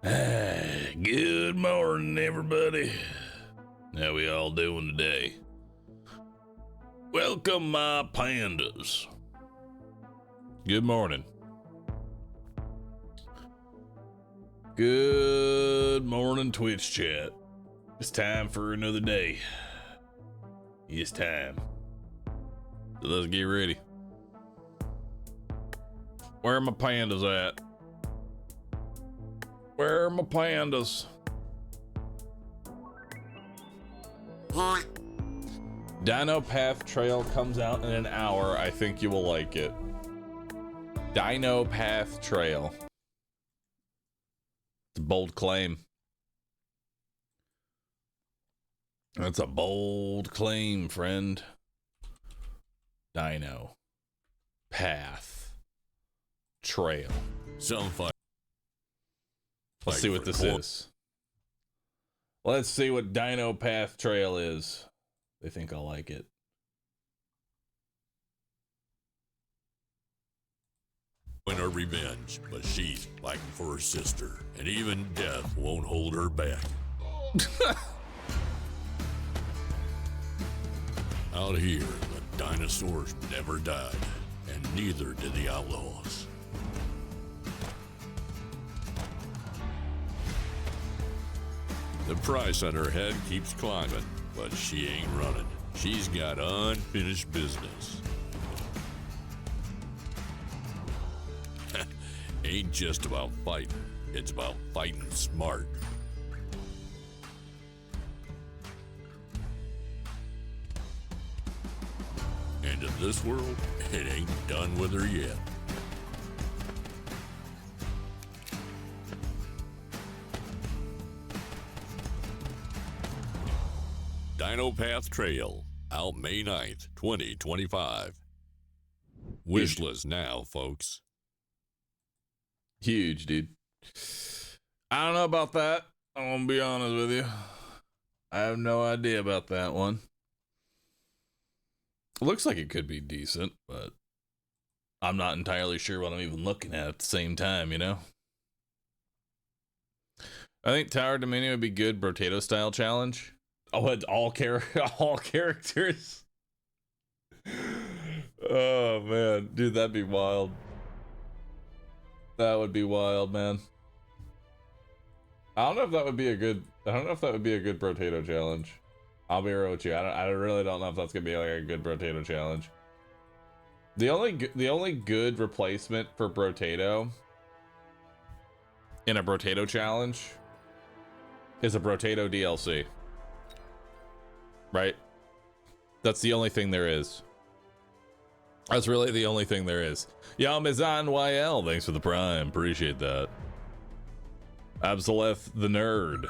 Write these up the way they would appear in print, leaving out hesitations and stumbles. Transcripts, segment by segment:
Good morning, everybody. How we all doing today? Welcome, my pandas. Good morning. Good morning, Twitch chat. It's time for another day. It's time. So let's get ready. Where are my pandas at? Where are my pandas? Dino Path Trail comes out in an hour. I think you will like it. Dino Path Trail. It's a bold claim. That's a bold claim, friend. Dino Path Trail. Some fight. Let's see what this is. Let's see what Dino Path Trail is. They think I'll like it. In her revenge, but she's fighting for her sister, and even death won't hold her back. Out here, the dinosaurs never died, and neither did the outlaws. The price on her head keeps climbing, but she ain't running. She's got unfinished business. Ain't just about fighting, it's about fighting smart. And in this world, it ain't done with her yet. Dino Path Trail, out May 9th, 2025. Wishlist now, folks. Huge, dude. I don't know about that. I'm gonna be honest with you. I have no idea about that one. It looks like it could be decent, but I'm not entirely sure what I'm even looking at the same time, you know? I think Tower Dominion would be good Brotato style challenge. Oh, it's all characters. Oh man, dude, that'd be wild. That would be wild, man. I don't know if that would be a good Brotato challenge. I'll be real with you. I really don't know if that's gonna be like a good Brotato challenge. The only good replacement for Brotato in a Brotato challenge is a Brotato DLC. Right? That's the only thing there is. That's really the only thing there is. Yamazan YL, thanks for the prime. Appreciate that. Absoleth the Nerd.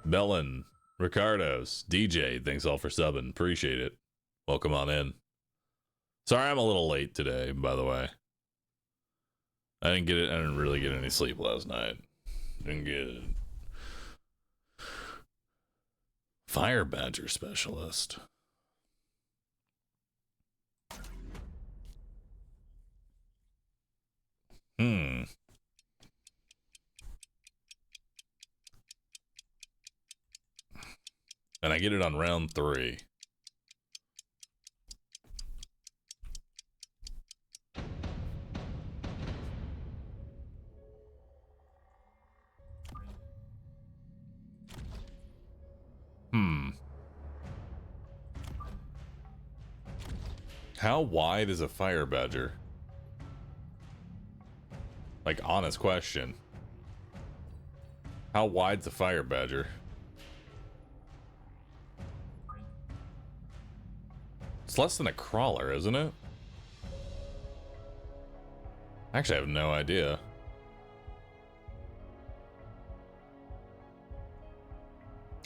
Bellin. Ricardo's. DJ, thanks all for subbing. Appreciate it. Welcome on in. Sorry I'm a little late today, by the way. I didn't really get any sleep last night. Didn't get it. Fire Badger Specialist. And I get it on round 3. How wide is a Fire Badger? Like, honest question. How wide's a Fire Badger? It's less than a crawler, isn't it? Actually, I have no idea.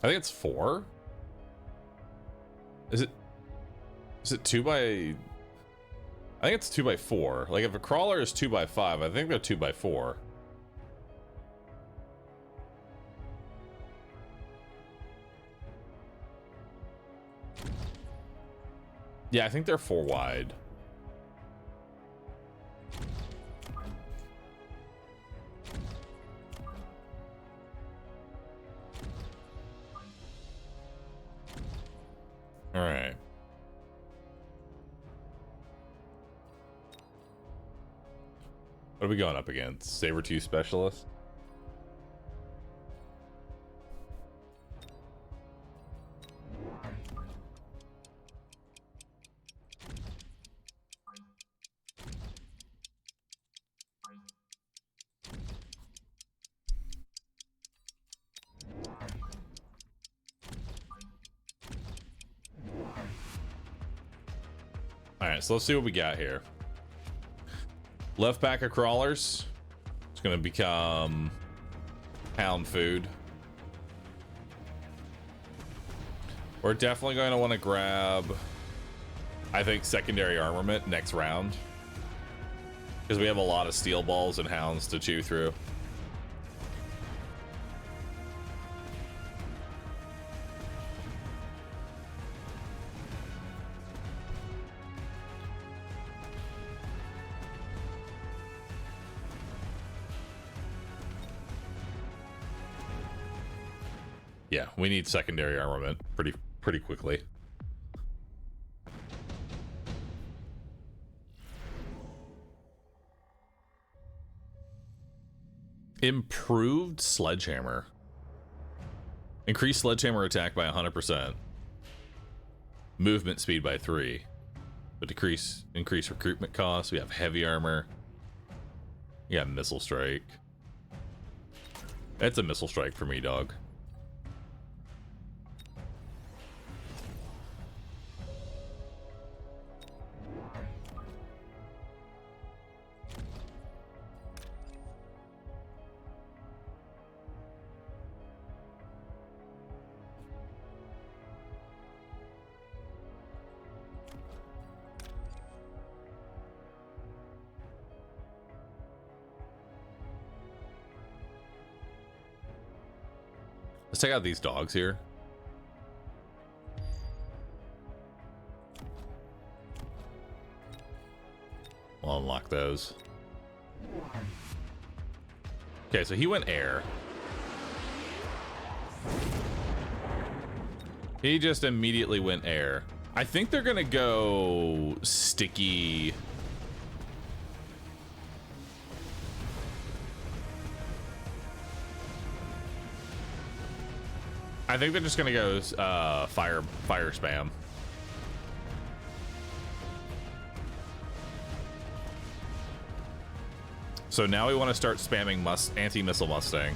I think it's 4. Is it 2 by... I think it's 2 by 4. Like, if a crawler is 2 by 5, I think they're 2 by 4. Yeah, I think they're 4 wide. What are we going up against? Saber 2 Specialist? Alright, so let's see what we got here. Left pack of crawlers. It's going to become hound food. We're definitely going to want to grab, I think, secondary armament next round. Because we have a lot of steel balls and hounds to chew through. Yeah, we need secondary armament pretty quickly. Improved sledgehammer. Increase sledgehammer attack by 100%. Movement speed by 3. But increase recruitment costs. We have heavy armor. We have missile strike. That's a missile strike for me, dog. Let's check out these dogs here. We'll unlock those. Okay, so he went air. He just immediately went air. I think they're gonna go sticky. I think they're just gonna go fire spam. So now we want to start spamming anti-missile Mustang.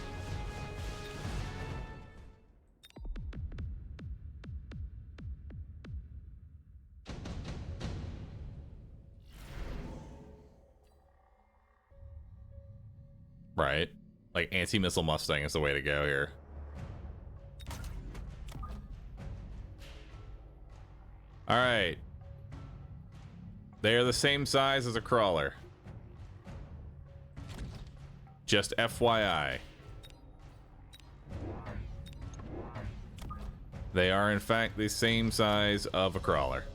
Right? Like anti-missile Mustang is the way to go here. All right. They are the same size as a crawler. Just FYI. They are in fact the same size of a crawler.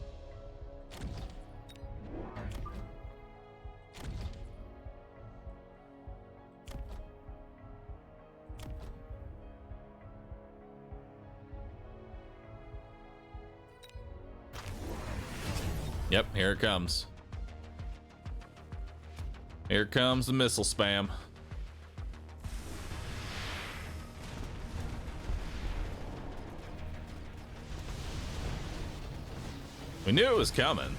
Yep, here it comes. Here comes the missile spam. We knew it was coming.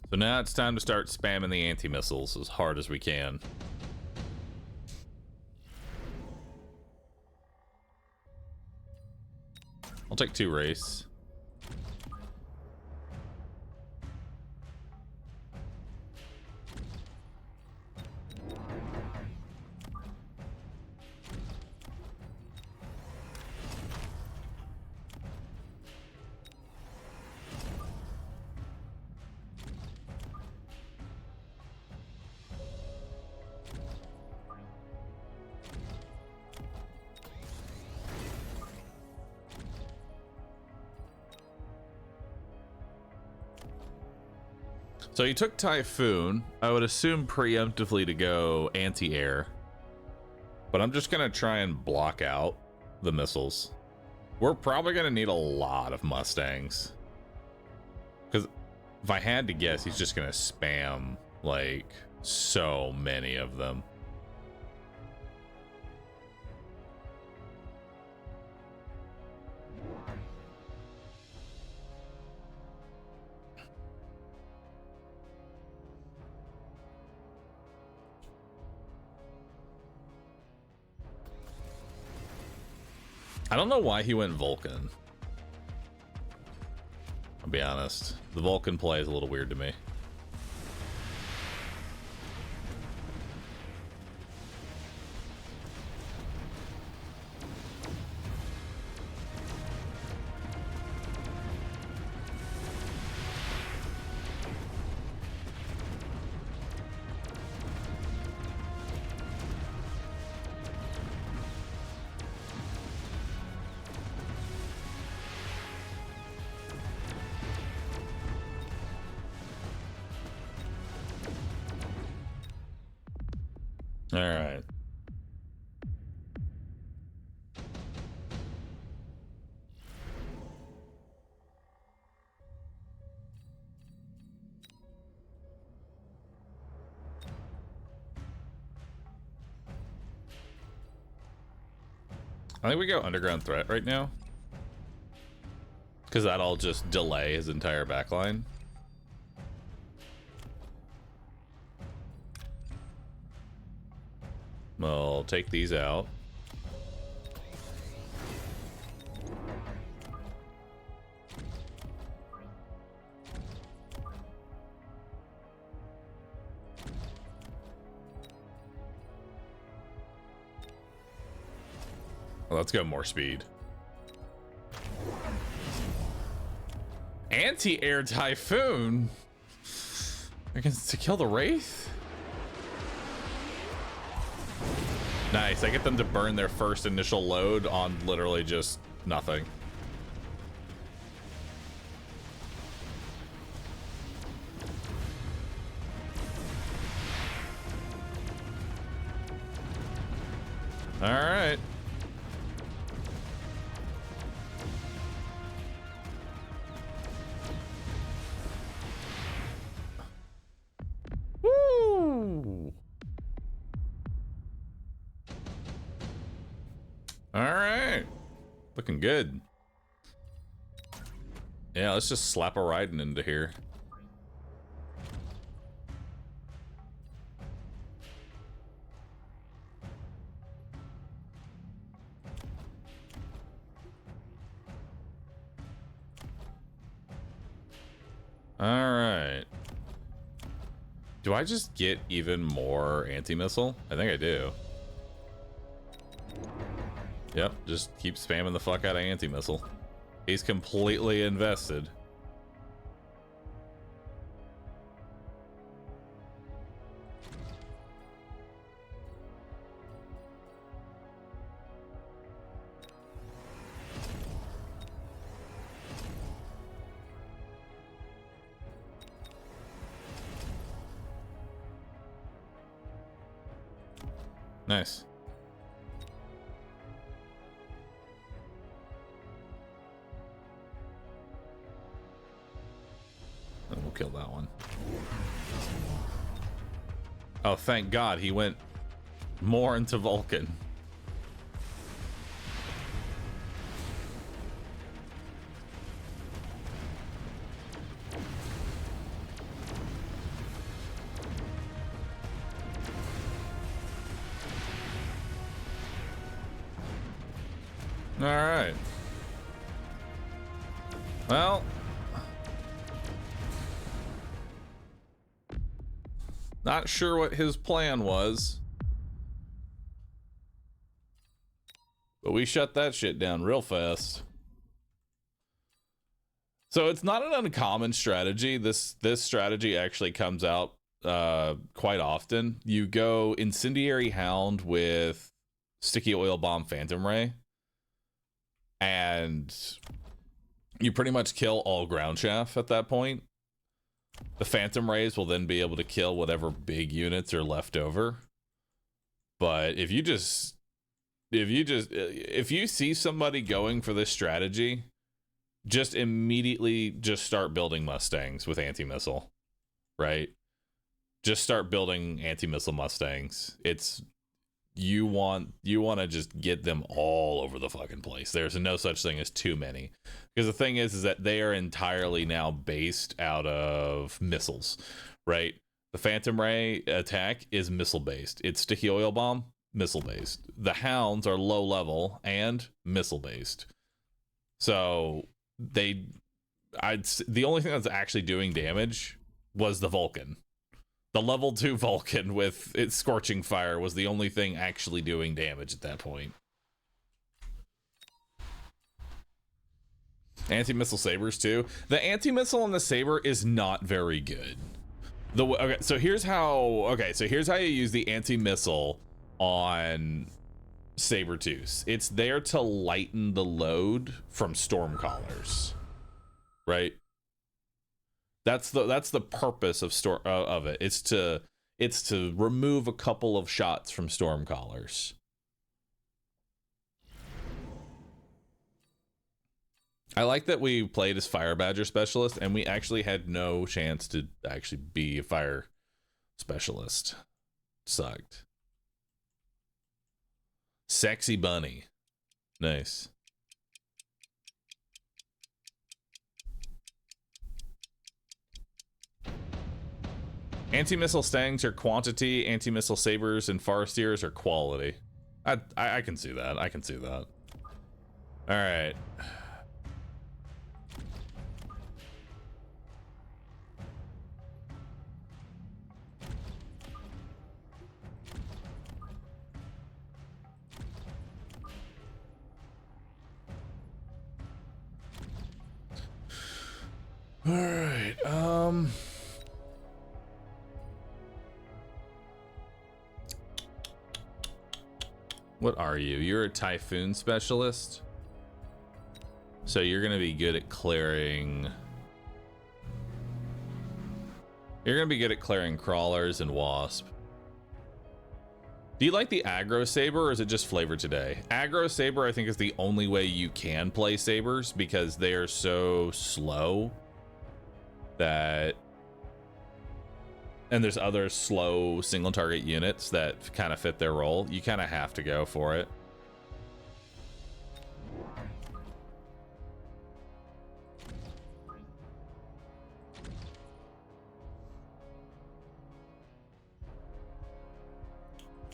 So now it's time to start spamming the anti-missiles as hard as we can. I'll take 2 race. So you took Typhoon. I would assume preemptively to go anti-air. But I'm just gonna try and block out the missiles. We're probably gonna need a lot of Mustangs. Because if I had to guess, he's just gonna spam, like, so many of them. I don't know why he went Vulcan. I'll be honest. The Vulcan play is a little weird to me. All right. I think we go underground threat right now. Because that'll just delay his entire backline. We'll take these out. Well, let's go more speed. Anti-air typhoon? Against to kill the Wraith? Nice, I get them to burn their first initial load on literally just nothing. All right. Woo! All right, looking good. Yeah, let's just slap a Raiden into here. All right. Do I just get even more anti-missile? I think I do. Yep, just keep spamming the fuck out of anti-missile. He's completely invested. Nice. And we'll kill that one. Oh, thank God he went more into Vulcan. All right. Well, not sure what his plan was, but we shut that shit down real fast. So it's not an uncommon strategy. This strategy actually comes out quite often. You go Incendiary Hound with Sticky Oil Bomb Phantom Ray, and you pretty much kill all ground chaff at that point. The Phantom Rays will then be able to kill whatever big units are left over. But if you just if you see somebody going for this strategy, just immediately just start building Mustangs with anti-missile, right? Just start building anti-missile Mustangs. You want to just get them all over the fucking place. There's no such thing as too many, because the thing is that they are entirely now based out of missiles, right? The Phantom Ray attack is missile based. It's Sticky Oil Bomb, missile based. The Hounds are low level and missile based. So the only thing that's actually doing damage was the Vulcan. The level 2 Vulcan with its Scorching Fire was the only thing actually doing damage at that point. Anti-missile sabers too. The anti-missile on the saber is not very good. So here's how you use the anti-missile on Sabertooth. It's there to lighten the load from Stormcallers, right? That's the purpose of it. It's to remove a couple of shots from Stormcallers. I like that we played as Fire Badger Specialist, and we actually had no chance to actually be a Fire Specialist. Sucked. Sexy Bunny. Nice. Anti-missile Stangs are quantity, anti-missile Sabers and Forestiers are quality. I can see that. I can see that. All right. All right. What are you? You're a Typhoon Specialist? So you're going to be good at clearing... You're going to be good at clearing Crawlers and Wasp. Do you like the Aggro Saber, or is it just flavor today? Aggro Saber, I think, is the only way you can play Sabers, because they are so slow that... And there's other slow single target units that kind of fit their role. You kind of have to go for it.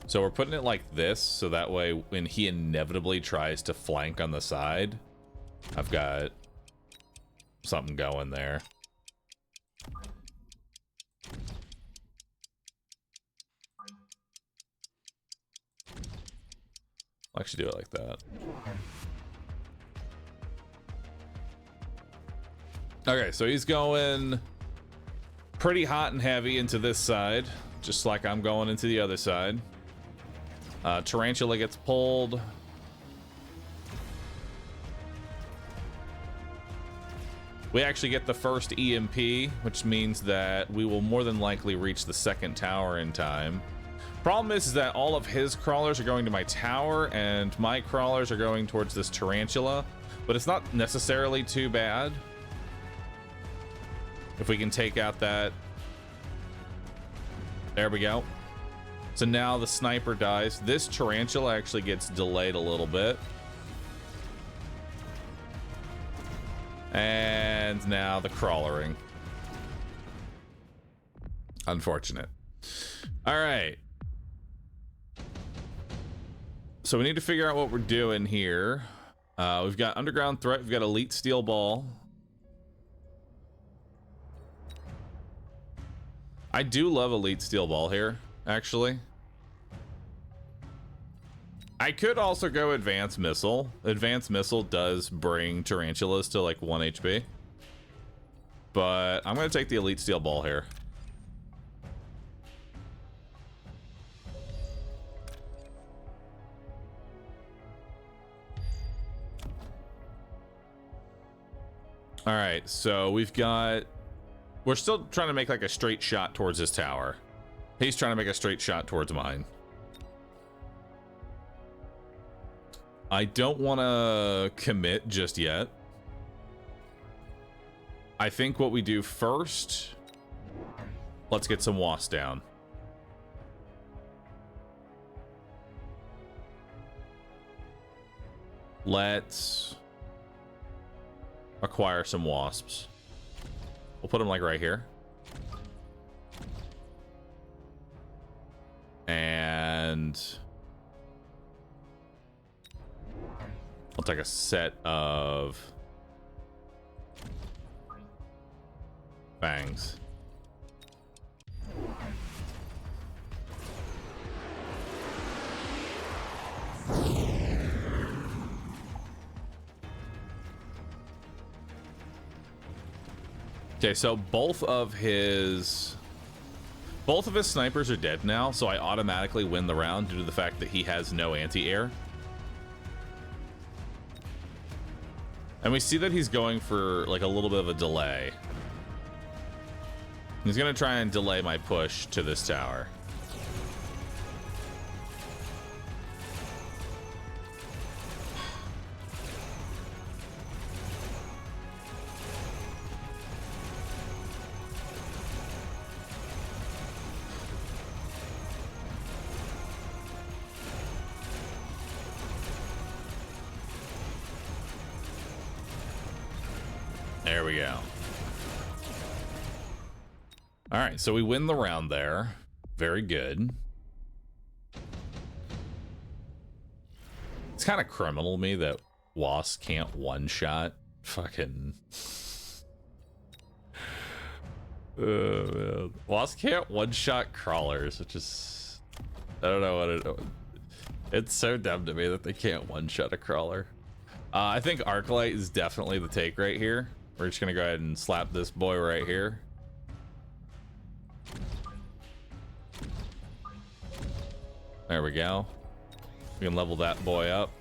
So we're putting it like this, so that way when he inevitably tries to flank on the side, I've got something going there. I'll actually do it like that. Okay, so he's going pretty hot and heavy into this side, just like I'm going into the other side. Tarantula gets pulled. We actually get the first EMP, which means that we will more than likely reach the second tower in time. Problem is that all of his crawlers are going to my tower and my crawlers are going towards this tarantula, but it's not necessarily too bad if we can take out that. There we go. So now the sniper dies. This tarantula actually gets delayed a little bit. And now the crawlering. Unfortunate. All right. So we need to figure out what we're doing here. We've got underground threat. We've got elite steel ball. I do love elite steel ball here, actually. I could also go advanced missile. Advanced missile does bring tarantulas to like 1 HP. But I'm going to take the elite steel ball here. All right, so we've got... We're still trying to make like a straight shot towards his tower. He's trying to make a straight shot towards mine. I don't want to commit just yet. I think what we do first, let's get some wasps down. Let's acquire some wasps. We'll put them like right here. And I'll take a set of fangs. Okay, so both of his snipers are dead now, so I automatically win the round due to the fact that he has no anti-air. And we see that he's going for like a little bit of a delay. He's gonna try and delay my push to this tower. There we go. All right, so we win the round there. Very good. It's kind of criminal to me that Wasp can't one-shot fucking... man. Wasp can't one-shot crawlers, which is... I don't know what it... It's so dumb to me that they can't one-shot a crawler. I think Arclight is definitely the take right here. We're just gonna go ahead and slap this boy right here. There we go. We can level that boy up.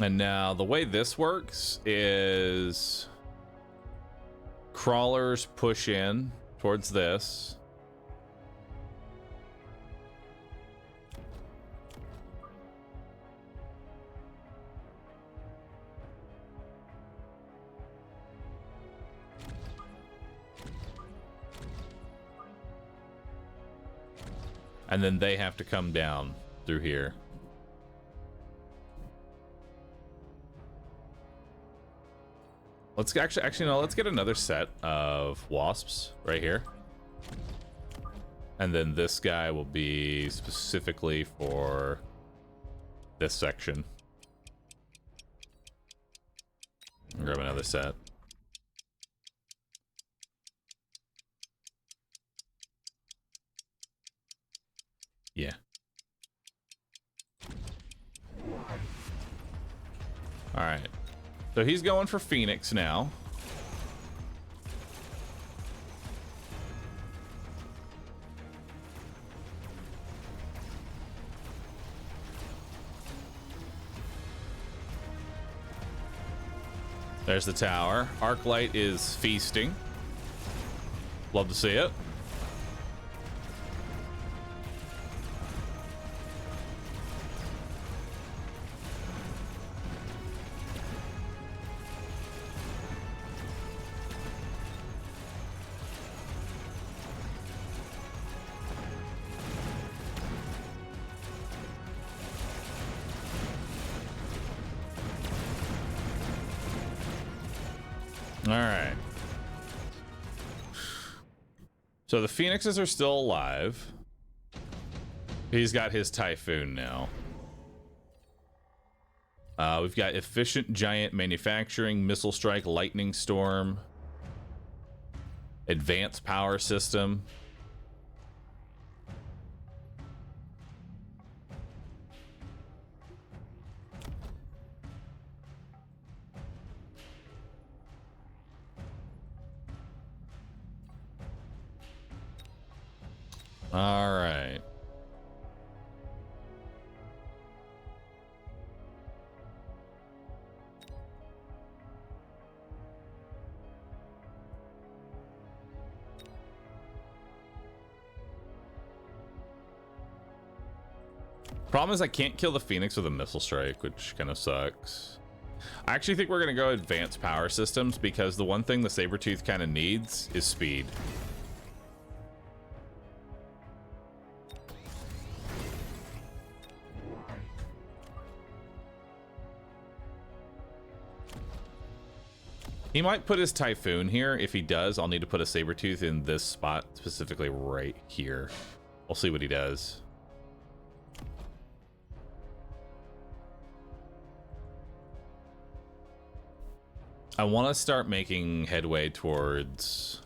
And now the way this works is crawlers push in towards this. And then they have to come down through here. Let's actually no, let's get another set of wasps right here. And then this guy will be specifically for this section. Grab another set. Yeah. All right. So he's going for Phoenix now. There's the tower. Arclight is feasting. Love to see it. All right. So the Phoenixes are still alive. He's got his Typhoon now. We've got Efficient Giant Manufacturing, Missile Strike, Lightning Storm, Advanced Power System. All right. Problem is I can't kill the Phoenix with a missile strike, which kind of sucks. I actually think we're going to go advanced power systems because the one thing the Sabretooth kind of needs is speed. He might put his Typhoon here. If he does, I'll need to put a Sabretooth in this spot, specifically right here. We'll see what he does. I want to start making headway towards...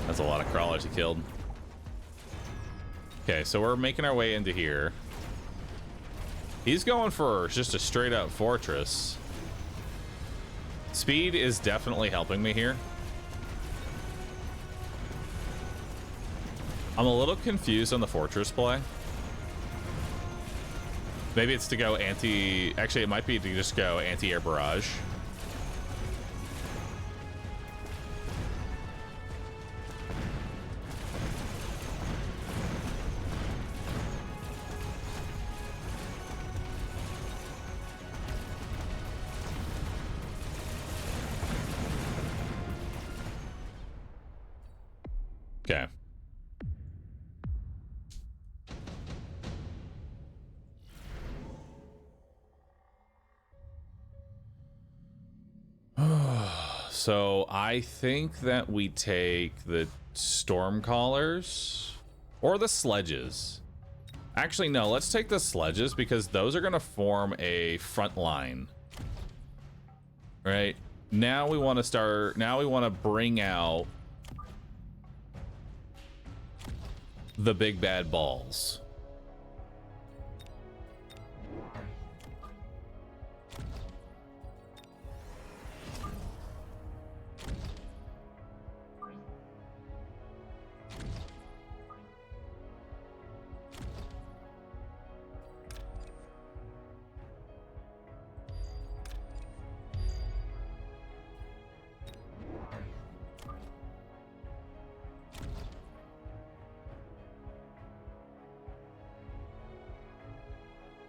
That's a lot of crawlers he killed. Okay, so we're making our way into here. He's going for just a straight up fortress. Speed is definitely helping me here. I'm a little confused on the fortress play. Maybe it's to go anti... Actually, it might be to just go anti-air barrage. Okay. So I think that we take the Stormcallers or the sledges. Actually, no, let's take the sledges because those are going to form a front line. Right? Now we want to start, now we want to bring out the big bad balls.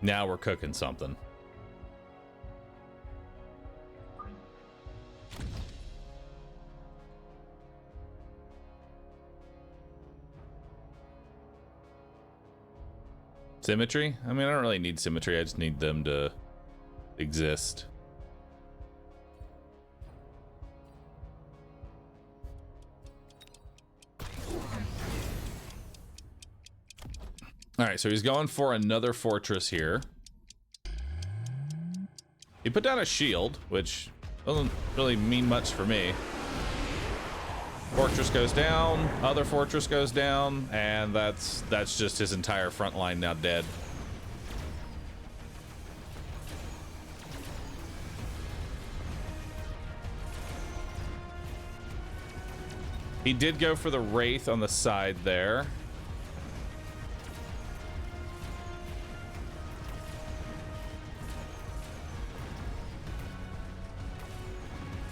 Now we're cooking something. Symmetry? I mean, I don't really need symmetry. I just need them to exist. All right, so he's going for another fortress here. He put down a shield, which doesn't really mean much for me. Fortress goes down, other fortress goes down, and that's just his entire front line now dead. He did go for the Wraith on the side there.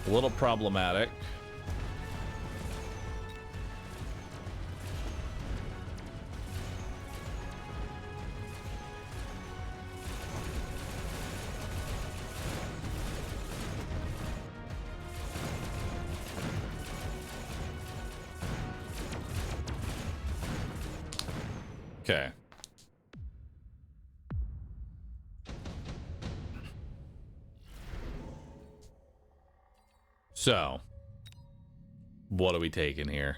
A little problematic. Okay. So, what are we taking here?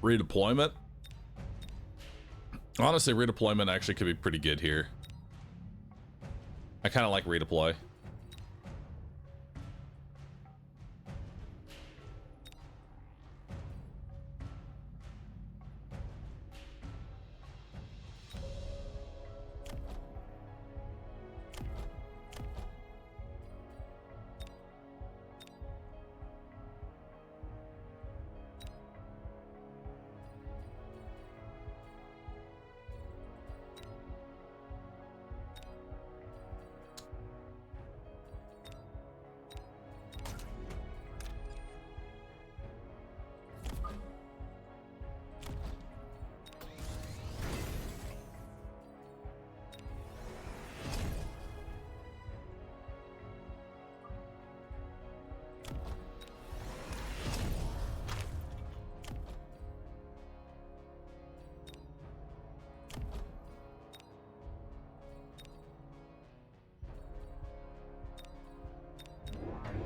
Redeployment? Honestly, redeployment actually could be pretty good here. I kind of like redeploy.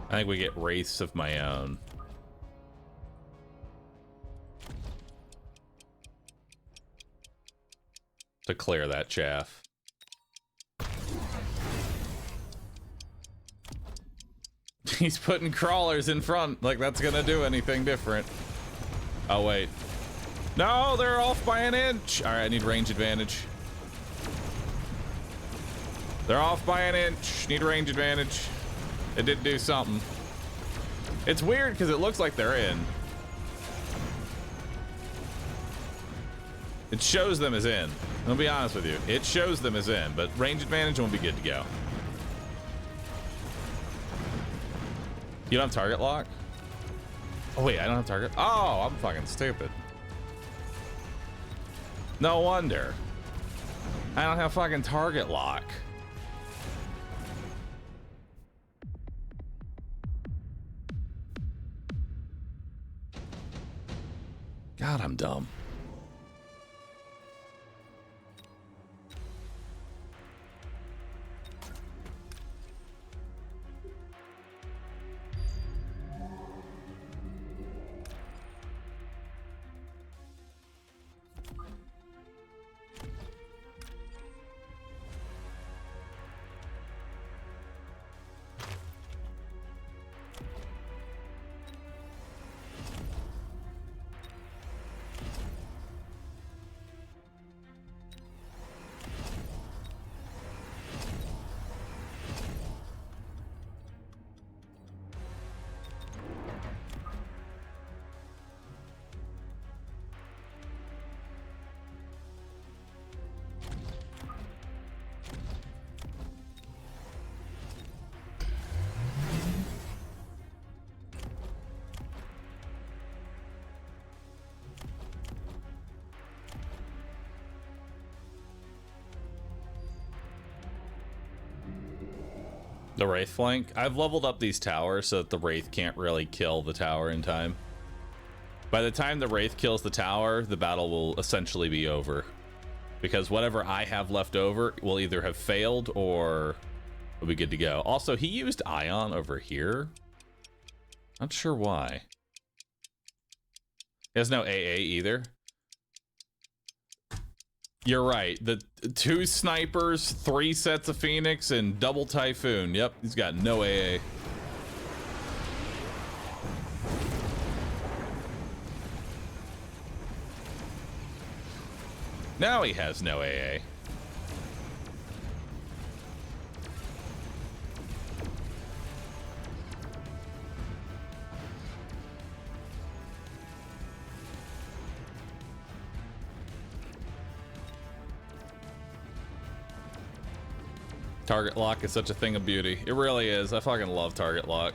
I think we get wraiths of my own. To clear that chaff. He's putting crawlers in front, like that's gonna do anything different. Oh, wait. No, they're off by an inch. All right, I need range advantage. They're off by an inch. Need range advantage. It did do something. It's weird because it looks like they're in. It shows them as in. I'll be honest with you. It shows them as in, but range advantage won't be good to go. You don't have target lock? Oh, wait, I don't have target. Oh, I'm fucking stupid. No wonder. I don't have fucking target lock. God, I'm dumb. The Wraith flank. I've leveled up these towers so that the Wraith can't really kill the tower in time. By the time the Wraith kills the tower, the battle will essentially be over. Because whatever I have left over will either have failed or will be good to go. Also, he used Ion over here. Not sure why. He has no AA either. You're right. The 2 snipers, 3 sets of Phoenix, and double Typhoon. Yep, he's got no AA. Now he has no AA. Target lock is such a thing of beauty. It really is. I fucking love target lock.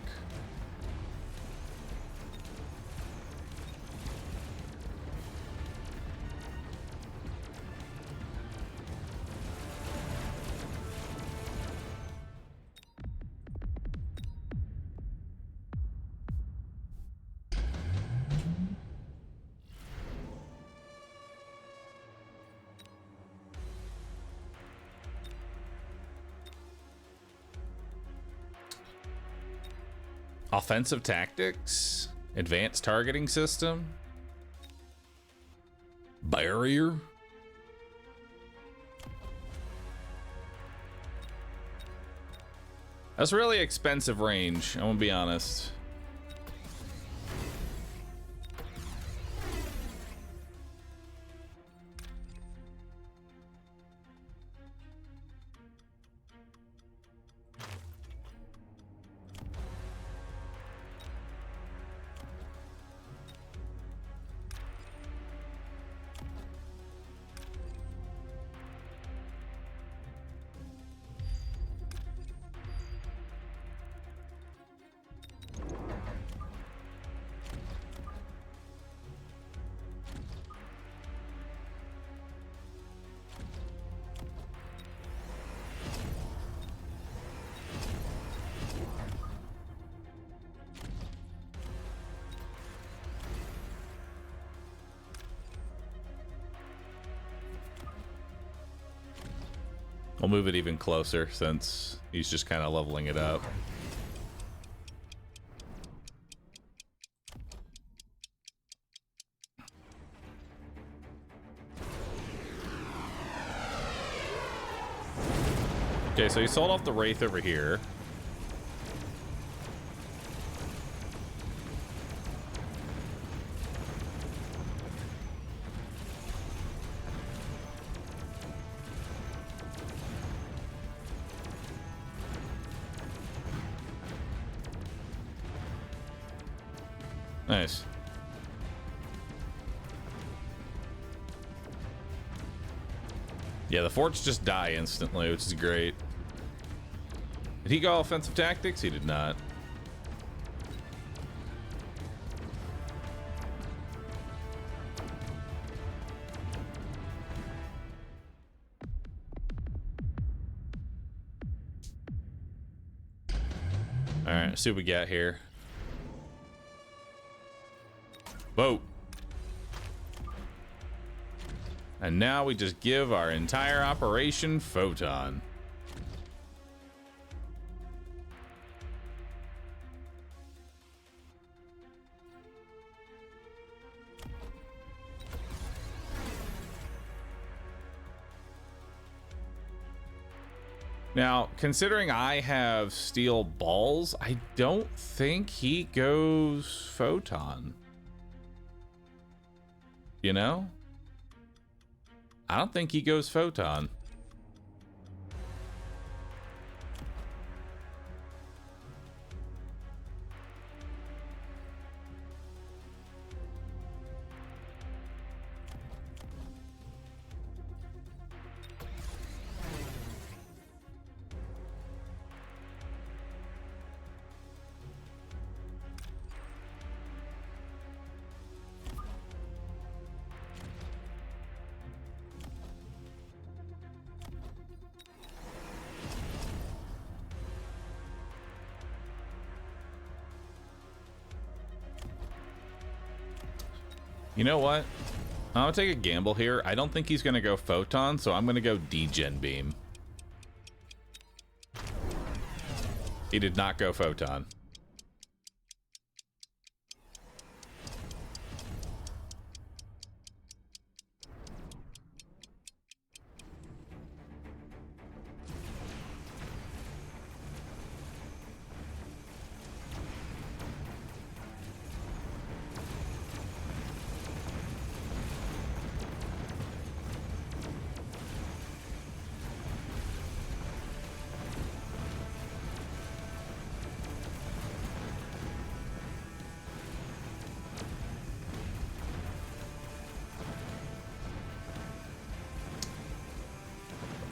Offensive tactics, advanced targeting system, barrier. That's really expensive range, I'm gonna be honest. I'll move it even closer since he's just kind of leveling it up. Okay, so he sold off the Wraith over here. Nice. Yeah, the forts just die instantly, which is great. Did he go offensive tactics? He did not. All right, let's see what we got here. Boat. And now we just give our entire operation Photon. Now, considering I have steel balls, I don't think he goes Photon. You know? I don't think he goes Photon. You know what? I'm gonna take a gamble here. I don't think he's gonna go Photon, so I'm gonna go Degen Beam. He did not go Photon.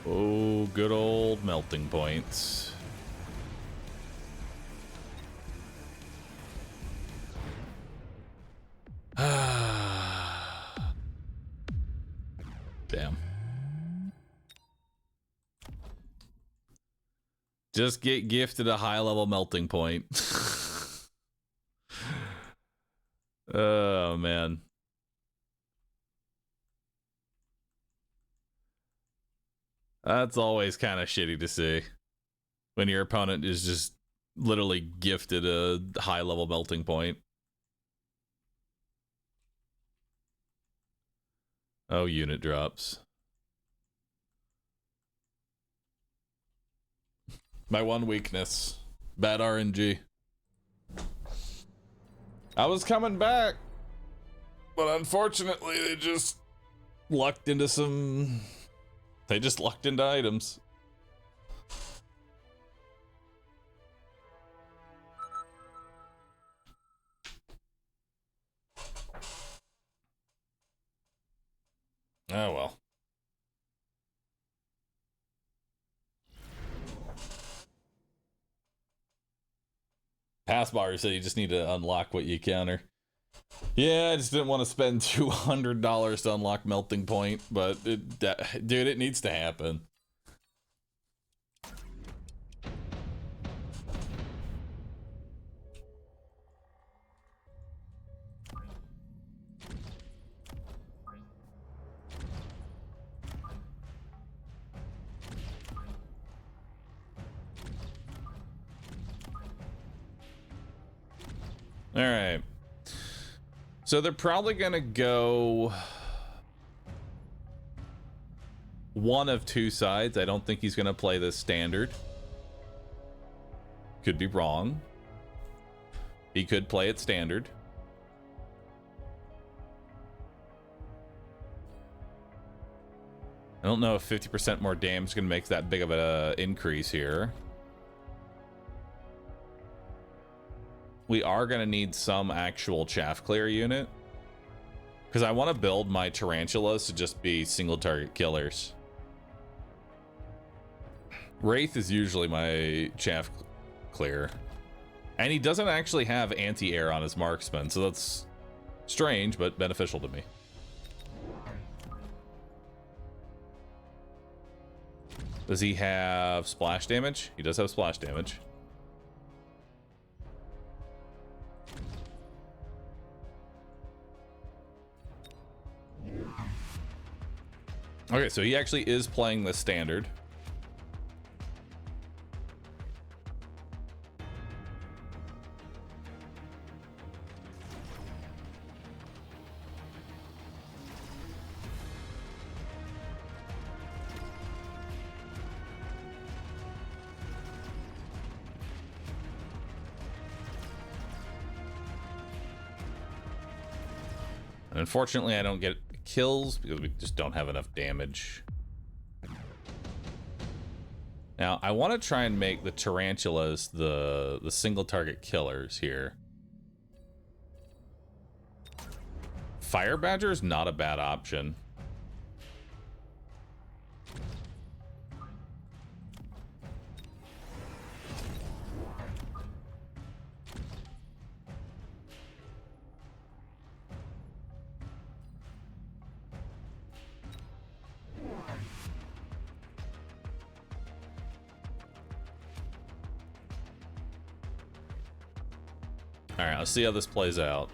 Oh, good old melting points. Damn. Just get gifted a high-level melting point. Oh, man. That's always kind of shitty to see when your opponent is just literally gifted a high-level melting point. Oh, unit drops. My one weakness. Bad RNG. I was coming back, but unfortunately they just lucked into some... They just lucked into items. Oh well. Passbar said you just need to unlock what you counter. Yeah, I just didn't want to spend $200 to unlock melting point, but dude, it needs to happen. All right. So they're probably gonna go one of two sides. I don't think he's going to play this standard. Could be wrong. He could play it standard. I don't know if 50% more damage is going to make that big of an increase here. We are going to need some actual chaff clear unit. Because I want to build my tarantulas to just be single target killers. Wraith is usually my chaff clear. And he doesn't actually have anti-air on his marksman, so that's strange, but beneficial to me. Does he have splash damage? He does have splash damage. Okay, so he actually is playing the standard. And unfortunately, I don't get kills because we just don't have enough damage. Now, I want to try and make the tarantulas the single target killers here. Fire Badger is not a bad option. All right, let's see how this plays out.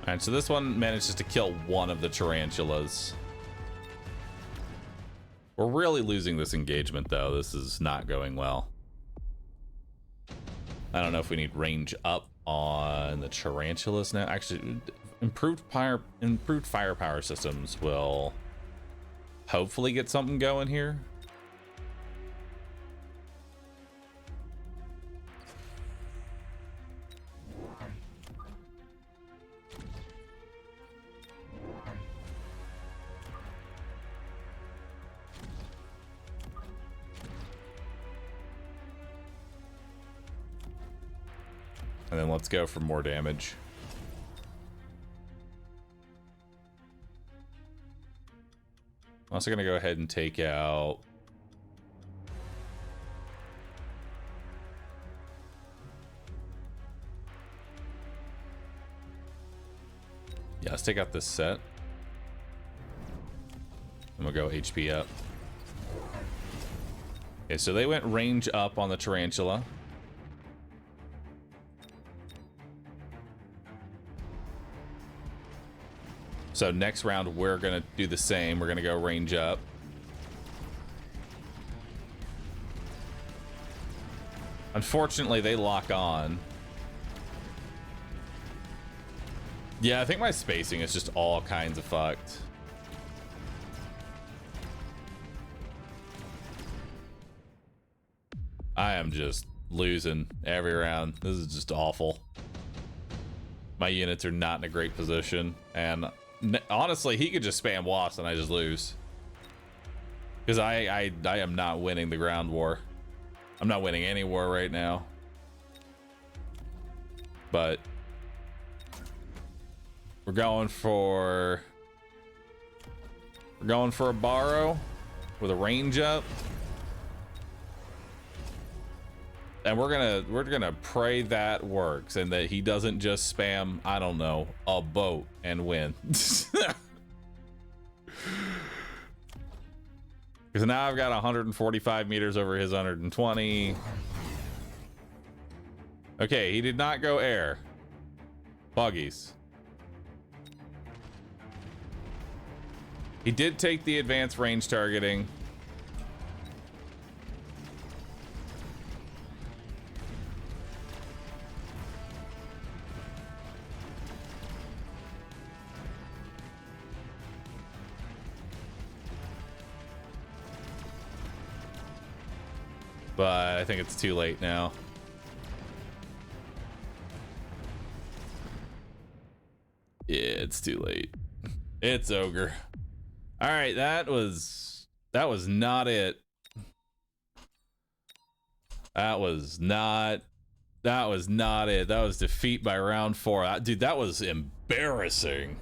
All right, so this one manages to kill one of the tarantulas. We're really losing this engagement, though. This is not going well. I don't know if we need range up on the tarantulas now. Actually, improved firepower systems will hopefully get something going here. And then let's go for more damage. I'm also going to go ahead and take out... Yeah, let's take out this set. And we'll go HP up. Okay, so they went range up on the tarantula. So next round, we're going to do the same. We're going to go range up. Unfortunately, they lock on. Yeah, I think my spacing is just all kinds of fucked. I am just losing every round. This is just awful. My units are not in a great position, and honestly, he could just spam wasps and I just lose. Because I am not winning the ground war. I'm not winning any war right now. But we're going for a Bahroo with a range up. And we're gonna pray that works and that he doesn't just spam, I don't know, a boat and win. Because now I've got 145 meters over his 120. Okay, he did not go air. Buggies. He did take the advanced range targeting. But I think it's too late now. Yeah, it's too late. It's ogre. All right, that was not it. That was not it. That was defeat by round 4. Dude, that was embarrassing.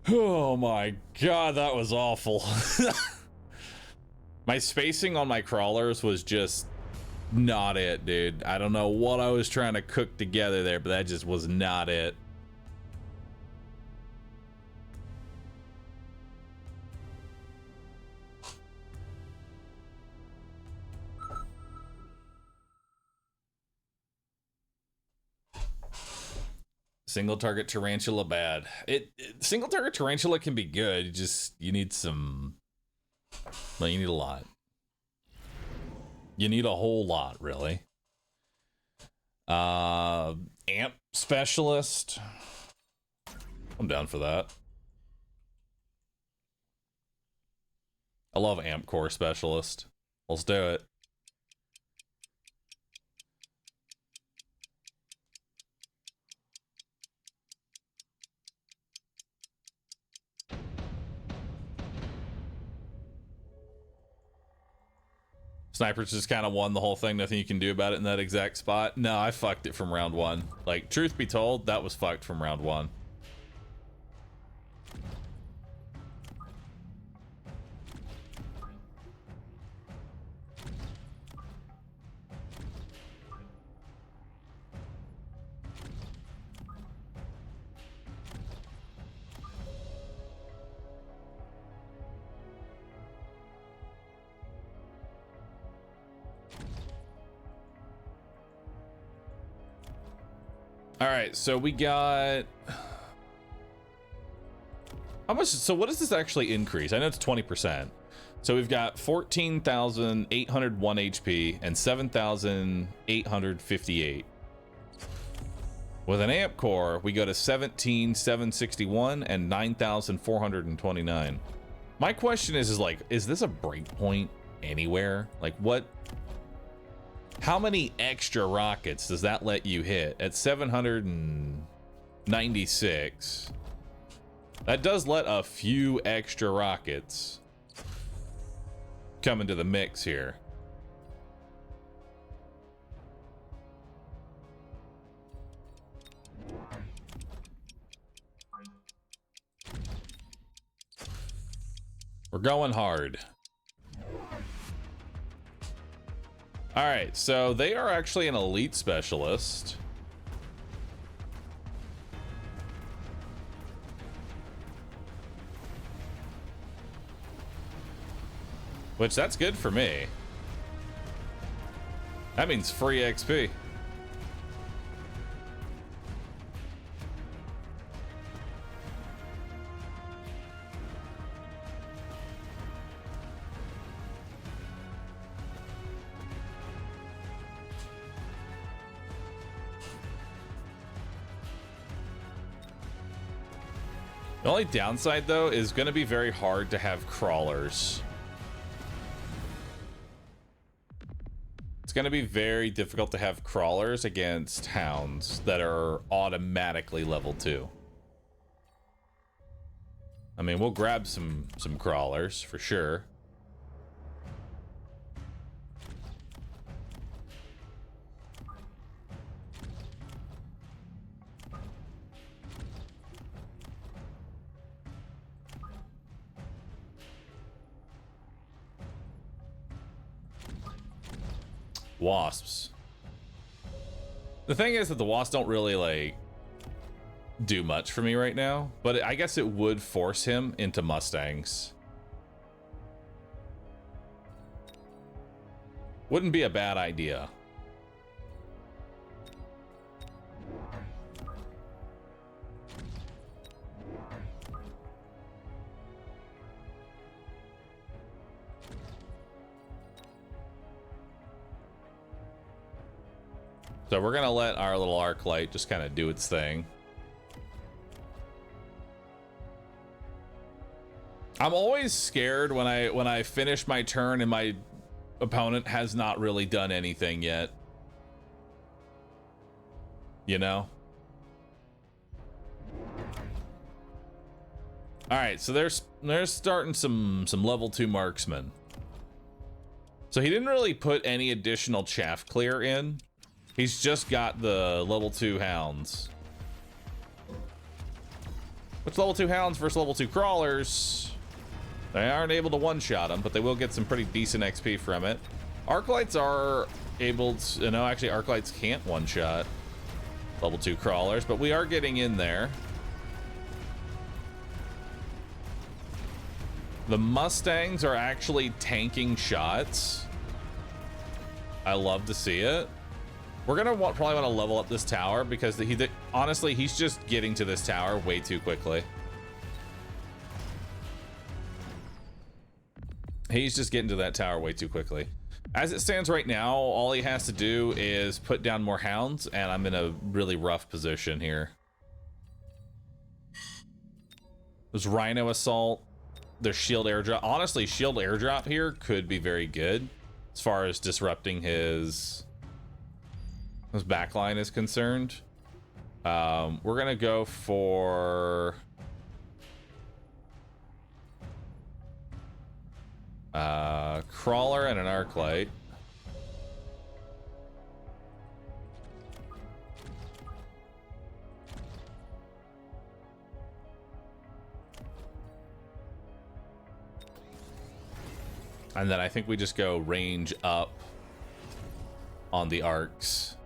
Oh my god, that was awful. My spacing on my crawlers was just not it, dude. I don't know what I was trying to cook together there, but that just was not it. Single target tarantula bad. Single target tarantula can be good. You need some. Well, you need a lot. You need a whole lot, really. Amp specialist. I'm down for that. I love amp core specialist. Let's do it. Snipers just kind of won the whole thing. Nothing you can do about it in that exact spot. No, I fucked it from round 1. Like, truth be told, that was fucked from round 1. All right, so we got how much? So what does this actually increase? I know it's 20%. So we've got 14,801 HP and 7,858. With an amp core, we go to 17,761 and 9,429. My question is like, is this a breakpoint anywhere? Like what? How many extra rockets does that let you hit at 796? That does let a few extra rockets come into the mix here. We're going hard. All right, so they are actually an elite specialist. Which, that's good for me. That means free XP. The only downside, though, is going to be very hard to have crawlers. It's going to be very difficult to have crawlers against hounds that are automatically level 2. I mean, we'll grab some crawlers for sure. Wasps. The thing is that the wasps don't really like do much for me right now, but I guess it would force him into Mustangs. Wouldn't be a bad idea. So we're gonna let our little arc light just kind of do its thing. I'm always scared when I finish my turn and my opponent has not really done anything yet. You know? All right, so they're starting some level 2 marksmen. So he didn't really put any additional chaff clear in. He's just got the level 2 hounds. Which level 2 hounds versus level 2 crawlers? They aren't able to one-shot them, but they will get some pretty decent XP from it. Arclights are able to, no, actually Arclights can't one-shot level 2 crawlers, but we are getting in there. The Mustangs are actually tanking shots. I love to see it. We're gonna probably want to level up this tower because honestly, he's just getting to this tower way too quickly. He's just getting to that tower way too quickly. As it stands right now, all he has to do is put down more hounds, and I'm in a really rough position here. There's Rhino Assault. There's Shield Airdrop. Honestly, Shield Airdrop here could be very good as far as disrupting his backline is concerned. We're gonna go for crawler and an arc light. And then I think we just go range up on the arcs.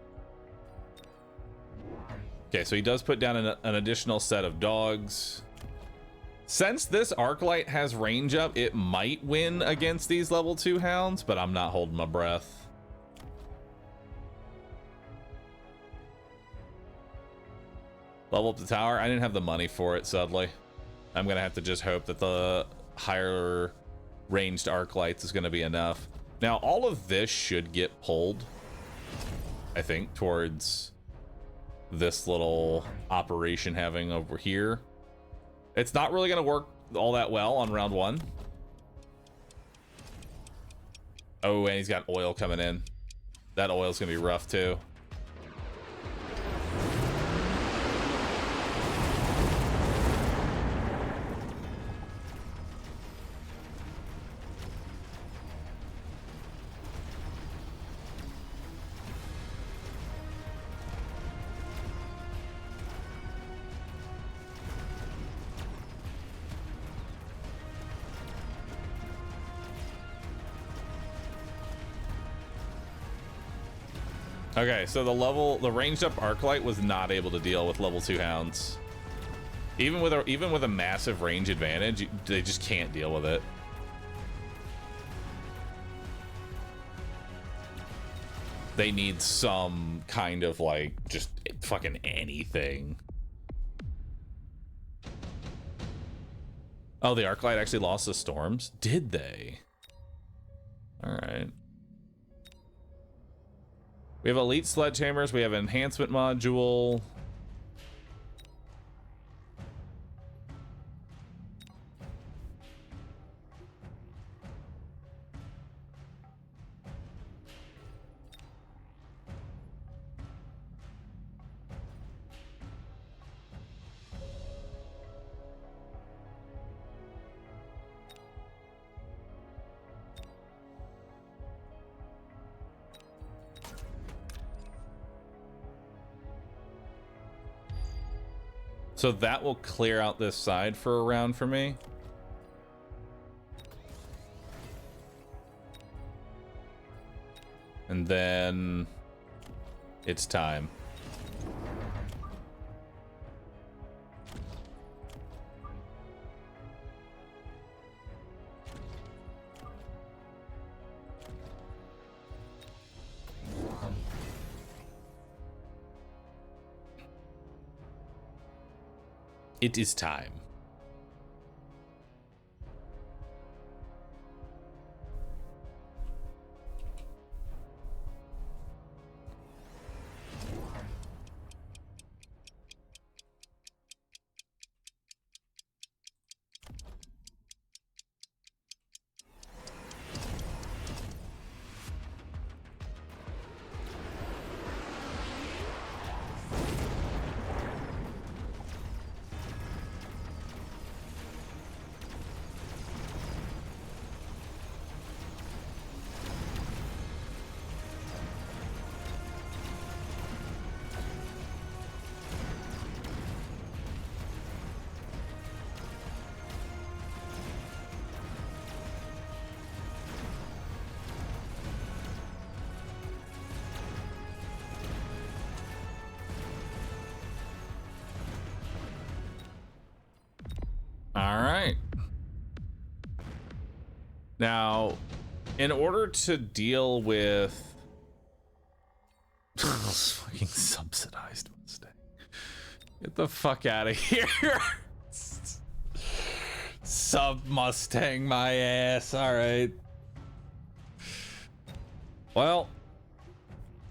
Okay, so he does put down an additional set of dogs. Since this arc light has range up, it might win against these level 2 hounds, but I'm not holding my breath. Level up the tower. I didn't have the money for it, sadly. I'm gonna have to just hope that the higher ranged arc lights is gonna be enough. Now, all of this should get pulled, I think, towards this little operation having over here. It's not really gonna work all that well on round 1. Oh, and he's got oil coming in. That oil's gonna be rough too. Okay, so the ranged up arc light was not able to deal with level 2 hounds. Even with a massive range advantage, they just can't deal with it. They need some kind of like just fucking anything. Oh, the arc light actually lost the storms? Did they? All right. We have elite sledgehammers. We have an enhancement module. So that will clear out this side for a round for me. And then it's time. It is time. Now, in order to deal with this fucking subsidized Mustang, get the fuck out of here. Sub Mustang my ass. All right. Well,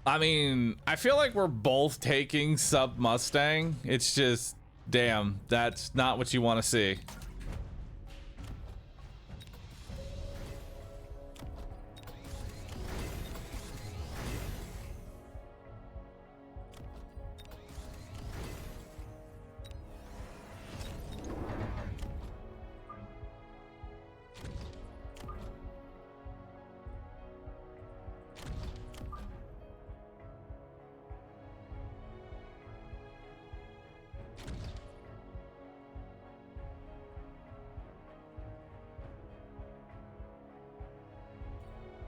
I mean, I feel like we're both taking sub Mustang. It's just, damn, that's not what you want to see.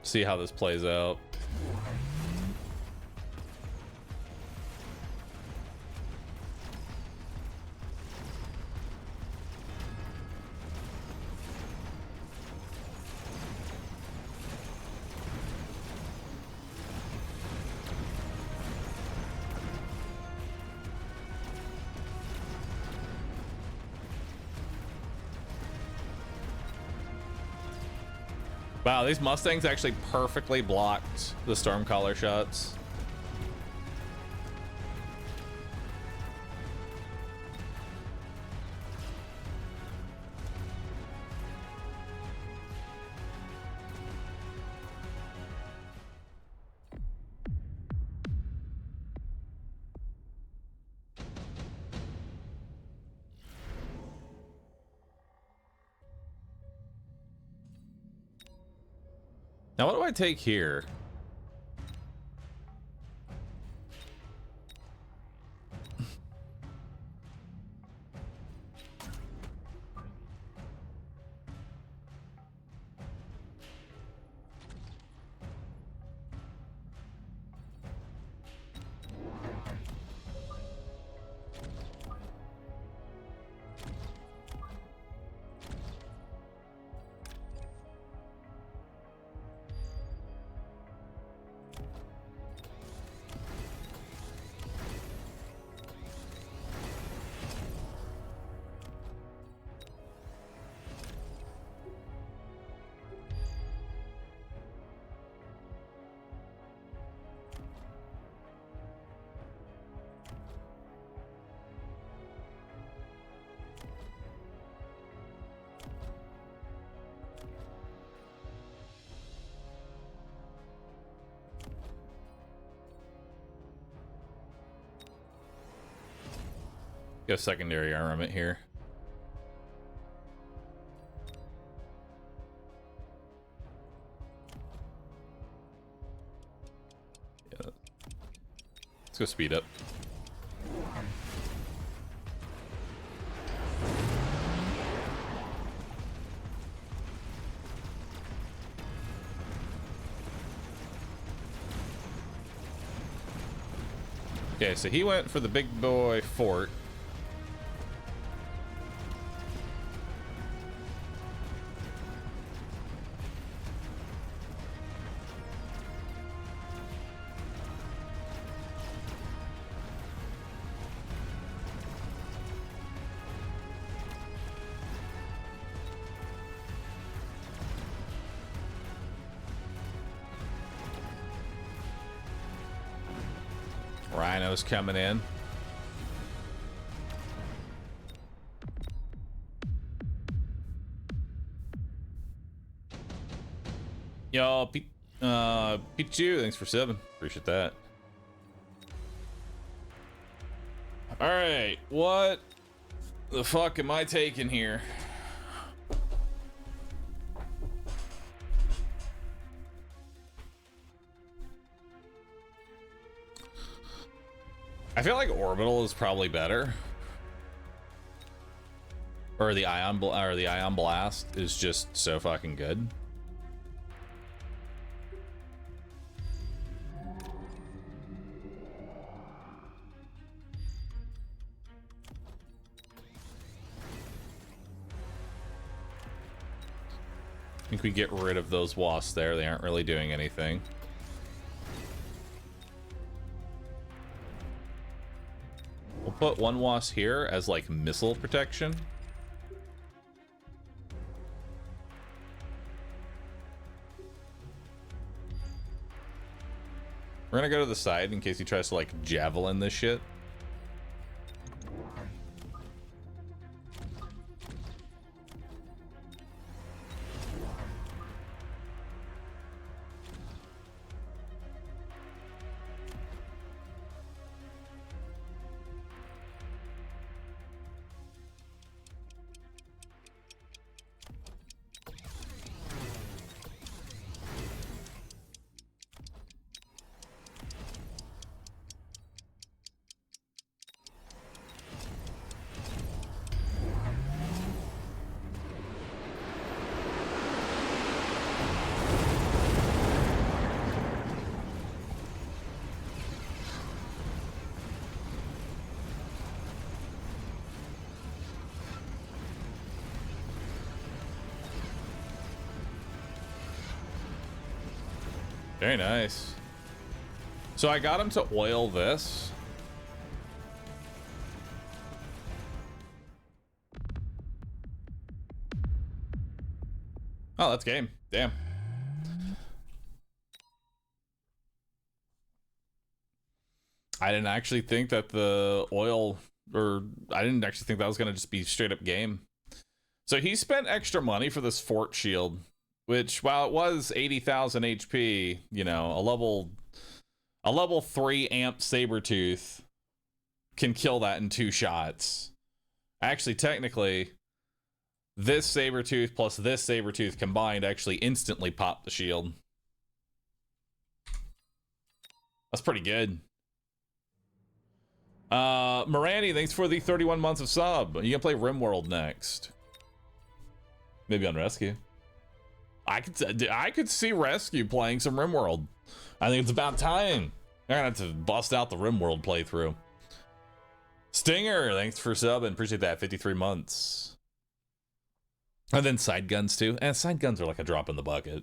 See how this plays out. Wow, these Mustangs actually perfectly blocked the Stormcaller shots. Now, what do I take here? Go secondary armament here. Yeah. Let's go speed up. Okay, so he went for the big boy fort. Rhino's coming in. Yo, Pichu, thanks for 7. Appreciate that. All right, what the fuck am I taking here? I feel like orbital is probably better, or the ion blast is just so fucking good. think we get rid of those wasps there. They aren't really doing anything. We'll put one wasp here as like missile protection. We're gonna go to the side in case he tries to like javelin this shit. Very nice. So I got him to oil this. Oh, that's game. Damn. I didn't actually think that the oil, or I didn't actually think that was going to just be straight up game. So he spent extra money for this fort shield, which, while it was 80,000 HP, you know, a level 3 amp Sabertooth can kill that in 2 shots. Actually, technically, this Sabertooth plus this Sabertooth combined actually instantly pop the shield. That's pretty good. Morani, thanks for the 31 months of sub. You can play RimWorld next. Maybe on Rescue. I could see Rescue playing some RimWorld. I think it's about time. They're gonna have to bust out the RimWorld playthrough. Stinger, thanks for subbing. Appreciate that. 53 months. And then side guns too. And side guns are like a drop in the bucket.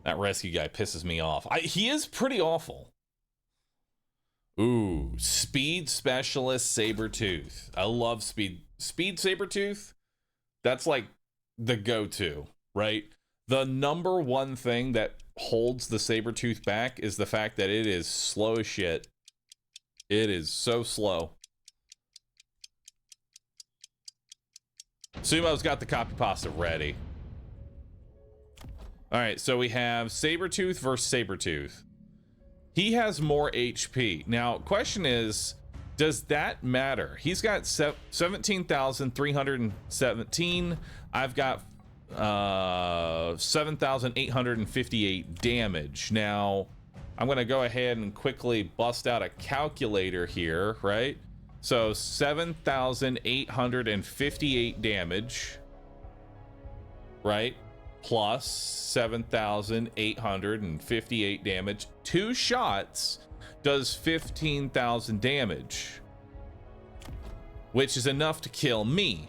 That Rescue guy pisses me off. He is pretty awful. Ooh, Speed Specialist Sabertooth. I love Speed Sabertooth. That's like the go-to, right? The number one thing that holds the Sabertooth back is the fact that it is slow as shit. It is so slow. Sumo's got the copy pasta ready. All right, so we have Sabertooth versus Sabertooth. He has more HP. Now, question is, does that matter? He's got 17,317. I've got 7,858 damage. Now, I'm going to go ahead and quickly bust out a calculator here, right? So 7,858 damage, right? Plus 7,858 damage. 2 shots does 15,000 damage, which is enough to kill me,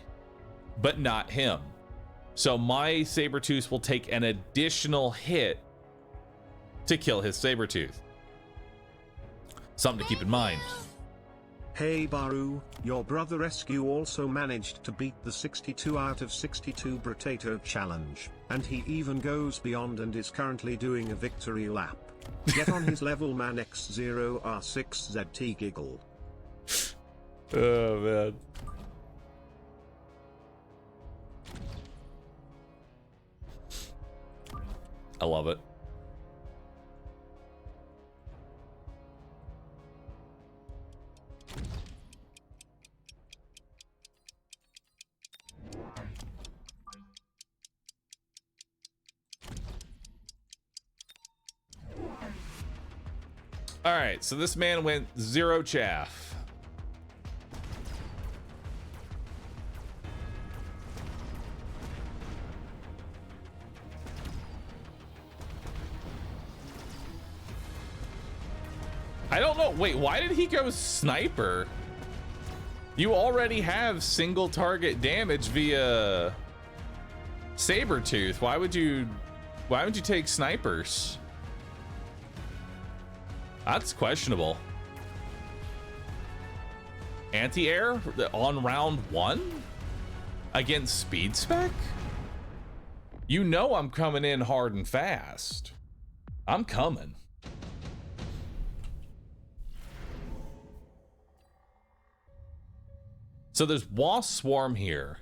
but not him. So my Sabertooth will take an additional hit to kill his Sabertooth. Something to keep in mind. Hey Bahroo, your brother Rescue also managed to beat the 62 out of 62 Potato Challenge, and he even goes beyond and is currently doing a victory lap. Get on his level, man. X0R6ZT giggle. Oh man. I love it. All right, so this man went 0 chaff. I don't know. Wait, why did he go sniper? You already have single target damage via Sabretooth. Why would you take snipers? That's questionable. Anti-air on round 1 against speed spec? You know I'm coming in hard and fast. I'm coming. So there's Wasp Swarm here.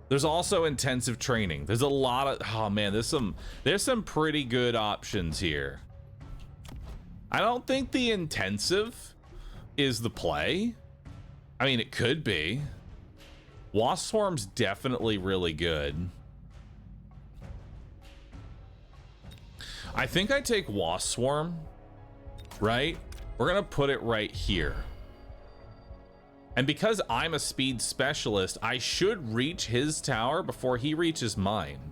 There's also intensive training. There's a lot of, oh man, there's some pretty good options here. I don't think the intensive is the play. I mean, it could be. Wasp Swarm's definitely really good. I think I take Wasp Swarm, right? We're gonna put it right here. And because I'm a speed specialist, I should reach his tower before he reaches mine.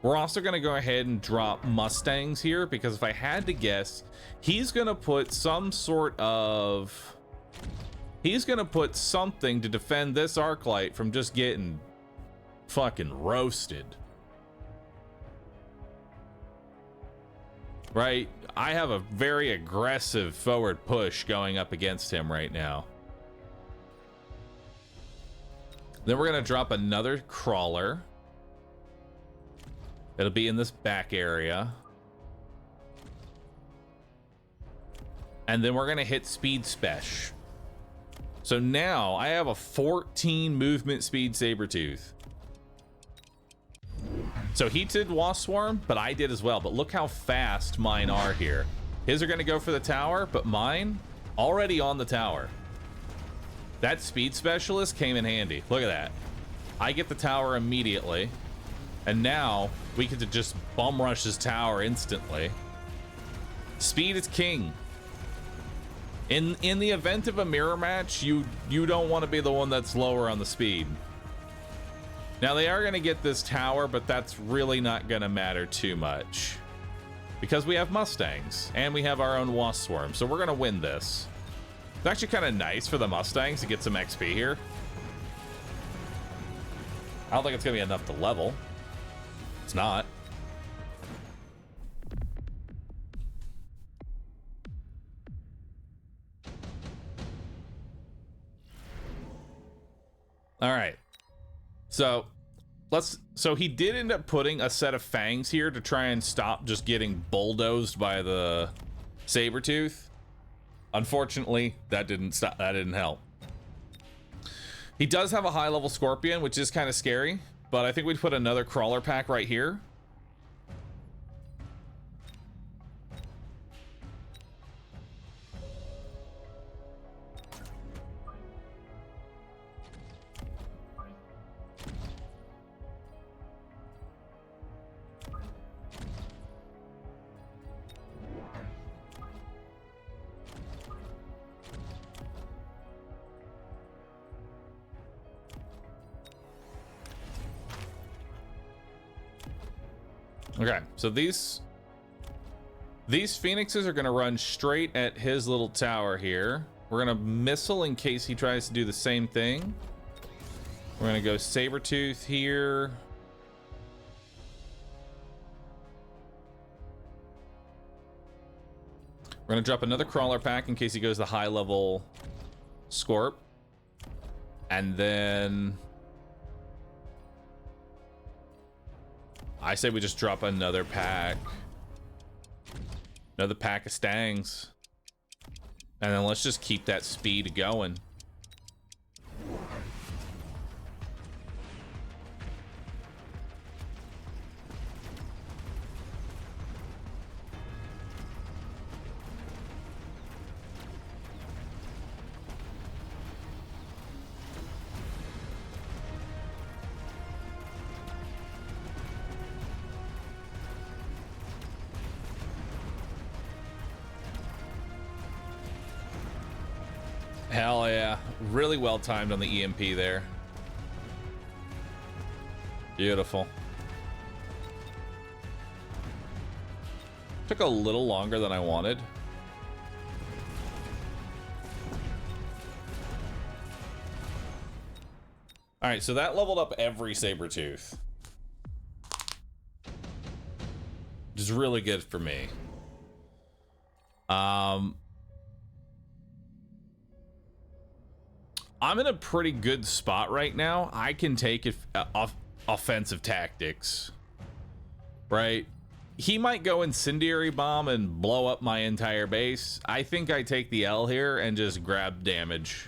We're also gonna go ahead and drop Mustangs here, because if I had to guess, he's gonna put some sort of... He's gonna put something to defend this Arclight from just getting fucking roasted. Right? I have a very aggressive forward push going up against him right now. Then we're gonna drop another crawler. It'll be in this back area. And then we're gonna hit speed special. So now I have a 14 movement speed Sabretooth. So he did Wasp Swarm, but I did as well. But look how fast mine are here. His are gonna go for the tower, but mine already on the tower. That speed specialist came in handy. Look at that. I get the tower immediately. And now we get to just bum rush his tower instantly. Speed is king. In the event of a mirror match, you don't want to be the one that's lower on the speed. Now they are going to get this tower, but that's really not going to matter too much. Because we have Mustangs, and we have our own Wasp Swarm, so we're going to win this. It's actually kind of nice for the Mustangs to get some XP here. I don't think it's going to be enough to level. It's not. All right. So he did end up putting a set of fangs here to try and stop just getting bulldozed by the Sabretooth. Unfortunately, that didn't stop. That didn't help. He does have a high level Scorpion, which is kind of scary, but I think we'd put another crawler pack right here. Okay, so these Phoenixes are gonna run straight at his little tower here. We're gonna missile in case he tries to do the same thing. We're gonna go Sabretooth here. We're gonna drop another crawler pack in case he goes the high level Scorp. And then I say we just drop another pack. Another pack of Stangs. And then let's just keep that speed going. Hell yeah. Really well timed on the EMP there. Beautiful. Took a little longer than I wanted. All right, so that leveled up every Sabretooth. Which is really good for me. I'm in a pretty good spot right now. I can take offensive tactics, right? He might go incendiary bomb and blow up my entire base. I think I take the L here and just grab damage.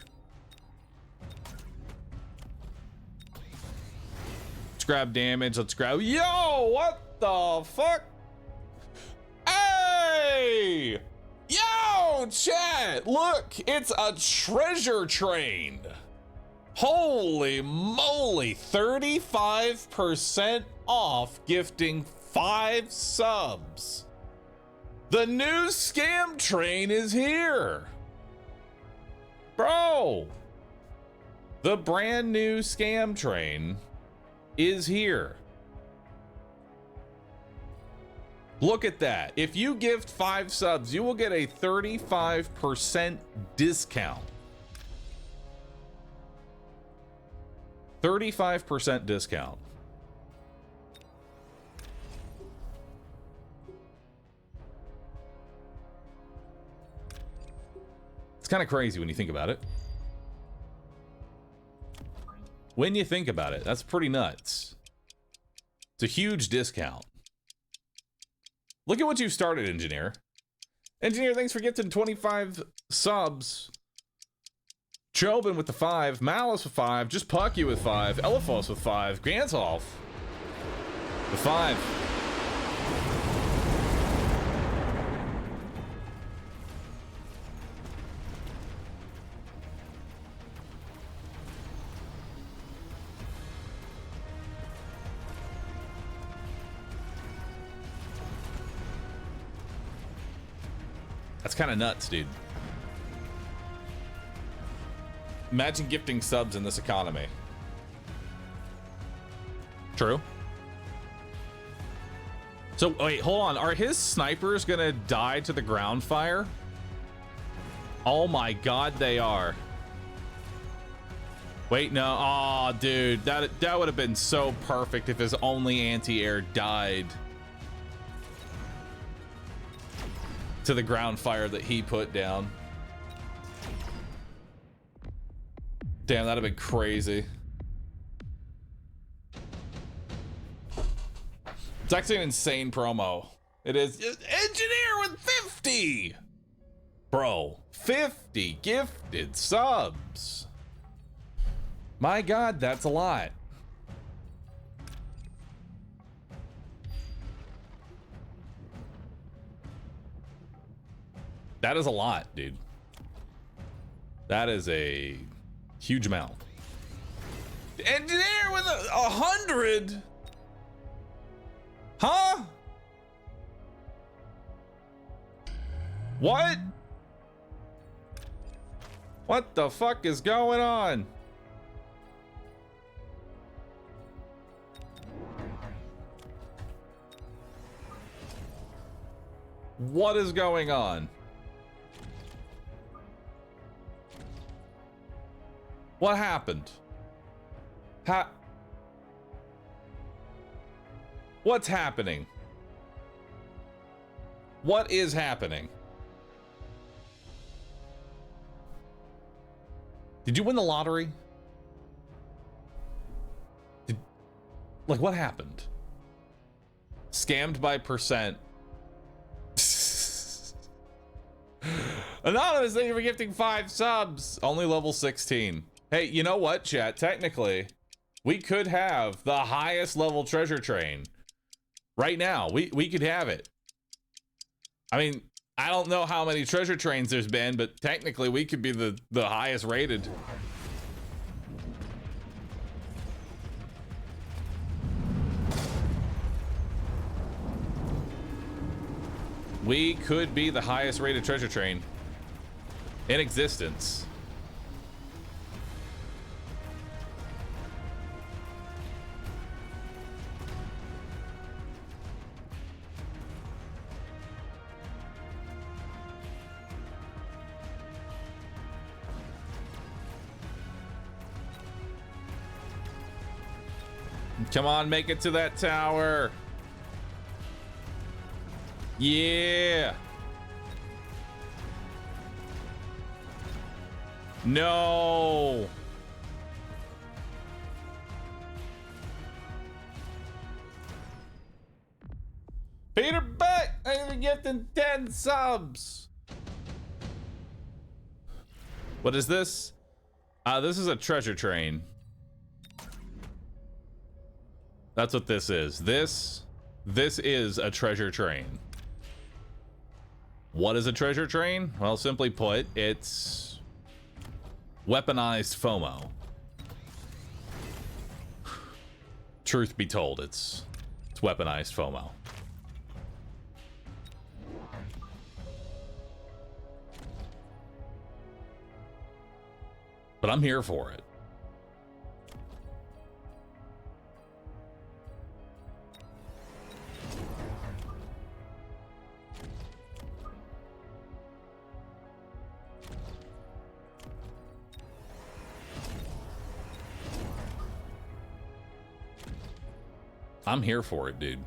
Let's grab damage. Let's grab. Yo, what the fuck? Hey! Yo, chat! Look, it's a treasure train. Holy moly, 35% off gifting 5 subs. The new scam train is here. Bro, the brand new scam train is here. Look at that. If you gift 5 subs, you will get a 35% discount. 35% discount. It's kind of crazy when you think about it. When you think about it, that's pretty nuts. It's a huge discount. Look at what you started, Engineer. Engineer, thanks for gifting 25 subs. Chobin with the 5, Malice with 5, Just Pucky with 5, Elephos with 5, Gantolf with 5. That's kind of nuts, dude. Imagine gifting subs in this economy. True. So, wait, hold on. Are his snipers gonna die to the ground fire? Oh my god, they are. Wait, no. Aw, dude. That would have been so perfect if his only anti-air died to the ground fire that he put down. Damn, that'd have been crazy. It's actually an insane promo. It is. Engineer with 50! Bro, 50 gifted subs. My god, that's a lot. That is a lot, dude. That is a huge amount. Engineer with 100? Huh? What? What the fuck is going on? What is going on? What happened? What's happening? What is happening? Did you win the lottery? Like, what happened? Scammed by percent. Anonymous, thank you for gifting 5 subs. Only level 16. Hey, you know what, chat? Technically, we could have the highest level treasure train. Right now, we could have it. I mean, I don't know how many treasure trains there's been, but technically we could be the highest rated. We could be the highest rated treasure train in existence. Come on, make it to that tower. Yeah. No. Peter Beck, thanks for gifting 10 subs. What is this? This is a treasure train. That's what this is. This is a treasure train. What is a treasure train? Well, simply put, it's weaponized FOMO. Truth be told, it's weaponized FOMO. But I'm here for it. I'm here for it, dude.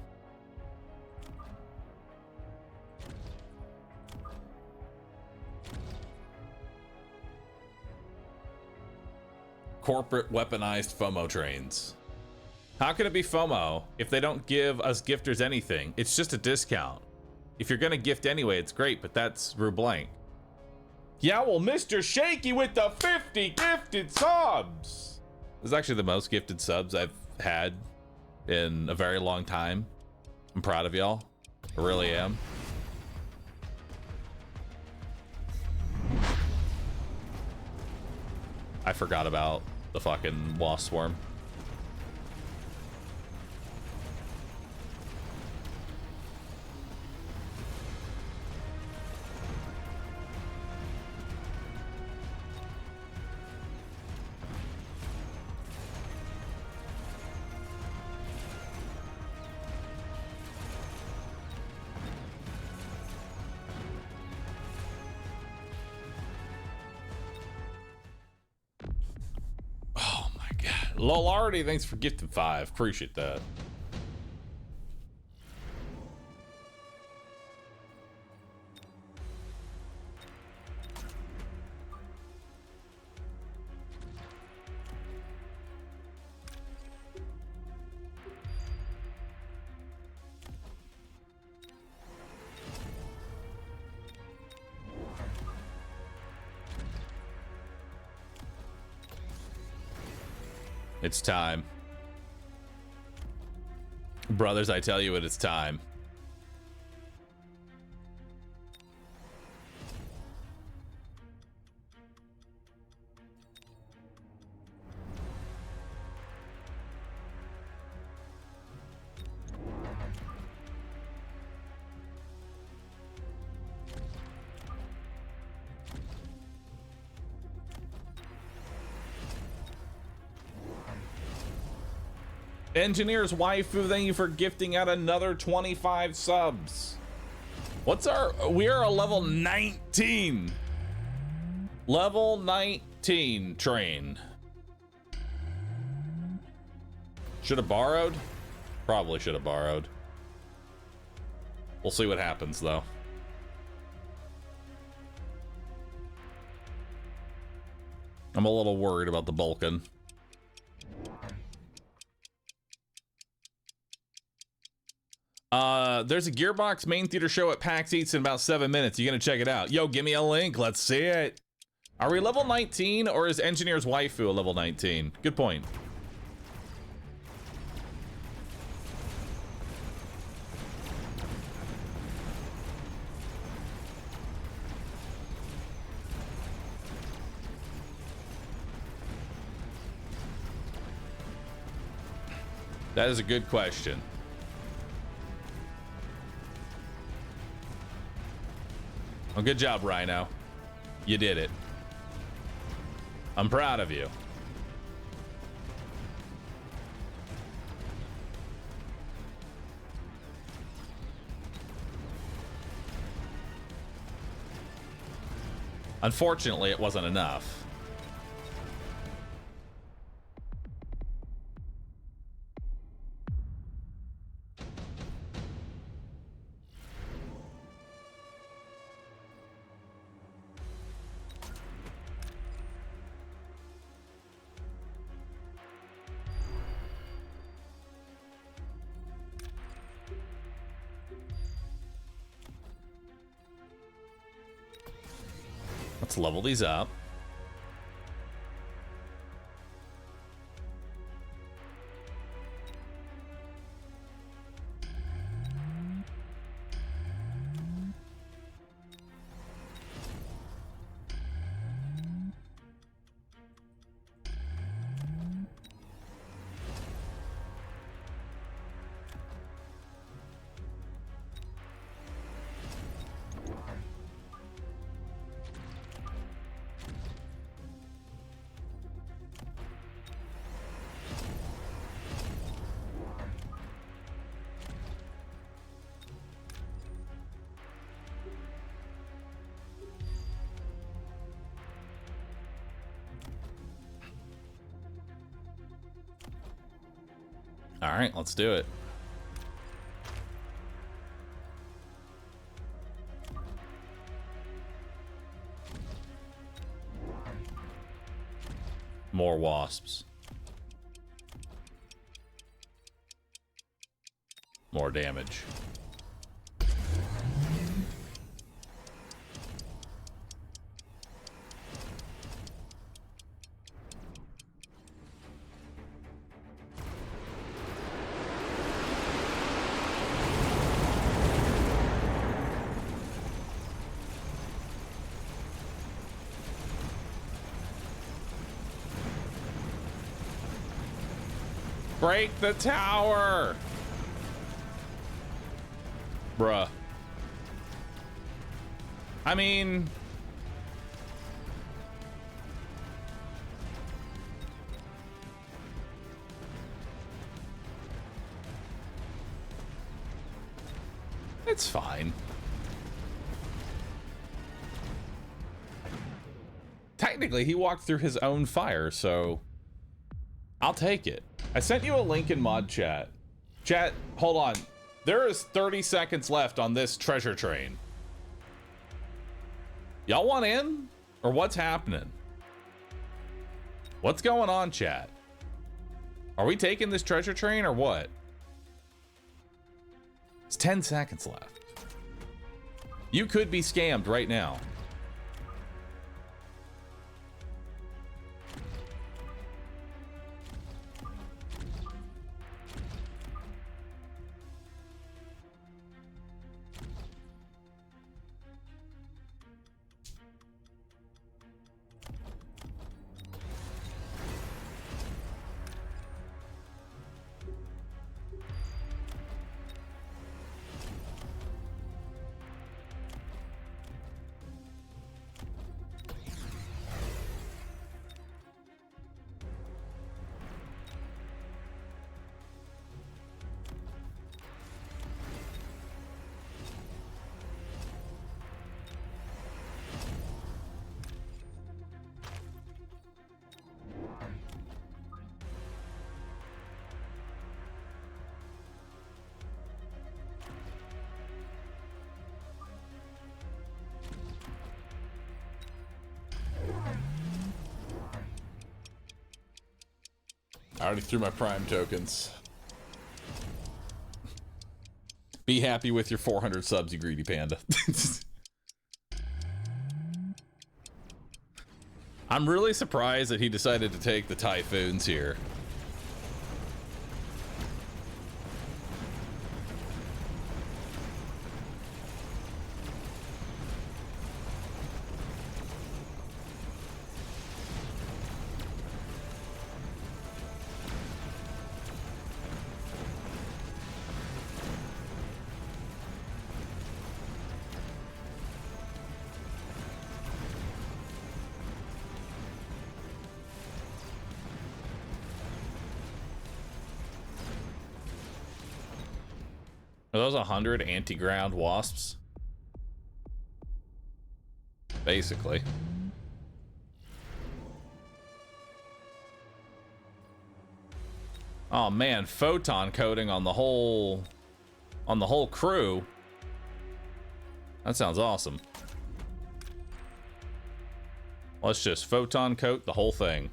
Corporate weaponized FOMO trains. How can it be FOMO if they don't give us gifters anything? It's just a discount. If you're gonna gift anyway, it's great, but that's Blank. Yeah, well, Mr. Shaky with the 50 gifted subs. This is actually the most gifted subs I've had in a very long time. I'm proud of y'all. I really am. I forgot about the fucking wasp swarm. Lolardy, thanks for gifting 5. Appreciate that. It's time. Brothers, I tell you it, it's time. Engineer's waifu, thank you for gifting out another 25 subs. What's our, we are a level 19. Level 19 train. Should have borrowed? Probably should have borrowed. We'll see what happens though. I'm a little worried about the Vulcan. There's a Gearbox main theater show at PAX Eats in about 7 minutes. You gonna check it out? Yo, give me a link. Let's see it. Are we level 19 or is Engineer's waifu a level 19? Good point. That is a good question. Well, good job, Rhino. You did it. I'm proud of you. Unfortunately, it wasn't enough. Let's level these up. All right, let's do it. More wasps. More damage. Break the tower! Bruh. I mean... it's fine. Technically, he walked through his own fire, so... I'll take it. I sent you a link in mod chat. Chat, hold on. There is 30 seconds left on this treasure train. Y'all want in? Or what's happening? What's going on, chat? Are we taking this treasure train or what? It's 10 seconds left. You could be scammed right now. I already threw my prime tokens. Be happy with your 400 subs, you greedy panda. I'm really surprised that he decided to take the typhoons here. Are those 100 anti-ground wasps? Basically. Oh man, photon coating on the whole crew. That sounds awesome. Let's just photon coat the whole thing.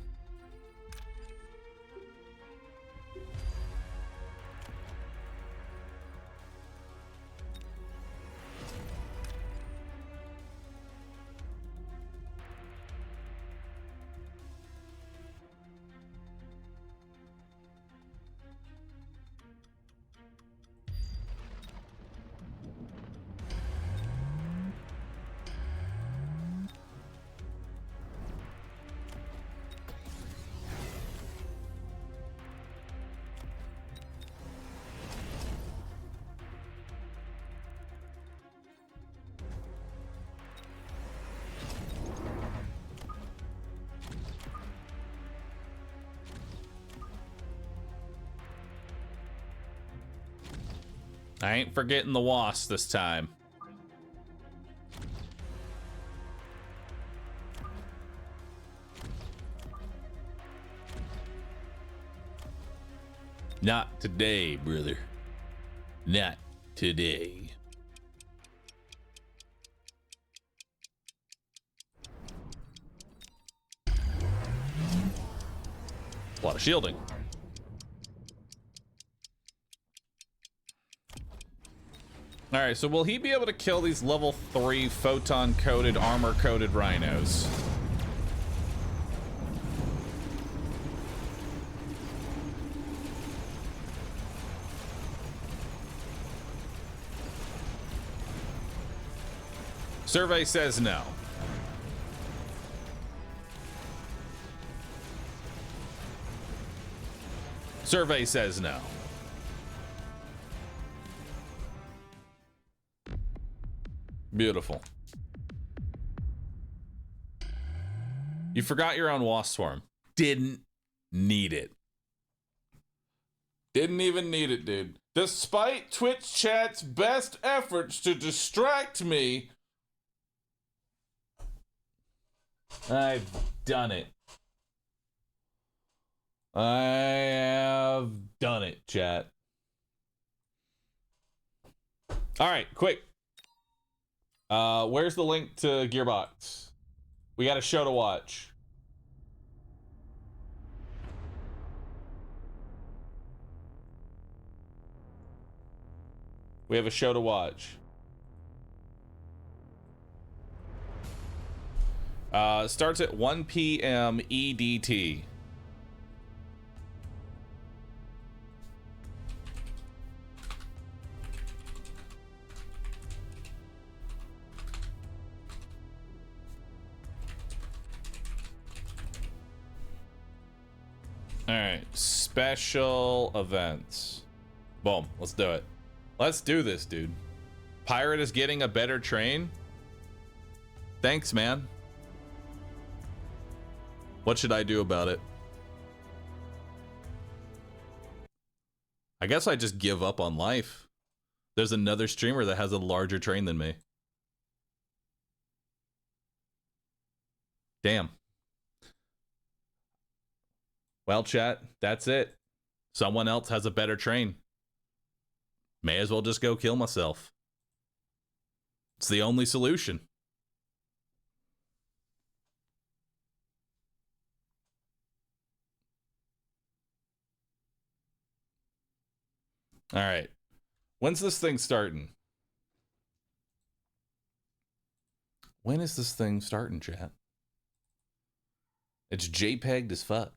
I ain't forgetting the wasp this time. Not today, brother. Not today. A lot of shielding. All right, so will he be able to kill these level 3 photon-coated, armor-coated rhinos? Survey says no. Survey says no. Beautiful. You forgot your own wasp swarm. Didn't need it. Didn't even need it, dude. Despite Twitch chat's best efforts to distract me, I've done it. I have done it, chat. All right, quick. Where's the link to Gearbox? We got a show to watch. We have a show to watch. Starts at 1 p.m. EDT. All right, special events. Boom, let's do it. Let's do this, dude. Pirate is getting a better train. Thanks, man. What should I do about it? I guess I just give up on life. There's another streamer that has a larger train than me. Damn. Well, chat, that's it. Someone else has a better train. May as well just go kill myself. It's the only solution. All right. When's this thing starting? When is this thing starting, chat? It's JPEG'd as fuck.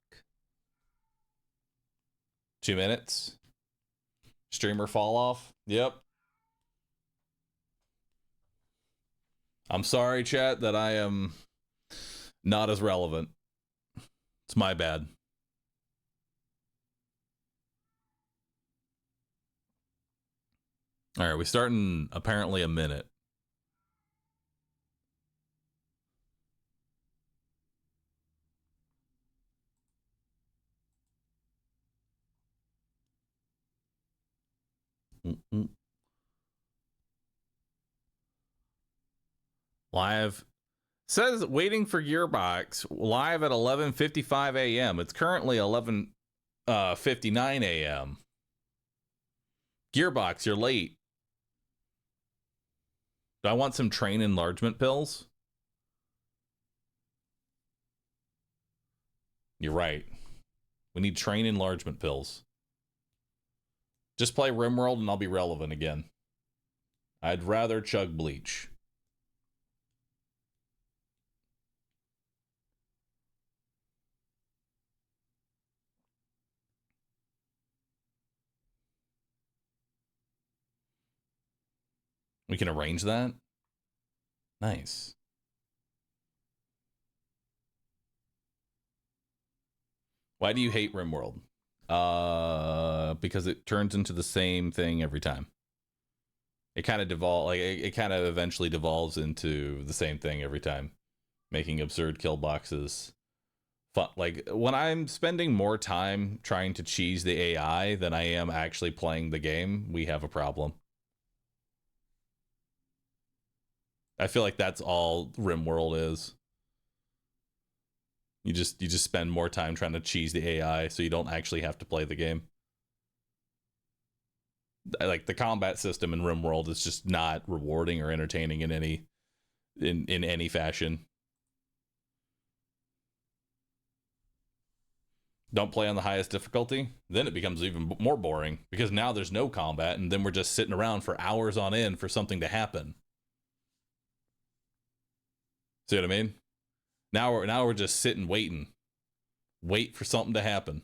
2 minutes. Streamer fall off. Yep. I'm sorry, chat, that I am not as relevant. It's my bad. All right, we start in apparently a minute. Live says waiting for Gearbox live at 11:55 a.m. It's currently 11:59 a.m. Gearbox, you're late. Do I want some train enlargement pills? You're right. We need train enlargement pills. Just play RimWorld and I'll be relevant again. I'd rather chug bleach. We can arrange that. Nice. Why do you hate RimWorld? Because it turns into the same thing every time. It kind of it kind of eventually devolves into the same thing every time, making absurd kill boxes fun. Like when I'm spending more time trying to cheese the AI than I am actually playing the game, we have a problem. I feel like that's all RimWorld is. You just spend more time trying to cheese the AI so you don't actually have to play the game. Like the combat system in RimWorld is just not rewarding or entertaining in any fashion. Don't play on the highest difficulty, then it becomes even more boring because now there's no combat and then we're just sitting around for hours on end for something to happen. See what I mean? Now we're just sitting waiting. Wait for something to happen.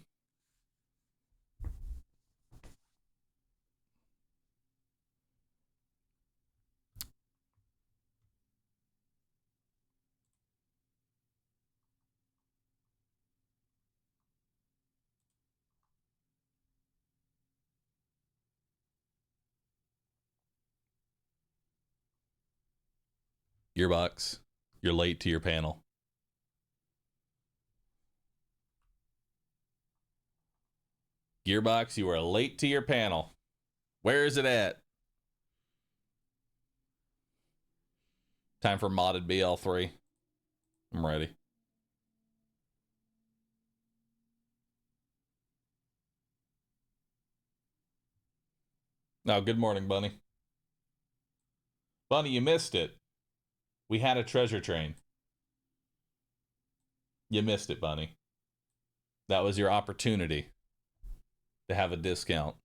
Gearbox, you're late to your panel. Gearbox, you are late to your panel. Where is it at? Time for modded BL3. I'm ready. Oh, good morning, Bunny. Bunny, you missed it. We had a treasure train. You missed it, Bunny. That was your opportunity to have a discount.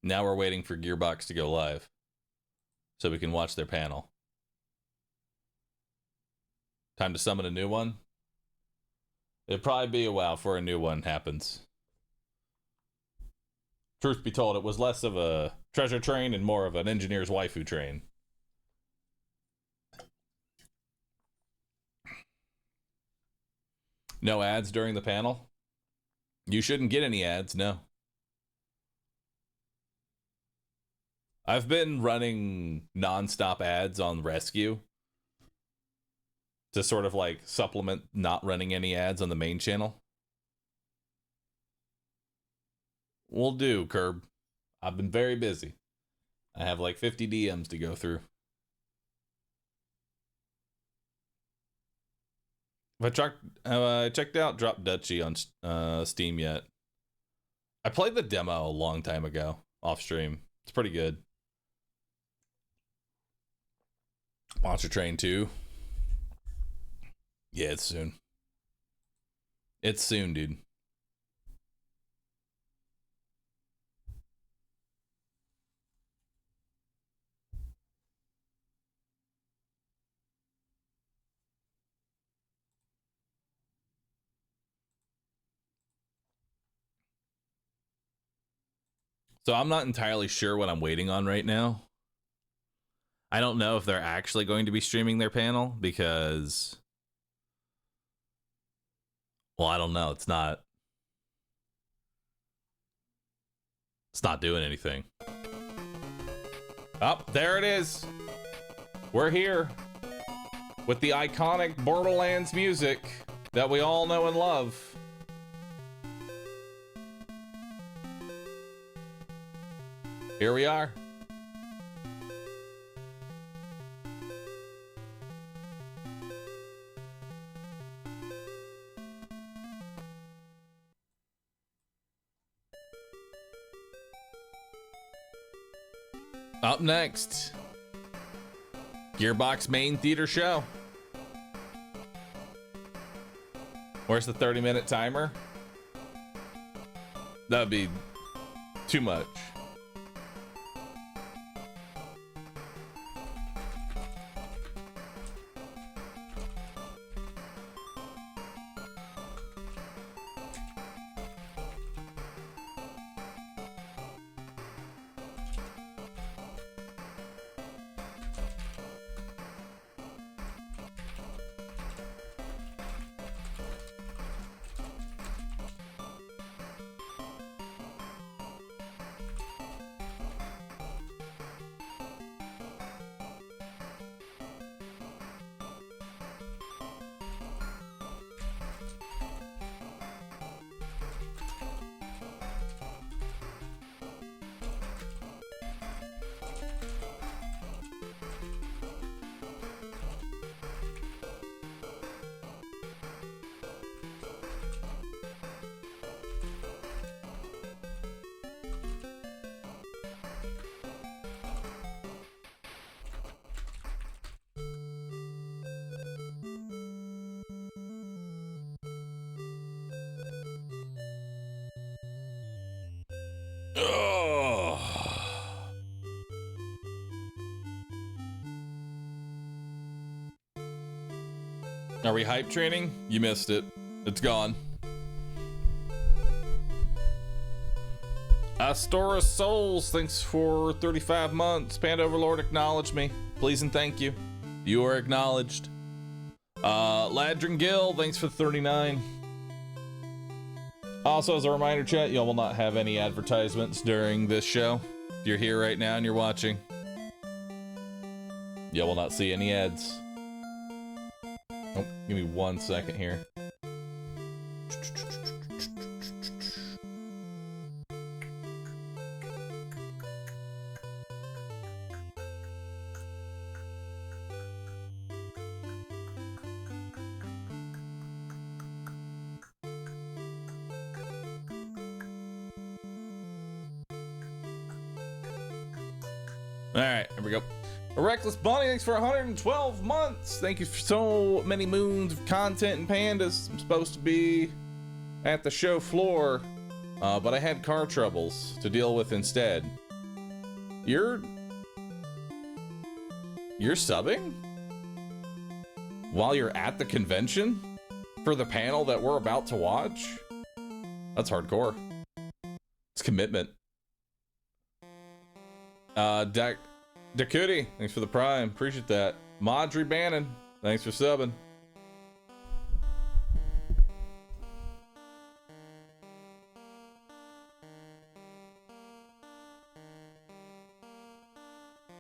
Now we're waiting for Gearbox to go live so we can watch their panel. Time to summon a new one. It'd probably be a while before a new one happens. Truth be told, it was less of a treasure train and more of an engineer's waifu train. No ads during the panel? You shouldn't get any ads, no. I've been running non-stop ads on Rescue to sort of like supplement not running any ads on the main channel. Will do, Curb. I've been very busy. I have like 50 DMs to go through. Have I checked out Drop Duchy on Steam yet? I played the demo a long time ago off stream. It's pretty good. Monster Train 2. Yeah, it's soon. It's soon, dude. So I'm not entirely sure what I'm waiting on right now. I don't know if they're actually going to be streaming their panel because, well, I don't know. It's not doing anything. Oh, there it is. We're here with the iconic Borderlands music that we all know and love. Here we are. Up next, Gearbox main theater show. Where's the 30-minute timer? That'd be too much. Oh. Are we hype training? You missed it. It's gone. Astora Souls, thanks for 35 months. Panda Overlord, acknowledge me. Please and thank you. You are acknowledged. Ladrin Gill, thanks for 39. Also, as a reminder, chat, y'all will not have any advertisements during this show. If you're here right now and you're watching, y'all will not see any ads. Oh, give me 1 second here. Alright, here we go. A Reckless Bunny, thanks for 112 months. Thank you for so many moons of content and pandas. I'm supposed to be at the show floor, but I had car troubles to deal with instead. You're subbing? While you're at the convention? For the panel that we're about to watch? That's hardcore. It's commitment. Dakuti, thanks for the prime. Appreciate that. Madri Bannon, thanks for subbing.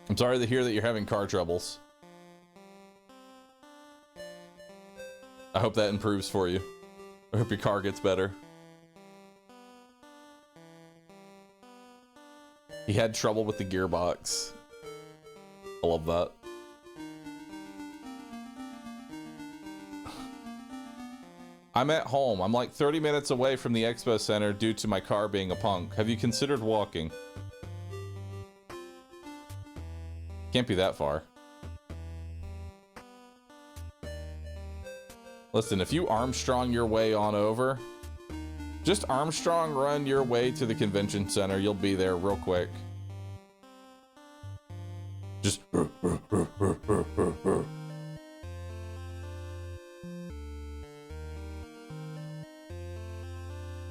I'm sorry to hear that you're having car troubles. I hope that improves for you. I hope your car gets better. He had trouble with the gearbox. I love that. I'm at home. I'm like 30 minutes away from the expo center due to my car being a punk. Have you considered walking? Can't be that far. Listen, if you Armstrong your way on over, just Armstrong run your way to the convention center. You'll be there real quick. Just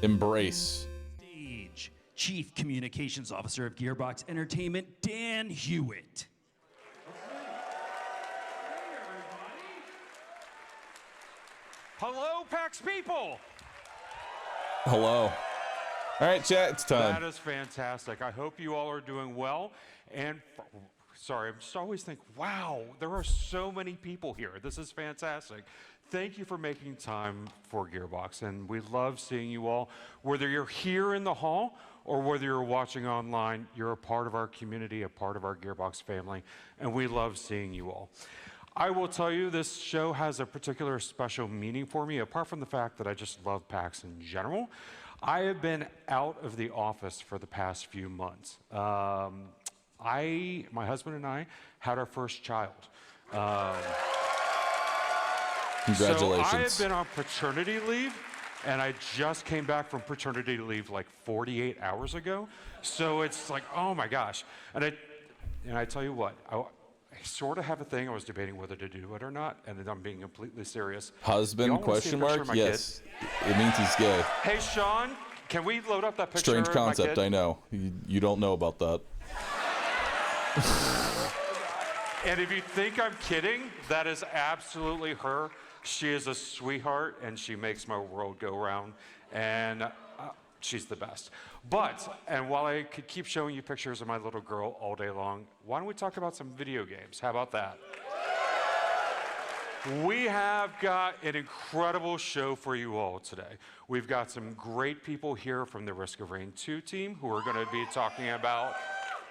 embrace. Stage Chief Communications Officer of Gearbox Entertainment, Dan Hewitt. Hello, PAX people. Hello. All right, chat, it's time. That is fantastic. I hope you all are doing well. And sorry, I just always think, wow, there are so many people here. This is fantastic. Thank you for making time for Gearbox, and we love seeing you all. Whether you're here in the hall or whether you're watching online, you're a part of our community, a part of our Gearbox family, and we love seeing you all. I will tell you, this show has a particular special meaning for me, apart from the fact that I just love PAX in general. I have been out of the office for the past few months. My husband and I had our first child. Congratulations. So I have been on paternity leave, and I just came back from paternity leave like 48 hours ago. So it's like, oh my gosh. And I tell you what, I sort of have a thing. I was debating whether to do it or not, and then I'm being completely serious. Husband, question mark? Yes. It means he's gay. Hey, Sean, can we load up that picture Strange of my concept, kid? I know. You don't know about that. And if you think I'm kidding, that is absolutely her. She is a sweetheart, and she makes my world go round, and she's the best. But, and while I could keep showing you pictures of my little girl all day long, why don't we talk about some video games? How about that? We have got an incredible show for you all today. We've got some great people here from the Risk of Rain 2 team who are going to be talking about,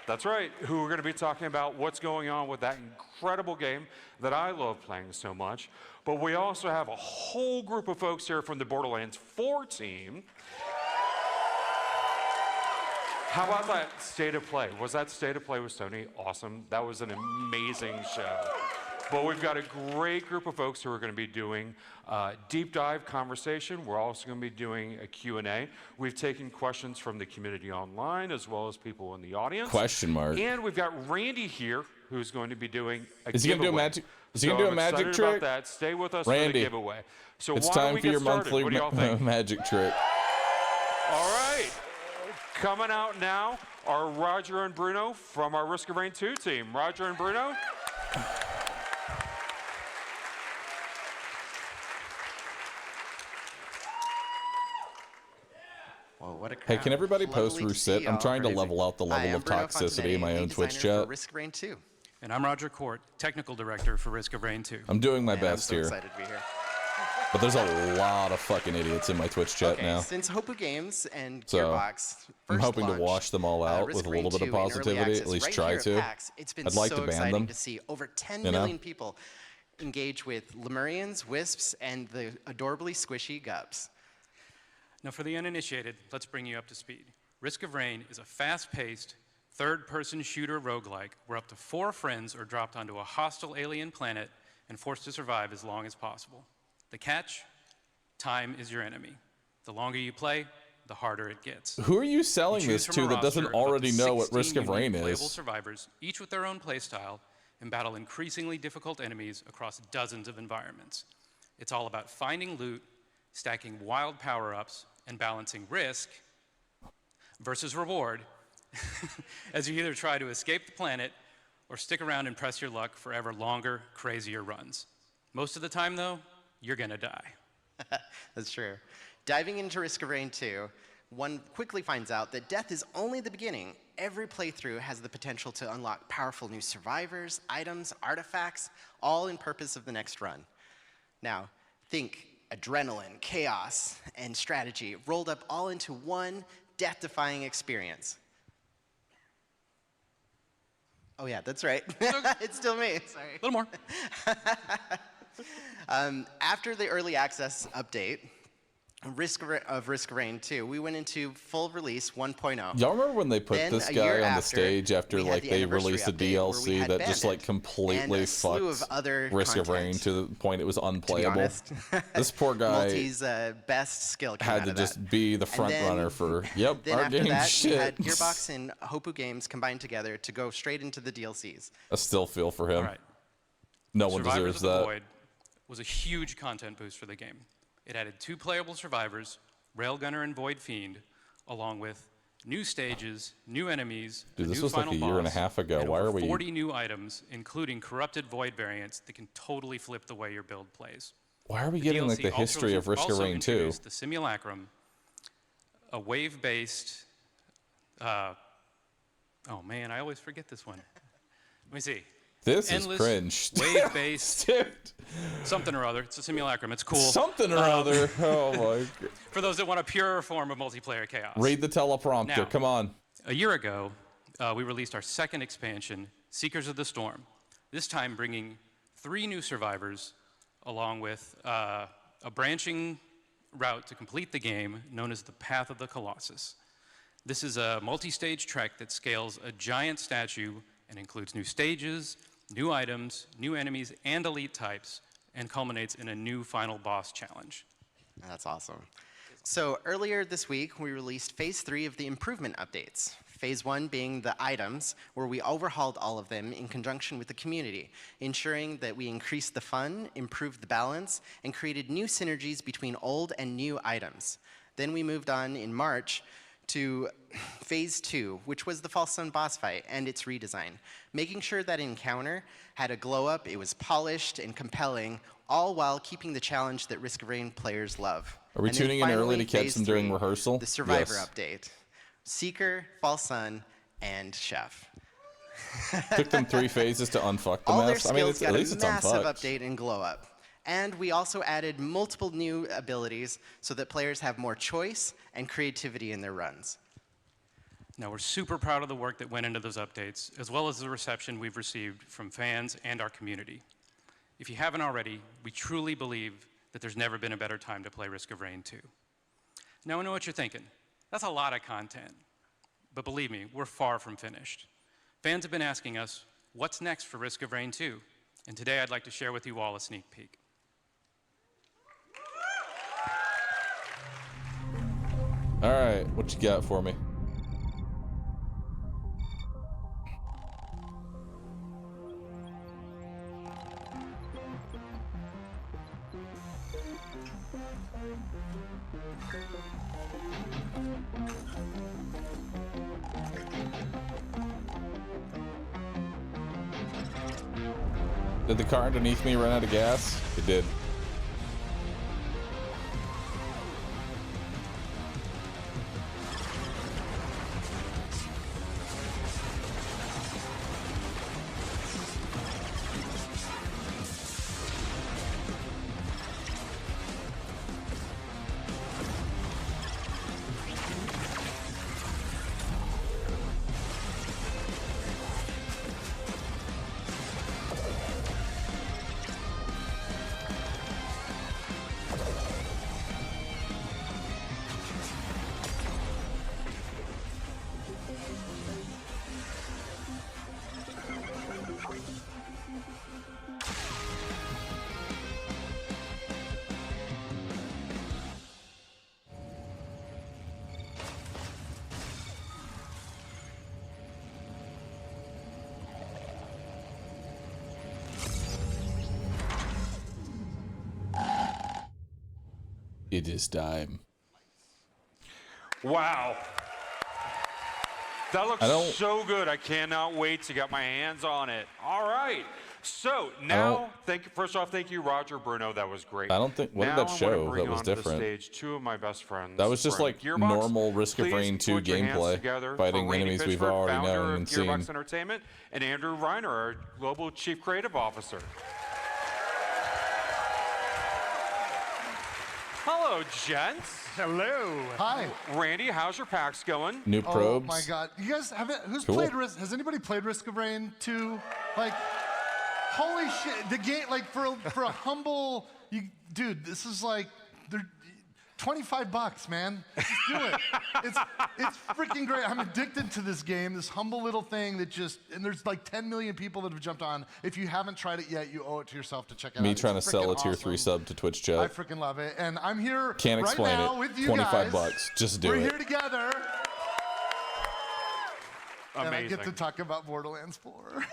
that's right, who are going to be talking about what's going on with that incredible game that I love playing so much. But we also have a whole group of folks here from the Borderlands 4 team. How about that State of Play? Was that State of Play with Sony awesome? That was an amazing show. But we've got a great group of folks who are going to be doing deep dive conversation. We're also going to be doing a Q&A. We've taken questions from the community online as well as people in the audience. Question mark. And we've got Randy here who's going to be doing a Is he going to do a giveaway. magic? Is he going to do a magic excited trick? about that. Stay with us Randy, for the giveaway. So it's why don't time we for get your started? monthly What do y'all think? magic trick. All right. Coming out now are Roger and Bruno from our Risk of Rain 2 team. Roger and Bruno. Well, what a Hey, crowd. can everybody post Lovely to Rousset? see I'm y'all. trying to Crazy. level out the Hi, level I'm of Bruno toxicity in my Fontenay, own lead Twitch designer chat. for Risk of Rain 2. And I'm Roger Court, Technical Director for Risk of Rain 2. I'm doing my Man, I'm best so here. excited to be here. But there's a lot of fucking idiots in my Twitch chat Okay, now. since Hopu Games and So, Gearbox I'm first hoping to launched, wash them all out Risk with a of Rain little bit of 2 in early positivity, access at least right try here at to. PAX, it's been I'd like so to ban exciting them. to see over 10 You know? million people engage with Lemurians, Wisps, and the adorably squishy Gups. Now, for the uninitiated, let's bring you up to speed. Risk of Rain is a fast-paced, third-person shooter roguelike where up to 4 friends are dropped onto a hostile alien planet and forced to survive as long as possible. The catch? Time is your enemy. The longer you play, the harder it gets. Who are you selling You this choose from to a that doesn't roster of up already to know what 16 Risk of Rain unique playable is? survivors, each with their own playstyle, and battle increasingly difficult enemies across dozens of environments. It's all about finding loot, stacking wild power-ups, and balancing risk versus reward as you either try to escape the planet or stick around and press your luck for ever longer, crazier runs. Most of the time, though, you're gonna die. That's true. Diving into Risk of Rain 2, one quickly finds out that death is only the beginning. Every playthrough has the potential to unlock powerful new survivors, items, artifacts, all in purpose of the next run. Now, think adrenaline, chaos, and strategy rolled up all into one death-defying experience. Oh yeah, that's right. It's still me, sorry. A little more. After the early access update, Risk of Rain 2, we went into full release 1.0. Y'all remember when they put Then, this a guy year on the after, stage after we had like the they anniversary released a update where we DLC had that just like Bandit completely and a slew of fucked other Risk of Rain content. to the point it was To be unplayable? honest, This poor guy Multi's best skill came had out to of just that. be the And front then- runner for Then our after game that, shit. we had Gearbox and Hopu Games combined together to go straight into the DLCs. I still feel for him. All right. No one Survivors deserves of the that. Void was a huge content boost for the game. It added 2 playable survivors, Railgunner and Void Fiend, along with new stages, new enemies, Dude, a this new was like final a year and a boss, half ago. and Why over are we- 40 new items, including corrupted Void variants that can totally flip the way your build plays. Why are we The getting like DLC the history of Risk of also Rain 2? introduced the Simulacrum, a wave-based. Oh man, I always forget this one. Let me see. This Endless is cringe. wave-based Dude, something or other. It's a simulacrum. It's cool. something or other. Oh my god. For those that want a purer form of multiplayer chaos. Read the teleprompter. Now- Come on. A year ago, we released our second expansion, Seekers of the Storm. This time bringing 3 new survivors, along with a branching route to complete the game known as the Path of the Colossus. This is a multi-stage trek that scales a giant statue and includes new stages, new items, new enemies, and elite types, and culminates in a new final boss challenge. That's awesome. So earlier this week, we released Phase 3 of the improvement updates. Phase 1 being the items, where we overhauled all of them in conjunction with the community, ensuring that we increased the fun, improved the balance, and created new synergies between old and new items. Then we moved on in March to Phase 2, which was the False Sun boss fight and its redesign, making sure that encounter had a glow-up, it was polished and compelling, all while keeping the challenge that Risk of Rain players love. Are we And then tuning in early finally, to catch Phase them during 3, rehearsal? The Survivor Yes. update. Seeker, False Sun, and Chef. Took them 3 phases to unfuck the All their mess. I mean, skills at got least a it's massive unfucked. update and glow-up. And we also added multiple new abilities so that players have more choice and creativity in their runs. Now, we're super proud of the work that went into those updates, as well as the reception we've received from fans and our community. If you haven't already, we truly believe that there's never been a better time to play Risk of Rain 2. Now, I know what you're thinking. That's a lot of content. But believe me, we're far from finished. Fans have been asking us, what's next for Risk of Rain 2? And today I'd like to share with you all a sneak peek. All right, what you got for me? Did the car underneath me run out of gas? It did. It is time. Wow. That looks so good. I cannot wait to get my hands on it. All right. So now, first off, thank you, Roger Bruno. That was great. I don't think. What did that show that was different? The stage, two of my best friends. That was just like Gearbox. normal Risk of Rain 2 Please put your hands gameplay, together fighting for Randy enemies we've Pitchford, already founder known of and Gearbox seen. Entertainment, and Andrew Reiner, our Global Chief Creative Officer. Hello, gents. Hello. Hi. Randy, how's your PAX going? New probes. Oh my God! You guys have it? Who's Cool. played Risk? Has anybody played Risk of Rain 2? Like, holy shit! The game, like for a humble, dude, this is like, they're $25, man. Just do it. It's freaking great. I'm addicted to this game. This humble little thing that and there's like 10 million people that have jumped on. If you haven't tried it yet, you owe it to yourself to check it out. Me trying to It's sell a freaking tier 3 awesome. sub to Twitch I chat. freaking love it, and I'm here Can't right explain now it. with you $25. guys. Just do We're it. here together. Amazing. And I get to talk about Borderlands 4.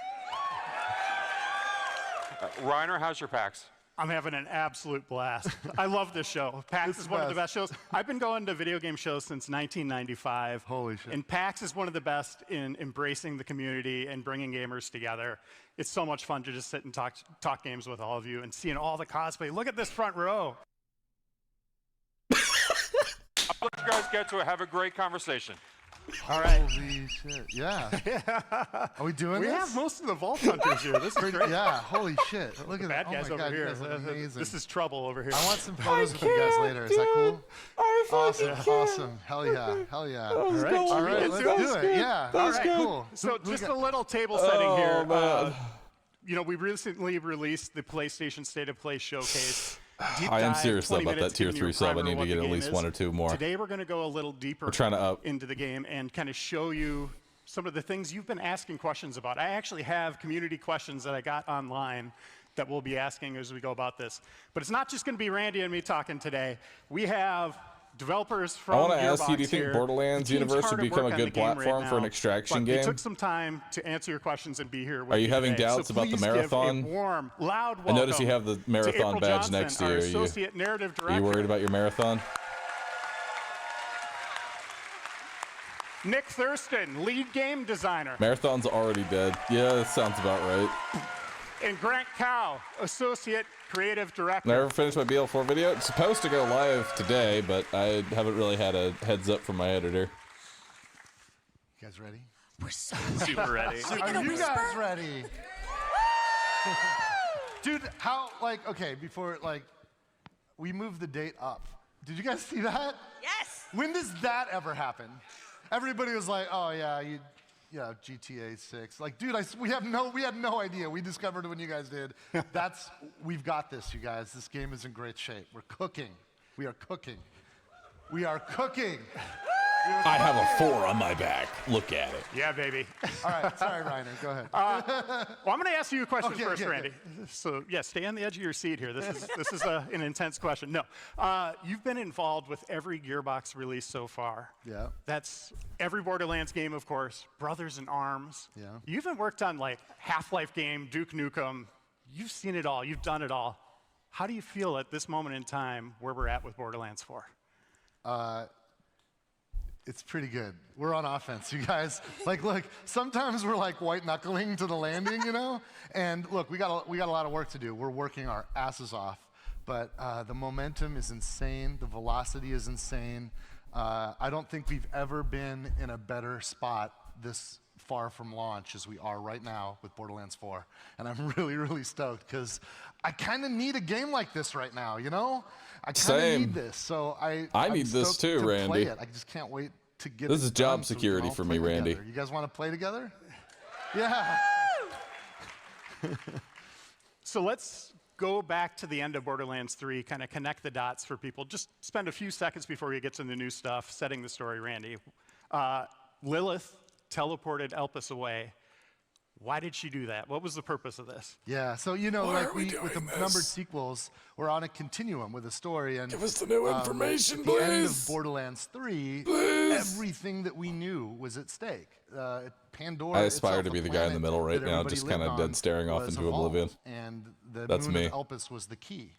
Reiner, how's your PAX? I'm having an absolute blast. I love this show. PAX It's is the one of the best. best shows. I've been going to video game shows since 1995. Holy shit. And PAX is one of the best in embracing the community and bringing gamers together. It's so much fun to just sit and talk games with all of you and seeing all the cosplay. Look at this front row. I'll let you guys get to it. Have a great conversation. All right. Holy shit. Yeah. Are we doing We this? have most of the Vault Hunters here. This is great. Yeah, holy shit. Look at Bad that. guys Oh my over God, you here. guys look amazing. This is trouble over here. I want some photos with you guys later. Is that cool? Awesome, awesome. Hell yeah, hell yeah. All right. All right, let's do it. Yeah. All right, cool. So Who just got- a little table setting here. man. You know, we recently released the PlayStation State of Play Showcase. Deep I am dive, serious though 20 about that minutes tier giving you 3 a sub. I primer need of to what get the at game least is. 1 or 2 more. Today we're going to go a little deeper We're trying to up. into the game and kind of show you some of the things you've been asking questions about. I actually have community questions that I got online that we'll be asking as we go about this. But it's not just going to be Randy and me talking today. We have developers from I want to ask you, do you Gearbox think here. Borderlands The team's Universe hard would at become work a on the good game right platform for an now, extraction but game? They took some time to answer your questions and be here with Are you having today. doubts So about the please give marathon? a warm, loud I welcome notice you have the to marathon April badge Johnson, next to our you. Associate Narrative Are Director. you worried about your marathon? Nick Thurston, Lead Game Designer. Marathon's already dead. Yeah, that sounds about right. And Grant Cow, Associate Creative Director. Never finished my BL4 video. It's supposed to go live today, but I haven't really had a heads up from my editor. You guys ready? We're so Super ready. Are you guys ready? Dude, how, like, okay, before, like, we moved the date up. Did you guys see that? Yes. When does that ever happen? Everybody was like, oh yeah, GTA 6. Like, dude, we had no idea. We discovered it when you guys did. We've got this, you guys. This game is in great shape. We're cooking. We are cooking. We are cooking. I have a 4 on my back. Look at it. Yeah, baby. All right, sorry, Reiner, go ahead. Well, I'm going to ask you a question Okay, first, okay, Randy. So, yeah, stay on the edge of your seat here. This is an intense question. No, you've been involved with every Gearbox release so far. Yeah. That's every Borderlands game, of course. Brothers in Arms. Yeah. You even worked on like Half-Life game, Duke Nukem. You've seen it all. You've done it all. How do you feel at this moment in time where we're at with Borderlands 4? It's pretty good. We're on offense, you guys. Like, look, sometimes we're like white knuckling to the landing, you know? And look, we got a lot of work to do. We're working our asses off, but the momentum is insane. The velocity is insane. I don't think we've ever been in a better spot this far from launch as we are right now with Borderlands 4. And I'm really, really stoked because I kind of need a game like this right now, you know? I kind of need this. So I need this too, Randy. Play it. I just can't wait to get This it is done job so we can security all for play me, Randy. together. You guys want to play together? Yeah. So let's go back to the end of Borderlands 3, kind of connect the dots for people. Just spend a few seconds before we get to the new stuff, setting the story, Randy. Lilith teleported Elpis away. Why did she do that? What was the purpose of this? Yeah, so you know, Why like are we with the doing numbered this? sequels, we're on a continuum with a story, and Give us the new information, at the end of please. Borderlands 3, Please. everything that we knew was at stake. Pandora. I aspire itself, to be the guy in planet the middle right that now, everybody just kind of lived dead on, staring off was into evolved, oblivion. And the That's moon me. of Elpis was the key.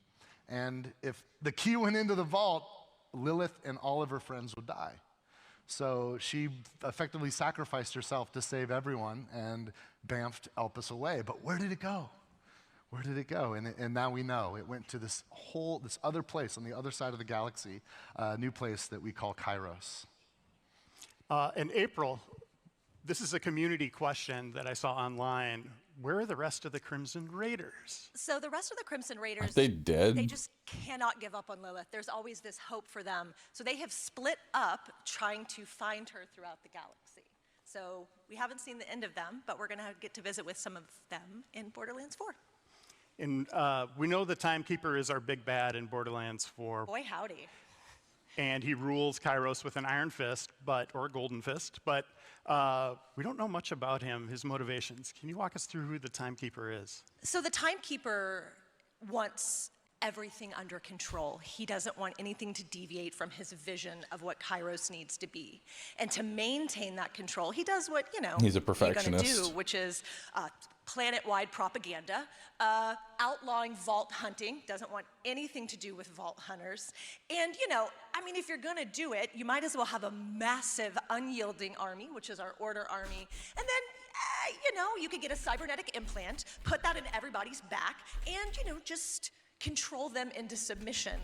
And if the key went into the vault, Lilith and all of her friends would die. So she effectively sacrificed herself to save everyone and bamfed Elpis away. But where did it go? Where did it go? And now we know. It went to this other place on the other side of the galaxy, a new place that we call Kairos. In April, this is a community question that I saw online. Where are the rest of the Crimson Raiders? So the rest of the Crimson Raiders, Aren't they dead? They just cannot give up on Lilith. There's always this hope for them. So they have split up trying to find her throughout the galaxy. So we haven't seen the end of them, but we're going to get to visit with some of them in Borderlands 4. And we know the Timekeeper is our big bad in Borderlands 4. Boy, howdy. And he rules Kairos with an iron fist, or a golden fist, but we don't know much about him, his motivations. Can you walk us through who the Timekeeper is? So the Timekeeper wants everything under control. He doesn't want anything to deviate from his vision of what Kairos needs to be. And to maintain that control, he does what, you know, He's a you're gonna perfectionist. do, which is planet-wide propaganda, outlawing vault hunting, doesn't want anything to do with vault hunters. And, you know, I mean, if you're gonna do it, you might as well have a massive unyielding army, which is our Order army, and then, you know, you could get a cybernetic implant, put that in everybody's back, and, you know, just control them into submission.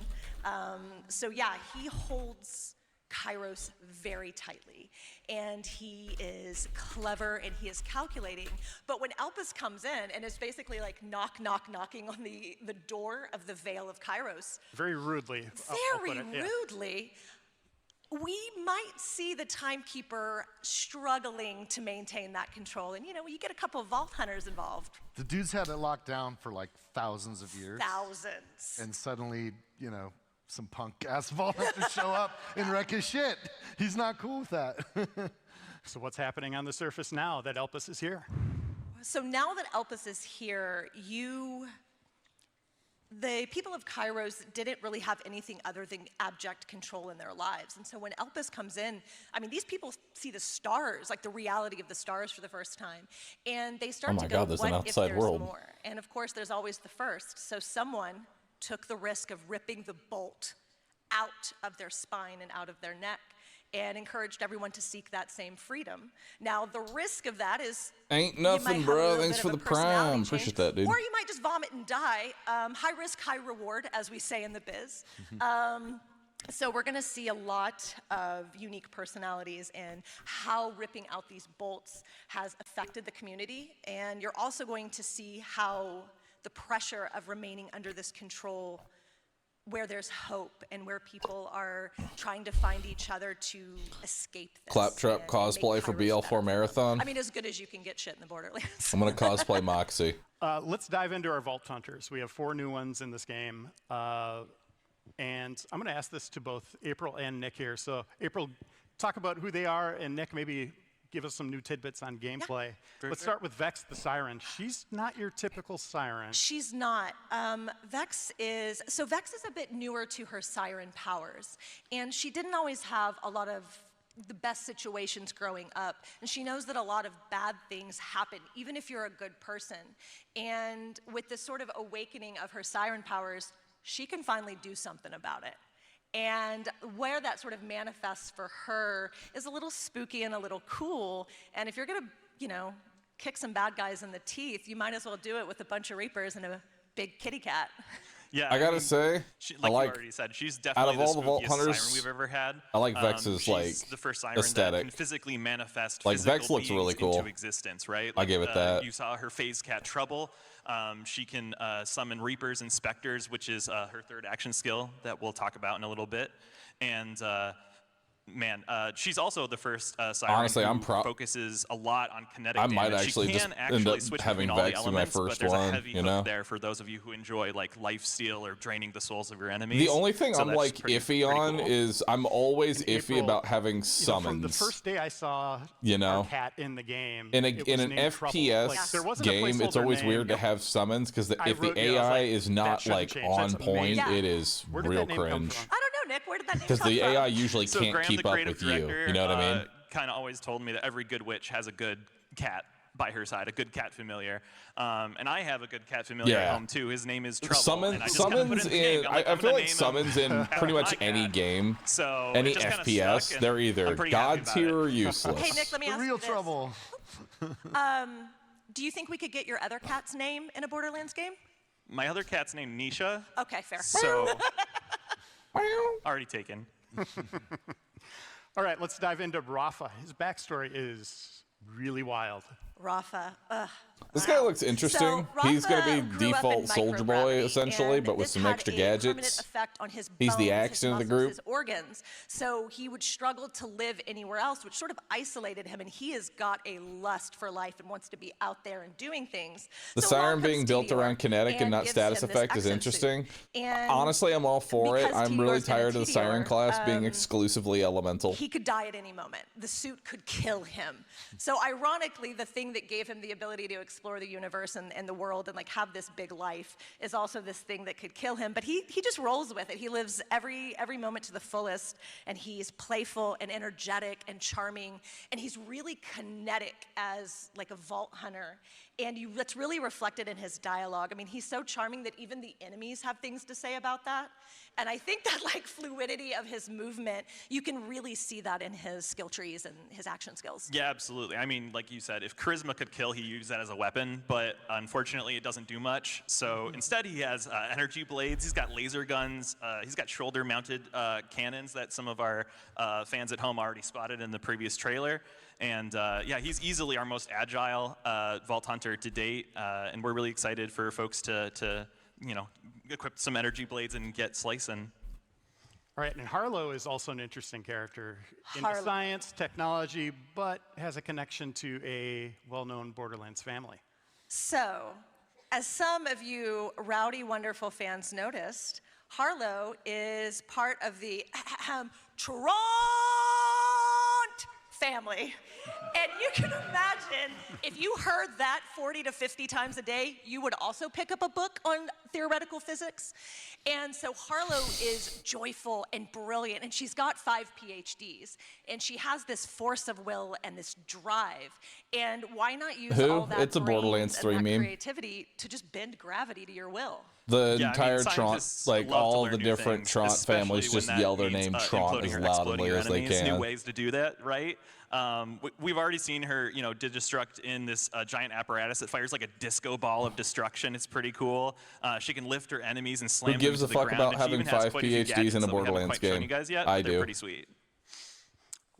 So yeah, he holds Kairos very tightly, and he is clever and he is calculating. But when Elpis comes in and is basically like knocking on the door of the Veil of Kairos, Very rudely. I'll very put it, yeah. rudely, we might see the Timekeeper struggling to maintain that control. And you know, you get a couple of vault hunters involved. The dude's had it locked down for like thousands of years. Thousands. And suddenly, you know, some punk-ass vault hunters show up and wreck his shit. He's not cool with that. So what's happening on the surface now that Elpis is here? So now that Elpis is here, the people of Kairos didn't really have anything other than abject control in their lives. And so when Elpis comes in, I mean, these people see the stars, like the reality of the stars for the first time. And they start to go, God, there's an what if outside there's world. more? And of course, there's always the first. So someone took the risk of ripping the bolt out of their spine and out of their neck and encouraged everyone to seek that same freedom. Now, the risk of that is Ain't you might nothing, have a bro. little Thanks bit for of the a personality prime. change, Appreciate that, dude. Or you might just vomit and die. High risk, high reward, as we say in the biz. So we're going to see a lot of unique personalities and how ripping out these bolts has affected the community. And you're also going to see how the pressure of remaining under this control, where there's hope and where people are trying to find each other to escape this. Claptrap and cosplay make for Kairos BL4 better. Marathon. I mean, as good as you can get shit in the Borderlands. I'm gonna cosplay Moxie. Let's dive into our Vault Hunters. We have 4 new ones in this game. And I'm going to ask this to both April and Nick here. So, April, talk about who they are, and Nick, maybe give us some new tidbits on gameplay. Let's start with Vex the Siren. She's not your typical Siren. She's not. Vex is a bit newer to her Siren powers, and she didn't always have a lot of the best situations growing up, and she knows that a lot of bad things happen, even if you're a good person. And with this sort of awakening of her Siren powers, she can finally do something about it. And where that sort of manifests for her is a little spooky and a little cool. And if you're gonna, kick some bad guys in the teeth, you might as well do it with a bunch of Reapers and a big kitty cat. Yeah, I gotta say, like I you already said, she's definitely out of all the Vault spookiest Hunters siren we've ever had. I like Vex's she's the first siren aesthetic. that can physically manifest Like physical Vex looks beings really cool. into existence, right? I give it that. You saw her phase cat Trouble. She can summon Reapers and Specters, which is her third action skill that we'll talk about in a little bit. And she's also the first siren Honestly, who I'm focuses a lot on kinetic I damage. might actually she just can end actually up switch having between all the Vex in my elements, but first there's one, a heavy you hook know? there for those of you who enjoy like lifesteal or draining the souls of your enemies. The only thing So I'm that's like iffy on cool. is I'm always In iffy April, about having summons. From the first day I saw know? our cat in the game, in it was an named Trouble. Like, FPS there wasn't a game, it's placeholder always name. weird to have summons because I if the wrote- yeah, I was AI like, is that not shouldn't like change. on That's point, amazing. it is Where did real that name come cringe. from? I don't know, Nick, where did that name Because come the from? AI usually So can't Graham, keep the up creative with you. director, You know what I mean? Kind of always told me that every good witch has a good cat by her side, a good cat familiar. And I have a good cat familiar at home too. His name is Trouble. and I just kinda put Summons in the game. in. I'm like, I I'm feel gonna like name summons him in pretty much my any cat. game, So any it just kinda FPS. stuck, and They're either I'm pretty happy god about tier it. or useless. Hey, Nick, let me The ask real you this. trouble. Do you think we could get your other cat's name in a Borderlands game? My other cat's named Nisha. Okay, fair. So already taken. All right, let's dive into Rafa. His backstory is really wild. Rafa. This guy looks interesting. So, He's going Rafa to be grew up in default soldier boy, microgravity, essentially, and but with this some had extra a permanent gadgets. effect on his He's the bones, action his of the muscles, group. his organs. So he would struggle to live anywhere else, which sort of isolated him, and he has got a lust for life and wants to be out there and doing things. The So along siren comes being built Steedior around kinetic and not gives status him this effect is exosuit. interesting. And Honestly, I'm all for it. because I'm really Tedior's in a tired of the siren Tedior, class being exclusively elemental. he could die at any moment. The suit could kill him. So ironically, the thing that gave him the ability to explore the universe and the world and like have this big life is also this thing that could kill him. But he just rolls with it. He lives every moment to the fullest, and he's playful and energetic and charming, and he's really kinetic as like a vault hunter. And that's really reflected in his dialogue. I mean, he's so charming that even the enemies have things to say about that. And I think that like fluidity of his movement, you can really see that in his skill trees and his action skills. Yeah, absolutely. I mean, like you said, if charisma could kill, he used that as a weapon, but unfortunately it doesn't do much. So instead he has energy blades, he's got laser guns, he's got shoulder-mounted cannons that some of our fans at home already spotted in the previous trailer. And yeah, he's easily our most agile Vault Hunter to date, and we're really excited for folks to equip some energy blades and get slicing. All right, and Harlow is also an interesting character into Harlow. science, technology, but has a connection to a well-known Borderlands family. So, as some of you rowdy, wonderful fans noticed, Harlow is part of the Trant family. And you can imagine, if you heard that 40 to 50 times a day, you would also pick up a book on theoretical physics. And so Harlow is joyful and brilliant, and she's got 5 PhDs. And she has this force of will and this drive. And why not use Who? all that It's a brains Borderlands and 3 that meme. creativity to just bend gravity to your will? The Yeah, I entire mean, Trant, scientists like love to all learn the new different things, Trant especially families when just that yell their means, name imploding Trant as or exploding loudly your as they enemies, can. New ways to do that, right? We've already seen her, destruct in this giant apparatus that fires like a disco ball of destruction. It's pretty cool. She can lift her enemies and slam Who gives them a to the fuck ground, about and she having even has 5 quite a few PhDs gadgets in a that we haven't Borderlands quite shown game? you guys yet, I but they're do. pretty sweet.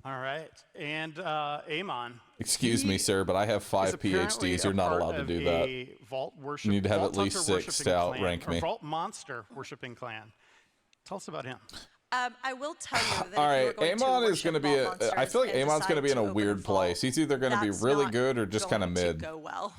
All right, and Amon. Excuse me, He sir, but I have is 5 apparently PhDs. You're a not part allowed to of do that. a Vault worship, You need to have Vault at least Hunter 6 worshiping to clan, outrank or me. Vault Monster worshiping clan. Tell us about him. I will tell you that All if you were right, going to Amon is going to worship be Vault I feel like monsters and Amon's going to be in decide a open weird vault, place. He's either going to be that's really not good or just kind of going to mid. go well.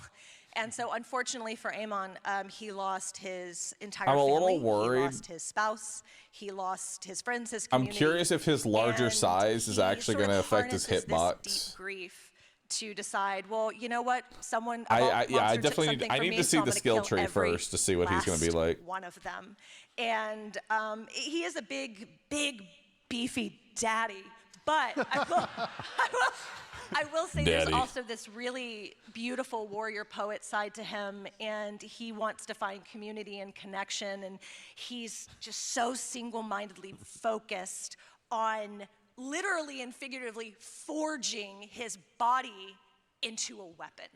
And so unfortunately for Amon, he lost his entire I'm a family. little worried. He lost his spouse. He lost his friends, his I'm community. curious if his larger and size is he actually sort of going to affect his harnesses this hitbox. deep grief to decide, well, you know what? Someone, I yeah, I definitely need, I need to see the skill tree first to see what he's going to be like. One of them, and he is a big, beefy daddy. But I will say Daddy. there's also this really beautiful warrior poet side to him, and he wants to find community and connection, and he's just so single-mindedly focused on literally and figuratively forging his body into a weapon.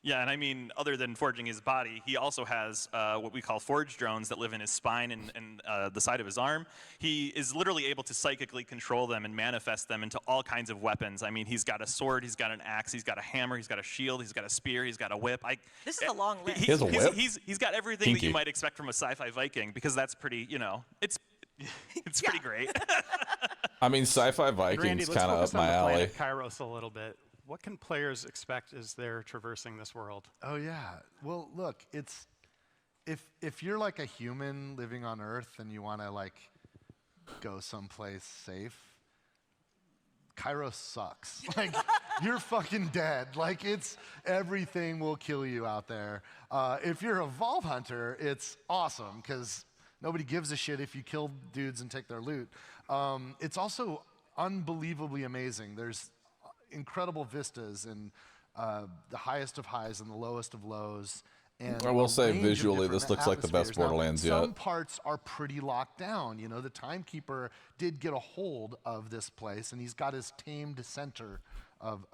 Yeah, and I mean, other than forging his body, he also has what we call forge drones that live in his spine and the side of his arm. He is literally able to psychically control them and manifest them into all kinds of weapons. I mean, he's got a sword, he's got an axe, he's got a hammer, he's got a shield, he's got a spear, he's got a whip. This is a long list. He has a whip? He's got everything that you might expect from a sci-fi Viking, because that's pretty, you know, it's pretty great. I mean, sci-fi Randy, Vikings let's kind of focus up on my the alley. planet Kairos a little bit. What can players expect as they're traversing this world? Oh yeah. Well, look, it's if you're like a human living on Earth and you want to like go someplace safe, Kairos sucks. Like you're fucking dead. Like it's everything will kill you out there. If you're a Vault Hunter, it's awesome because nobody gives a shit if you kill dudes and take their loot. It's also unbelievably amazing. There's incredible vistas and the highest of highs and the lowest of lows. And I will a say range of visually, different this looks like the best atmospheres. Now, Borderlands some yet. parts are pretty locked down. You know, the Timekeeper did get a hold of this place, and he's got his tamed center of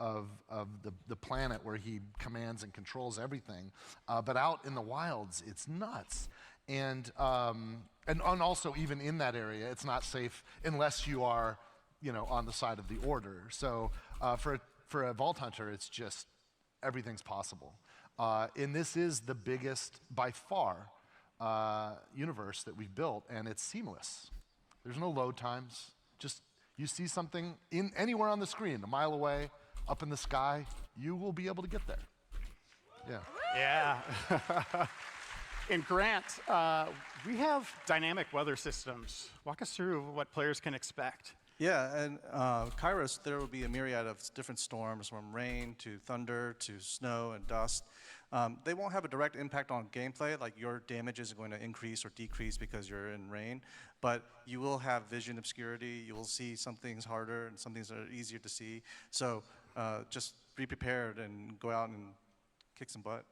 the planet where he commands and controls everything. But out in the wilds, it's nuts. And also even in that area, it's not safe unless you are, you know, on the side of the Order. So for a Vault Hunter, it's just everything's possible. And this is the biggest, by far, universe that we've built, and it's seamless. There's no load times. Just you see something in anywhere on the screen, a mile away, up in the sky, you will be able to get there. Yeah. Yeah. And Grant, we have dynamic weather systems. Walk us through what players can expect. Yeah, and Kairos, there will be a myriad of different storms, from rain to thunder to snow and dust. They won't have a direct impact on gameplay, like your damage is going to increase or decrease because you're in rain, but you will have vision obscurity. You will see some things harder and some things that are easier to see. So just be prepared and go out and kick some butt.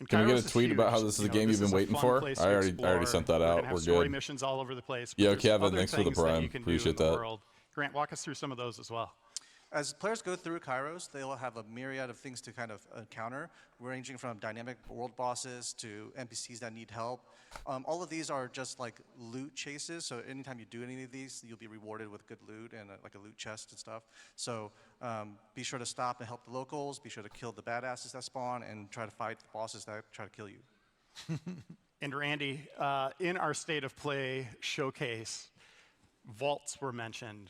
Can we get a tweet about how this is a game you've been waiting for? I already sent that out. We're story good. missions all over the place. Yo, Kevin, thanks for the prime. Appreciate that. Grant, walk us through some of those as well. As players go through Kairos, they'll have a myriad of things to kind of encounter, ranging from dynamic world bosses to NPCs that need help. All of these are just like loot chases, so anytime you do any of these, you'll be rewarded with good loot and like a loot chest and stuff. So be sure to stop and help the locals, be sure to kill the badasses that spawn, and try to fight the bosses that try to kill you. And Randy, in our State of Play showcase, vaults were mentioned.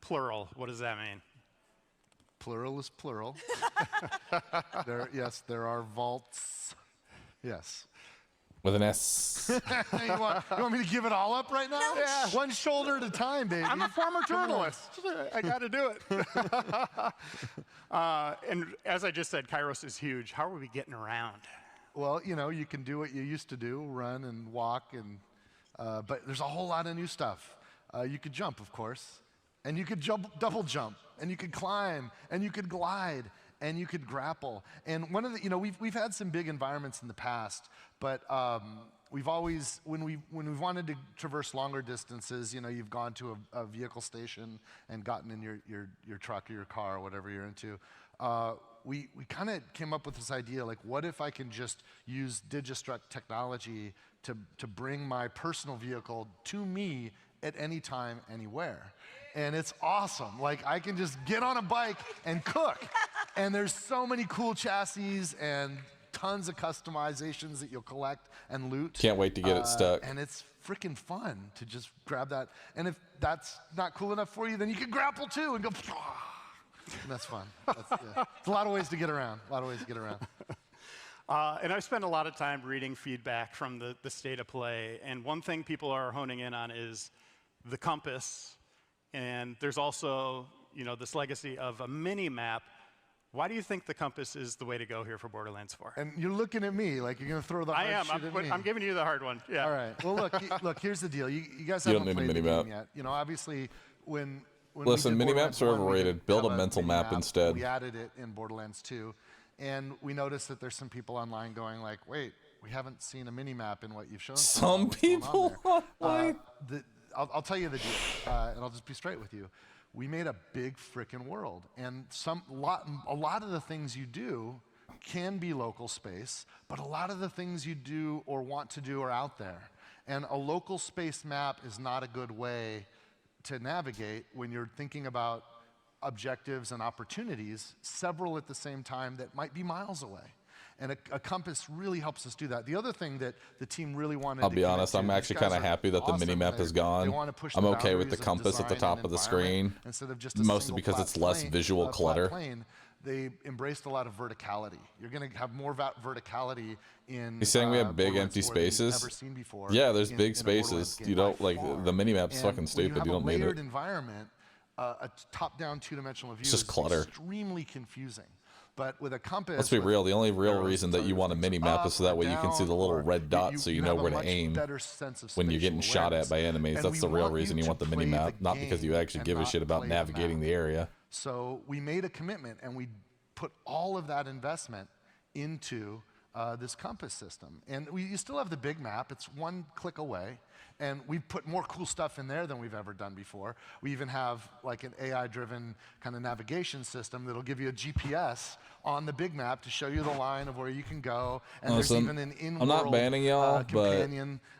Plural, what does that mean? Plural is plural. Yes, there are vaults. Yes. With an S. you want me to give it all up right now? No. Yeah. One shoulder at a time, baby. I'm a former journalist. I got to do it. And as I just said, Kairos is huge. How are we getting around? Well, you know, you can do what you used to do, run and walk, and but there's a whole lot of new stuff. You could jump, of course, and you could double jump, and you could climb, and you could glide, and you could grapple. And one of the, you know, we've had some big environments in the past, but we've always, when we've wanted to traverse longer distances, you know, you've gone to a vehicle station and gotten in your truck or your car or whatever you're into. We kind of came up with this idea, like, what if I can just use Digistruct technology to bring my personal vehicle to me at any time, anywhere. And it's awesome. Like, I can just get on a bike and cook. And there's so many cool chassis and tons of customizations that you'll collect and loot. Can't wait to get it stuck. And it's freaking fun to just grab that. And if that's not cool enough for you, then you can grapple too and go, and that's fun. There's a lot of ways to get around. And I've spent a lot of time reading feedback from the state of play. And one thing people are honing in on is the compass. And there's also, this legacy of a mini-map. Why do you think the compass is the way to go here for Borderlands 4? And you're looking at me like you're going to throw the hard shit at me. I'm giving you the hard one. Yeah. All right. Well, look. Here's the deal. You guys haven't played the game yet. Obviously, when listen, mini-maps are overrated. Build a mental map instead. We added it in Borderlands 2, and we noticed that there's some people online going like, "Wait, we haven't seen a mini-map in what you've shown." Some people online. I'll tell you the deal, and I'll just be straight with you. We made a big frickin' world, and a lot of the things you do can be local space, but a lot of the things you do or want to do are out there. And a local space map is not a good way to navigate when you're thinking about objectives and opportunities, several at the same time that might be miles away. And a compass really helps us do that. The other thing that the team really wanted I'll be honest, I'm actually kind of happy that the mini-map is gone. I'm okay with the compass at the top of the screen, mostly because it's less visual clutter. They embraced a lot of verticality. You're going to have more verticality in He's saying we have big empty spaces? Yeah, there's big spaces. You don't, like, the mini-map's fucking stupid. You don't need it. When you have a layered environment, a top-down two-dimensional view is clutter. Extremely confusing. But with a compass, let's be real. The only real reason that you want a mini map is so that way you can see the little red dots, so you know where to aim when you're getting shot at by enemies. That's the real reason you want the mini map, not because you actually give a shit about navigating the area. So we made a commitment, and we put all of that investment into this compass system. And you still have the big map. It's one click away. And we've put more cool stuff in there than we've ever done before. We even have like an AI-driven kind of navigation system that'll give you a GPS on the big map to show you the line of where you can go. And there's even an in-world I'm not banning y'all, but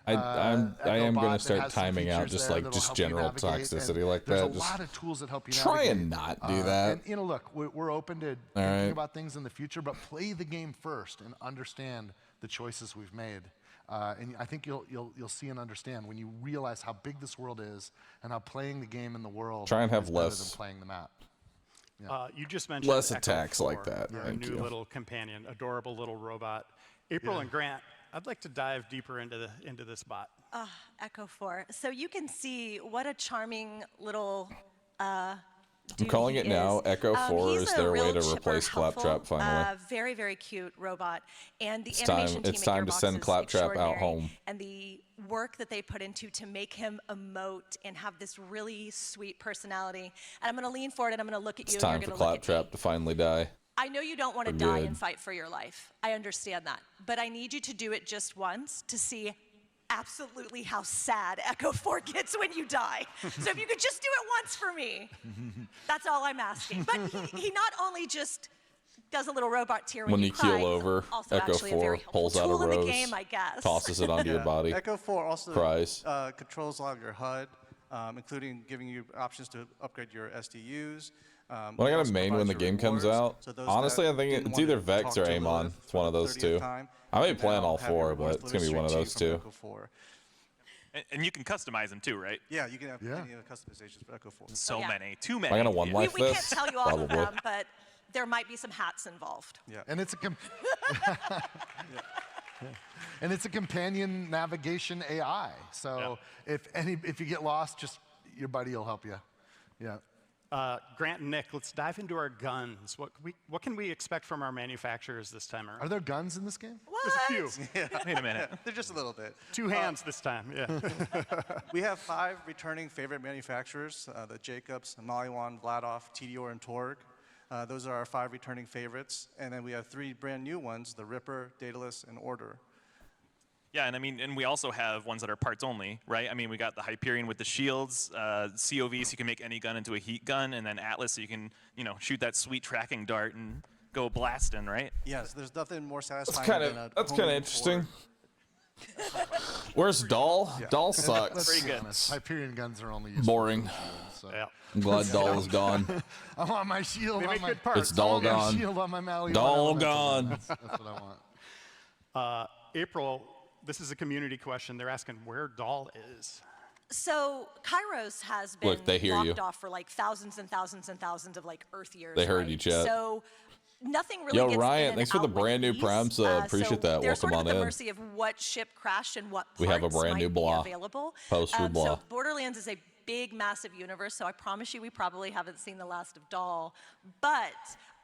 I am going to start that has some timing out features just there like that'll just help you general navigate. toxicity And like there's that. a Just lot of tools that help you try navigate. and not do that. And, look, we're open to thinking about things in the future, but play the game first and understand the choices we've made. And I think you'll see and understand when you realize how big this world is and how playing the game in the world try and have is less better than playing the map. Yeah. You just mentioned less Echo attacks 4, like that. Our Thank new you. little companion, adorable little robot. April and Grant, I'd like to dive deeper into this bot. Echo 4. So you can see what a charming little I'm calling it now. Echo 4 is their way to replace Claptrap finally. Very, very cute robot. And the It's animation time. team It's at time to Gearbox send is Claptrap out extraordinary. home. And the work that they put into to make him emote and have this really sweet personality. And I'm going to lean forward and I'm going to look at you. It's time and for you're going to look at me. Claptrap to finally die. I know you don't want to For die good. and fight for your life. I understand that. But I need you to do it just once to see absolutely how sad Echo 4 gets when you die. So if you could just do it once for me, that's all I'm asking. But he not only just does a little robot tear when you cry, keel over, also Echo actually a 4 very helpful pulls out a tool in the rose, game, I guess. tosses it onto your body. Echo 4 also cries. controls a lot of your HUD, including giving you options to upgrade your SDUs. When I got a main when the game comes out, honestly, I think it's either Vex or Amon. It's one of those two. I may be playing all four, but it's going to be one of those two. And you can customize them too, right? Yeah, you can have many customizations for Echo 4. So Yeah. many, too many. Am I going to one life We can't this? tell you all Probably. of them, but there might be some hats involved. Yeah. And it's and it's a companion navigation AI. So if you get lost, just your buddy will help you. Yeah. Grant and Nick, let's dive into our guns. What can we expect from our manufacturers this time around? Are there guns in this game? There's a few. Wait a minute. They're just a little bit. 2 hands this time, yeah. We have 5 returning favorite manufacturers, the Jacobs, Maliwan, Vladoff, Tedior, and Torg. Those are our 5 returning favorites. And then we have 3 brand new ones, the Ripper, Daedalus, and Order. Yeah, and we also have ones that are parts only, right? I mean, we got the Hyperion with the shields, COV, so you can make any gun into a heat gun, and then Atlas, so you can, shoot that sweet tracking dart and go blasting, right? Yes, there's nothing more satisfying That's kind of interesting. Where's Doll? Yeah. Doll sucks. Let's be honest, Hyperion guns are only used Boring. for shields, so. Yeah. I'm glad Doll is gone. I want my shield They on make my good parts. It's Doll I want my gone. shield on my Maliwan Doll elemental. gone. That's what I want. April, this is a community question. They're asking where Doll is. So Kairos has been Look, they hear locked you. off for like thousands and thousands and thousands of like Earth years. They heard right? you, chat. So nothing really Yo, gets Ryan, in and thanks for the out with brand new ease. prime sub. Appreciate that. They're Welcome sort of on at the in. mercy of what ship crashed and what We have a parts brand might new be blah. available. Poster blah. So Borderlands is a big, massive universe, so I promise you we probably haven't seen the last of Doll. But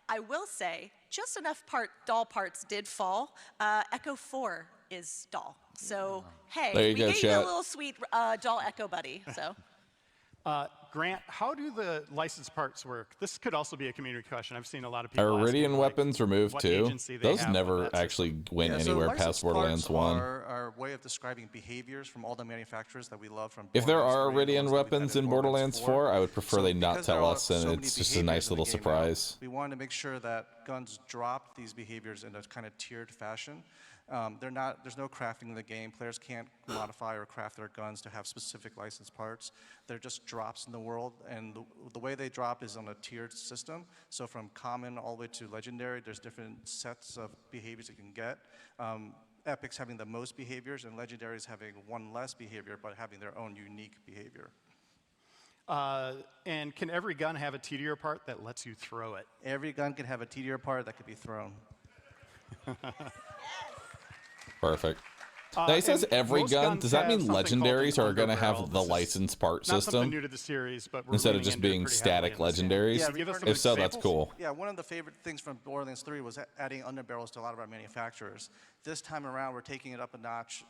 I will say, just enough doll parts did fall. Echo 4 is Doll. So, hey, There you we go, gave you a chat. little sweet Doll Echo buddy, so. Grant, how do the licensed parts work? This could also be a community question. I've seen a lot of people Are asking, Iridian like, weapons removed what too? agency they Those have with never that actually went Yeah, anywhere so past licensed Borderlands parts 1. are a way of describing behaviors from all the manufacturers that we love from If there Borderlands are 3 and the Iridian ones that we've had weapons in Borderlands 4, I would prefer So they not because there tell are us, and so many it's just a behaviors nice in the little game now, surprise. we wanted to make sure that guns drop these behaviors in a kind of tiered fashion. There's no crafting in the game. Players can't modify or craft their guns to have specific licensed parts. They're just drops in the world, and the way they drop is on a tiered system. So from common all the way to legendary, there's different sets of behaviors you can get. Epics having the most behaviors, and legendaries having one less behavior, but having their own unique behavior. And can every gun have a TDR part that lets you throw it? Every gun can have a TDR part that could be thrown. Perfect. Now he says and every most gun. guns Does that have mean something called an legendaries are going to underbarrel. have the This is licensed part Not something system new to the series, but we're instead of leaning just into it being pretty static heavily in this game. legendaries? Yeah, Give us some If so, that's examples. cool. Yeah, one of the favorite things from Borderlands 3 was adding underbarrels to a lot of our manufacturers. This time around, we're taking it up a notch.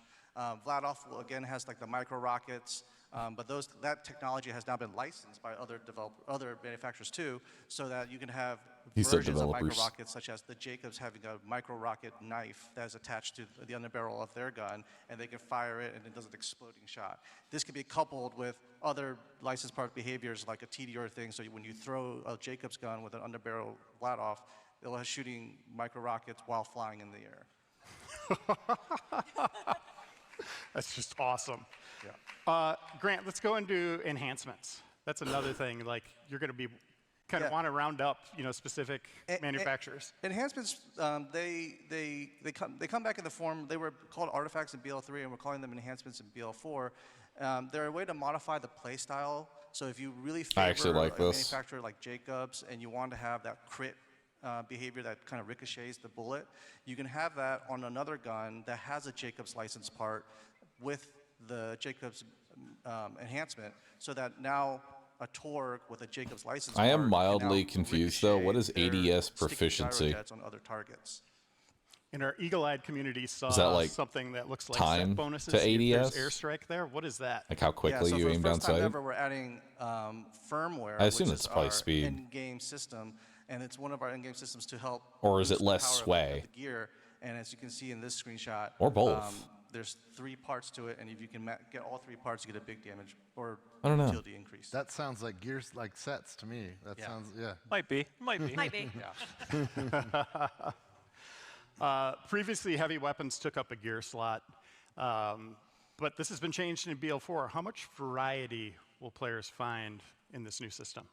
Vladoff, again, has like the micro rockets, but that technology has now been licensed by other manufacturers too, so that you can have He said versions of micro developers. rockets, such as the Jacobs having a micro rocket knife that is attached to the underbarrel of their gun, and they can fire it and it does an exploding shot. This could be coupled with other licensed part behaviors like a TDR thing, so when you throw a Jacobs gun with an underbarrel Vladoff, it'll have shooting micro rockets while flying in the air. That's just awesome. Yeah. Grant, let's go into enhancements. That's another thing. Like you're going to be kind of want to round up, specific manufacturers. Enhancements, they come back in the form. They were called artifacts in BL3, and we're calling them enhancements in BL4. They're a way to modify the play style. So if you really favor actually like a this. manufacturer like Jacobs, and you want to have that crit behavior that kind of ricochets the bullet, you can have that on another gun that has a Jacobs license part with the Jacobs enhancement, so that now a Torg with a Jacobs license I am part mildly can now confused, though. What is ricochet their ADS sticky proficiency? gyrojets on other targets. And our eagle-eyed community saw Is that like something that looks like time set bonuses. to If ADS? there's airstrike there. What is that? Like how quickly so you for the aim down first time sight? ever, we're adding firmware, I assume which it's is probably our speed. in-game system, and it's one of our in-game systems to help. Or is it boost the less power of sway? the gear, and as you can see in this screenshot, Or both. there's 3 parts to it, and if you can get all 3 parts, you get a big damage or I don't know. utility increase. That sounds like gears, like sets to me. That sounds, yeah. Might be. Might be. Might be. Previously, heavy weapons took up a gear slot, but this has been changed in BL4. How much variety will players find in this new system?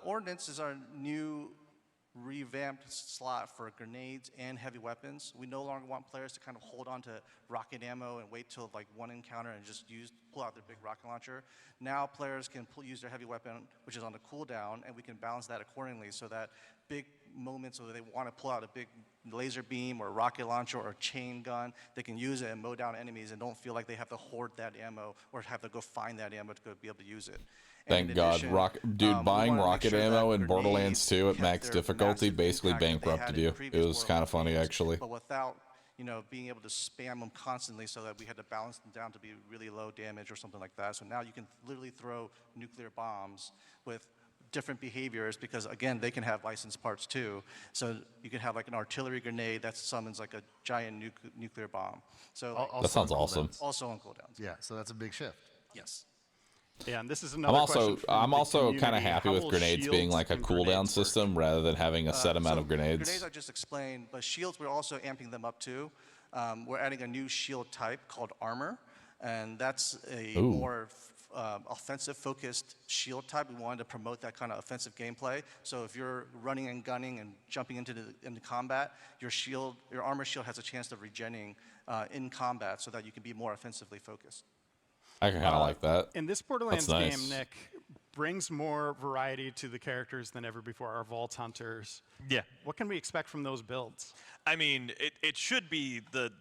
Ordnance is our new revamped slot for grenades and heavy weapons. We no longer want players to kind of hold on to rocket ammo and wait till like one encounter and just pull out their big rocket launcher. Now players can use their heavy weapon, which is on a cooldown, and we can balance that accordingly so that big moments where they want to pull out a big laser beam or rocket launcher or chain gun, they can use it and mow down enemies and don't feel like they have to hoard that ammo or have to go find that ammo to go be able to use it. Thank God. Dude, buying rocket ammo in Borderlands 2 at max difficulty basically bankrupted you. It was kind of funny, actually. But without, being able to spam them constantly so that we had to balance them down to be really low damage or something like that. So now you can literally throw nuclear bombs with different behaviors because, again, they can have licensed parts too. So you can have like an artillery grenade that summons like a giant nuclear bomb. So That sounds awesome. Also on cooldowns. Yeah, so that's a big shift. Yes. Yeah, and this is another question from I'm the also kind of community. happy How with will grenades being shields like a and cooldown grenades work? system rather than having a set amount of grenades. Grenades I just explained, but shields we're also amping them up too. We're adding a new shield type called armor, and that's a more offensive-focused shield type. We wanted to promote that kind of offensive gameplay. So if you're running and gunning and jumping into combat, your armor shield has a chance of regenerating in combat, so that you can be more offensively focused. I kind of like that. In this Borderlands That's nice. game, Nick, brings more variety to the characters than ever before, our Vault Hunters. Yeah. What can we expect from those builds? I mean, it should be the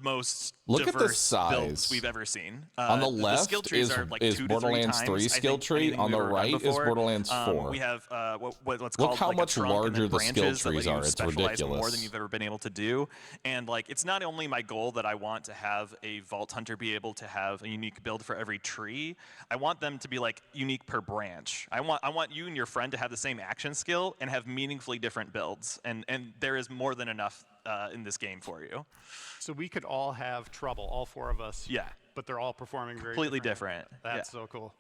most Look at the diverse builds size. we've ever seen. On the skill left trees is are like is 2 to 3 Borderlands times, 3 I skill think, tree. anything On the we've ever done right is before. Borderlands 4. We have what's Look called how like much a trunk larger and then the skill branches that trees let you are. It's specialize more ridiculous. than you've ever been able to do. And like, it's not only my goal that I want to have a Vault Hunter be able to have a unique build for every tree. I want them to be like unique per branch. I want you and your friend to have the same action skill and have meaningfully different builds. And there is more than enough in this game for you. So we could all have trouble, all 4 of us. Yeah. But they're all performing very Completely different. That's so cool.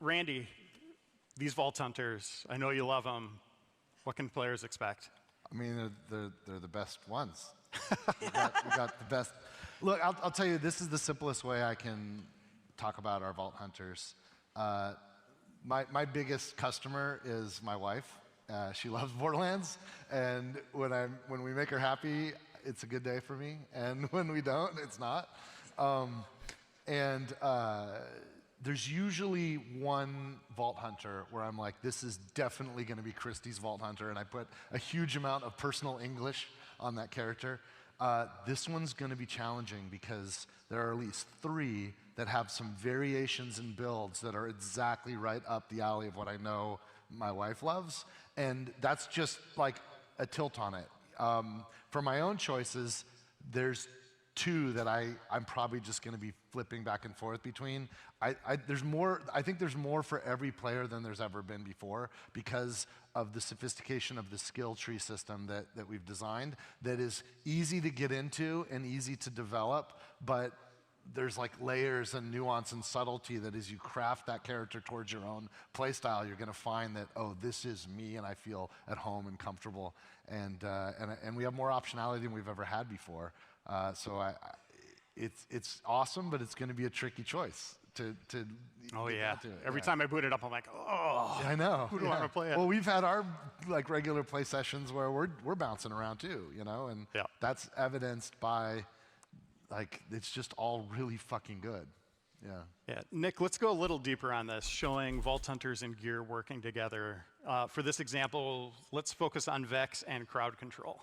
Randy, these Vault Hunters, I know you love them. What can players expect? I mean, they're the best ones. we got the best. Look, I'll tell you, this is the simplest way I can talk about our Vault Hunters. My biggest customer is my wife. She loves Borderlands, and when we make her happy, it's a good day for me, and when we don't, it's not. There's usually one Vault Hunter where I'm like, this is definitely going to be Christie's Vault Hunter, and I put a huge amount of personal English on that character. This one's going to be challenging because there are at least 3 that have some variations in builds that are exactly right up the alley of what I know my wife loves, and that's just like a tilt on it. For my own choices, there's 2 that I'm probably just going to be flipping back and forth between. I think there's more for every player than there's ever been before because of the sophistication of the skill tree system that we've designed that is easy to get into and easy to develop, but there's like layers and nuance and subtlety that as you craft that character towards your own playstyle, you're going to find that, oh, this is me and I feel at home and comfortable. And we have more optionality than we've ever had before. It's awesome, but it's going to be a tricky choice to Oh get yeah. out to it. Every Yeah. time I boot it up, I'm like, oh. I know. Who do I want to play it? Well, we've had our like regular play sessions where we're bouncing around too, you know, and that's evidenced by like it's just all really fucking good. Yeah. Yeah, Nick, let's go a little deeper on this, showing Vault Hunters and gear working together. For this example, let's focus on Vex and crowd control.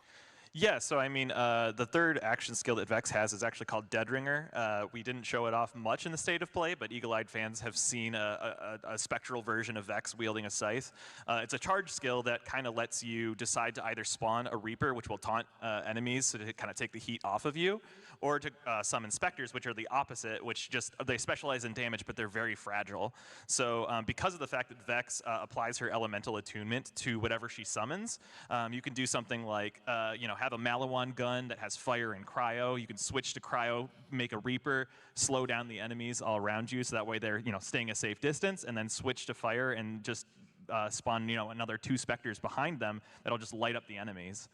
Yeah, so I mean, the third action skill that Vex has is actually called Dead Ringer. We didn't show it off much in the state of play, but eagle-eyed fans have seen a spectral version of Vex wielding a scythe. It's a charge skill that kind of lets you decide to either spawn a Reaper, which will taunt enemies so to kind of take the heat off of you, or to summon Specters, which are the opposite, which just, they specialize in damage, but they're very fragile. So because of the fact that Vex applies her elemental attunement to whatever she summons, you can do something like, have a Malawan gun that has fire and cryo. You can switch to cryo, make a Reaper, slow down the enemies all around you, so that way they're staying a safe distance, and then switch to fire and just spawn another 2 Specters behind them that'll just light up the enemies.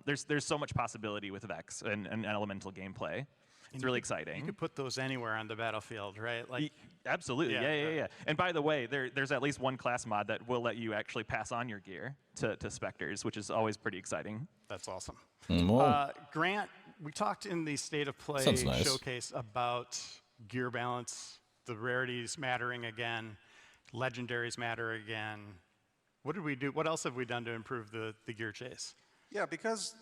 There's so much possibility with Vex and elemental gameplay. It's really exciting. You could put those anywhere on the battlefield, right? Like, absolutely, yeah. And by the way, there's at least one class mod that will let you actually pass on your gear to Specters, which is always pretty exciting. That's awesome. Well, Grant, we talked in the State of Play nice. showcase about gear balance, the rarities mattering again, legendaries matter again. What did we do? What else have we done to improve the gear chase? Yeah, because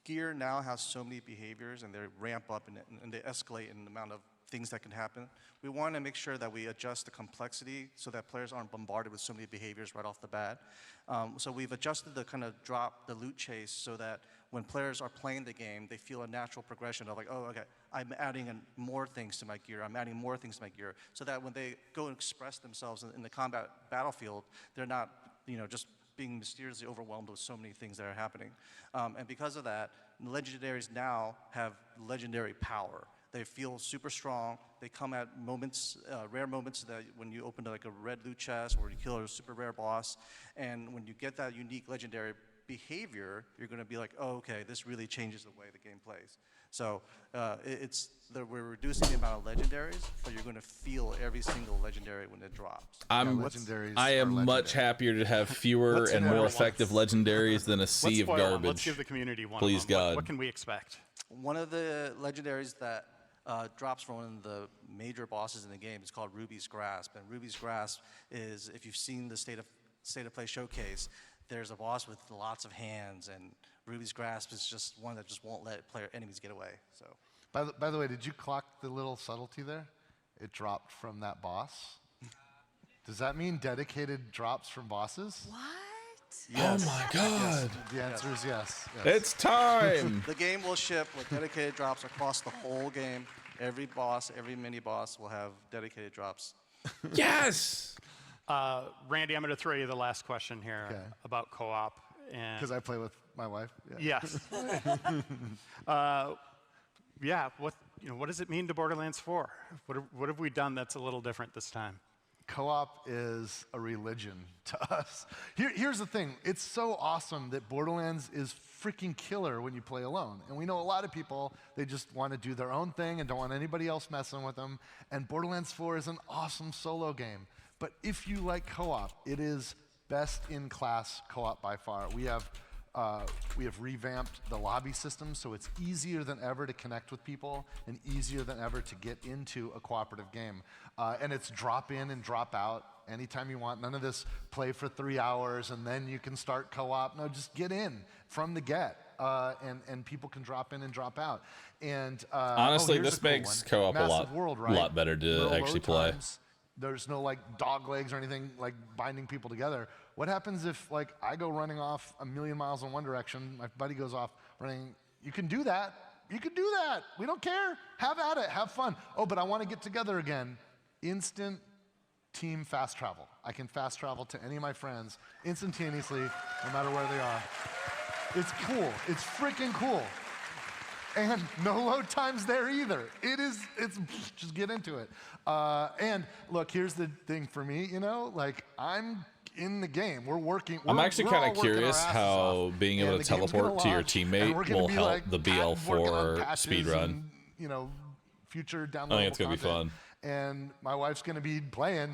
gear now has so many behaviors and they ramp up and they escalate in the amount of things that can happen. We want to make sure that we adjust the complexity so that players aren't bombarded with so many behaviors right off the bat. So we've adjusted the kind of the loot chase so that when players are playing the game, they feel a natural progression of like, oh, okay, I'm adding more things to my gear, I'm adding more things to my gear, so that when they go and express themselves in the combat battlefield, they're not, just being mysteriously overwhelmed with so many things that are happening. And because of that, legendaries now have legendary power. They feel super strong. They come at moments, rare moments that when you open like a red loot chest or you kill a super rare boss, and when you get that unique legendary behavior, you're going to be like, oh, okay, this really changes the way the game plays. So we're reducing the amount of legendaries, but you're going to feel every single legendary when it drops. I am much happier to have fewer and more effective legendaries than a sea of garbage. Let's give the community one. Please, God. What can we expect? One of the legendaries that drops from one of the major bosses in the game. It's called Ruby's Grasp. And Ruby's Grasp is, if you've seen the State of Play showcase, there's a boss with lots of hands, and Ruby's Grasp is just one that just won't let enemies get away. So. By the way, did you clock the little subtlety there? It dropped from that boss. Does that mean dedicated drops from bosses? What? Yes. Oh my God. Yes. The answer is yes. It's time. The game will ship with dedicated drops across the whole game. Every boss, every mini boss will have dedicated drops. Yes. Randy, I'm going to throw you the last question here about co-op. Because I play with my wife. Yeah. Yes. What does it mean to Borderlands 4? What have we done that's a little different this time? Co-op is a religion to us. Here's the thing. It's so awesome that Borderlands is freaking killer when you play alone. And we know a lot of people, they just want to do their own thing and don't want anybody else messing with them. And Borderlands 4 is an awesome solo game. But if you like co-op, it is best in class co-op by far. We have revamped the lobby system, so it's easier than ever to connect with people and easier than ever to get into a cooperative game. And it's drop in and drop out anytime you want. None of this play for 3 hours and then you can start co-op. No, just get in from the get. And people can drop in and drop out. And honestly, this makes co-op a lot better to actually play. There's no like dog legs or anything like binding people together. What happens if like I go running off 1,000,000 miles in one direction, my buddy goes off running? You can do that. You can do that. We don't care. Have at it. Have fun. Oh, but I want to get together again. Instant team fast travel. I can fast travel to any of my friends instantaneously, no matter where they are. It's cool. It's freaking cool. And no load times there either. It's just get into it. And look, here's the thing for me, like I'm in the game. We're working. I'm actually kind of curious how being able to teleport to your teammate will help like the BL4 speedrun. Future downloadable I think it's going to be fun. And my wife's going to be playing,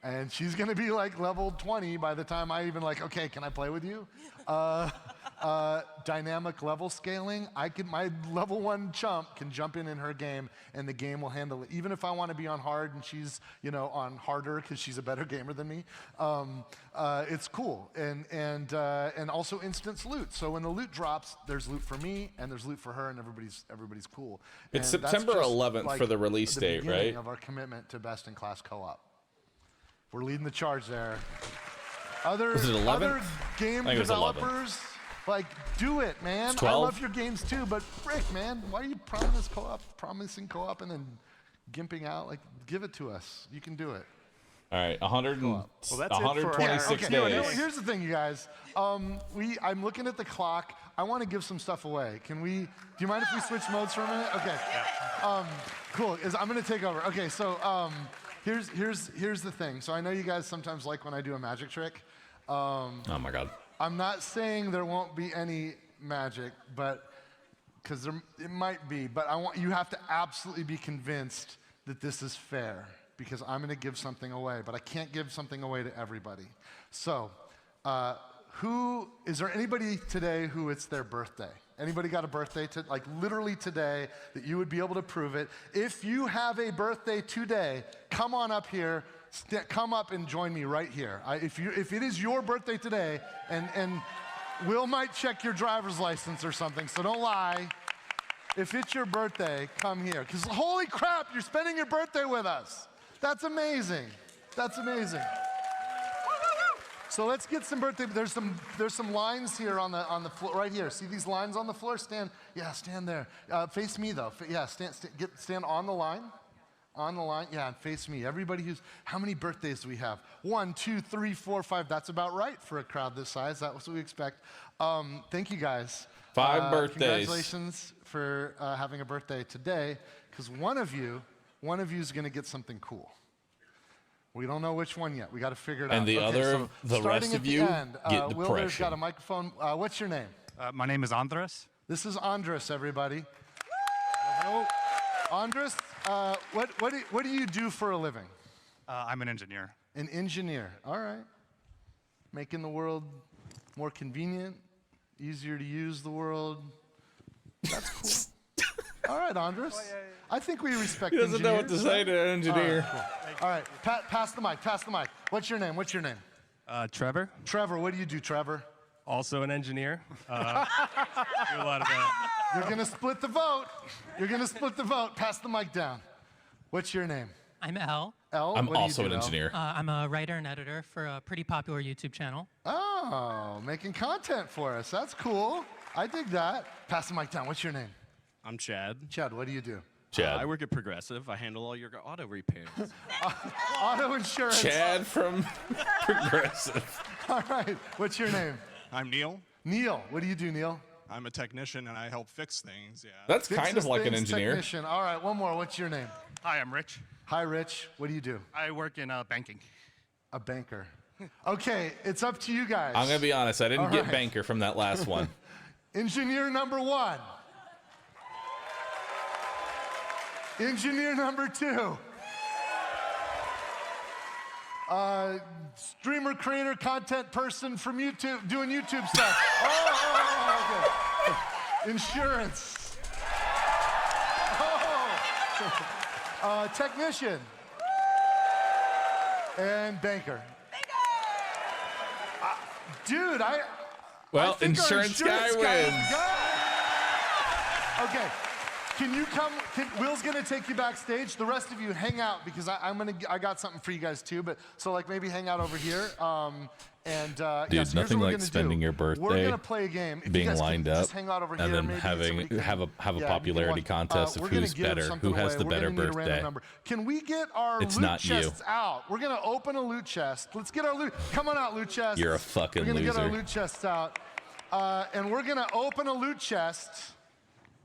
and she's going to be like level 20 by the time I even like, okay, can I play with you? Dynamic level scaling. My level 1 chump can jump in her game, and the game will handle it. Even if I want to be on hard and she's, on harder because she's a better gamer than me, it's cool. And also instant loot. So when the loot drops, there's loot for me and there's loot for her, and everybody's cool. It's and September 11th for the release date, right? Of our commitment to best-in-class co-op. We're leading the charge there. Other game developers, like, do it, man. I love your games too, but frick, man, why are you promising co-op and then gimping out? Like, give it to us. You can do it. All right, 126 days. Here's the thing, you guys. I'm looking at the clock. I want to give some stuff away. Do you mind if we switch modes for a minute? Okay. Yeah. Cool. I'm going to take over. Okay, so here's the thing. So I know you guys sometimes like when I do a magic trick. Oh my God. I'm not saying there won't be any magic, but because it might be. But you have to absolutely be convinced that this is fair, because I'm going to give something away, but I can't give something away to everybody. So, is there anybody today who it's their birthday? Anybody got a birthday, like literally today, that you would be able to prove it? If you have a birthday today, come on up here, come up and join me right here. If it is your birthday today, and Will might check your driver's license or something, so don't lie. If it's your birthday, come here, because holy crap, you're spending your birthday with us. That's amazing. That's amazing. So let's get some birthday. There's some lines here on the floor right here. See these lines on the floor? Stand there. Face me though. Stand on the line. On the line. Yeah, and face me. Everybody how many birthdays do we have? 1, 2, 3, 4, 5. That's about right for a crowd this size. That's what we expect. Thank you guys. 5 birthdays. Congratulations for having a birthday today, because one of you is going to get something cool. We don't know which one yet. We got to figure it out. And the rest of you get depression. Wilder's got a microphone. What's your name? My name is Andres. This is Andres, everybody. Hello. Andres, what do you do for a living? I'm an engineer. An engineer. All right. Making the world more convenient, easier to use the world. That's cool. All right, Andres. I think we respect He doesn't know what to engineers. say to an engineer. All right, cool. All right. Pass the mic. Pass the mic. What's your name? What's your name? Trevor. Trevor. What do you do, Trevor? Also an engineer. Do a lot of You're gonna split the vote. You're gonna split the vote. Pass the mic down. What's your name? I'm Elle. Elle. I'm what do you also do, an Elle? engineer. I'm a writer and editor for a pretty popular YouTube channel. Oh, making content for us. That's cool. I dig that. Pass the mic down. What's your name? I'm Chad. Chad, what do you do? Chad. I work at Progressive. I handle all your auto repairs. Auto insurance. Chad from Progressive. All right. What's your name? I'm Neil. Neil. What do you do, Neil? I'm a technician and I help fix things. Yeah. That's kind of like an engineer. Technician. All right. One more. What's your name? Hi, I'm Rich. Hi, Rich. What do you do? I work in banking. A banker. Okay. It's up to you guys. I'm gonna be honest. I didn't All get right. banker from that last one. Engineer number 1. Engineer number 2. Streamer, creator, content person from YouTube, doing YouTube stuff. Okay. Insurance. Technician. And banker. Dude, Well, I think our insurance guy wins. Okay, can you come? Will's gonna take you backstage. The rest of you hang out because I got something for you guys too. But so like maybe hang out over here. Dude, so here's nothing what we're like gonna spending do. your birthday, We're gonna play a game. If you being guys can lined just up, hang out over and here, then maybe having somebody can- have a yeah, you can popularity watch. contest of We're gonna who's give better, something who has away. the We're better gonna need a random birthday. number. Can we get our It's loot not you. chests out? We're gonna open a loot chest. Let's get our loot. Come on out, loot chest. You're a fucking We're gonna get our loser. loot chests out, and we're gonna open a loot chest.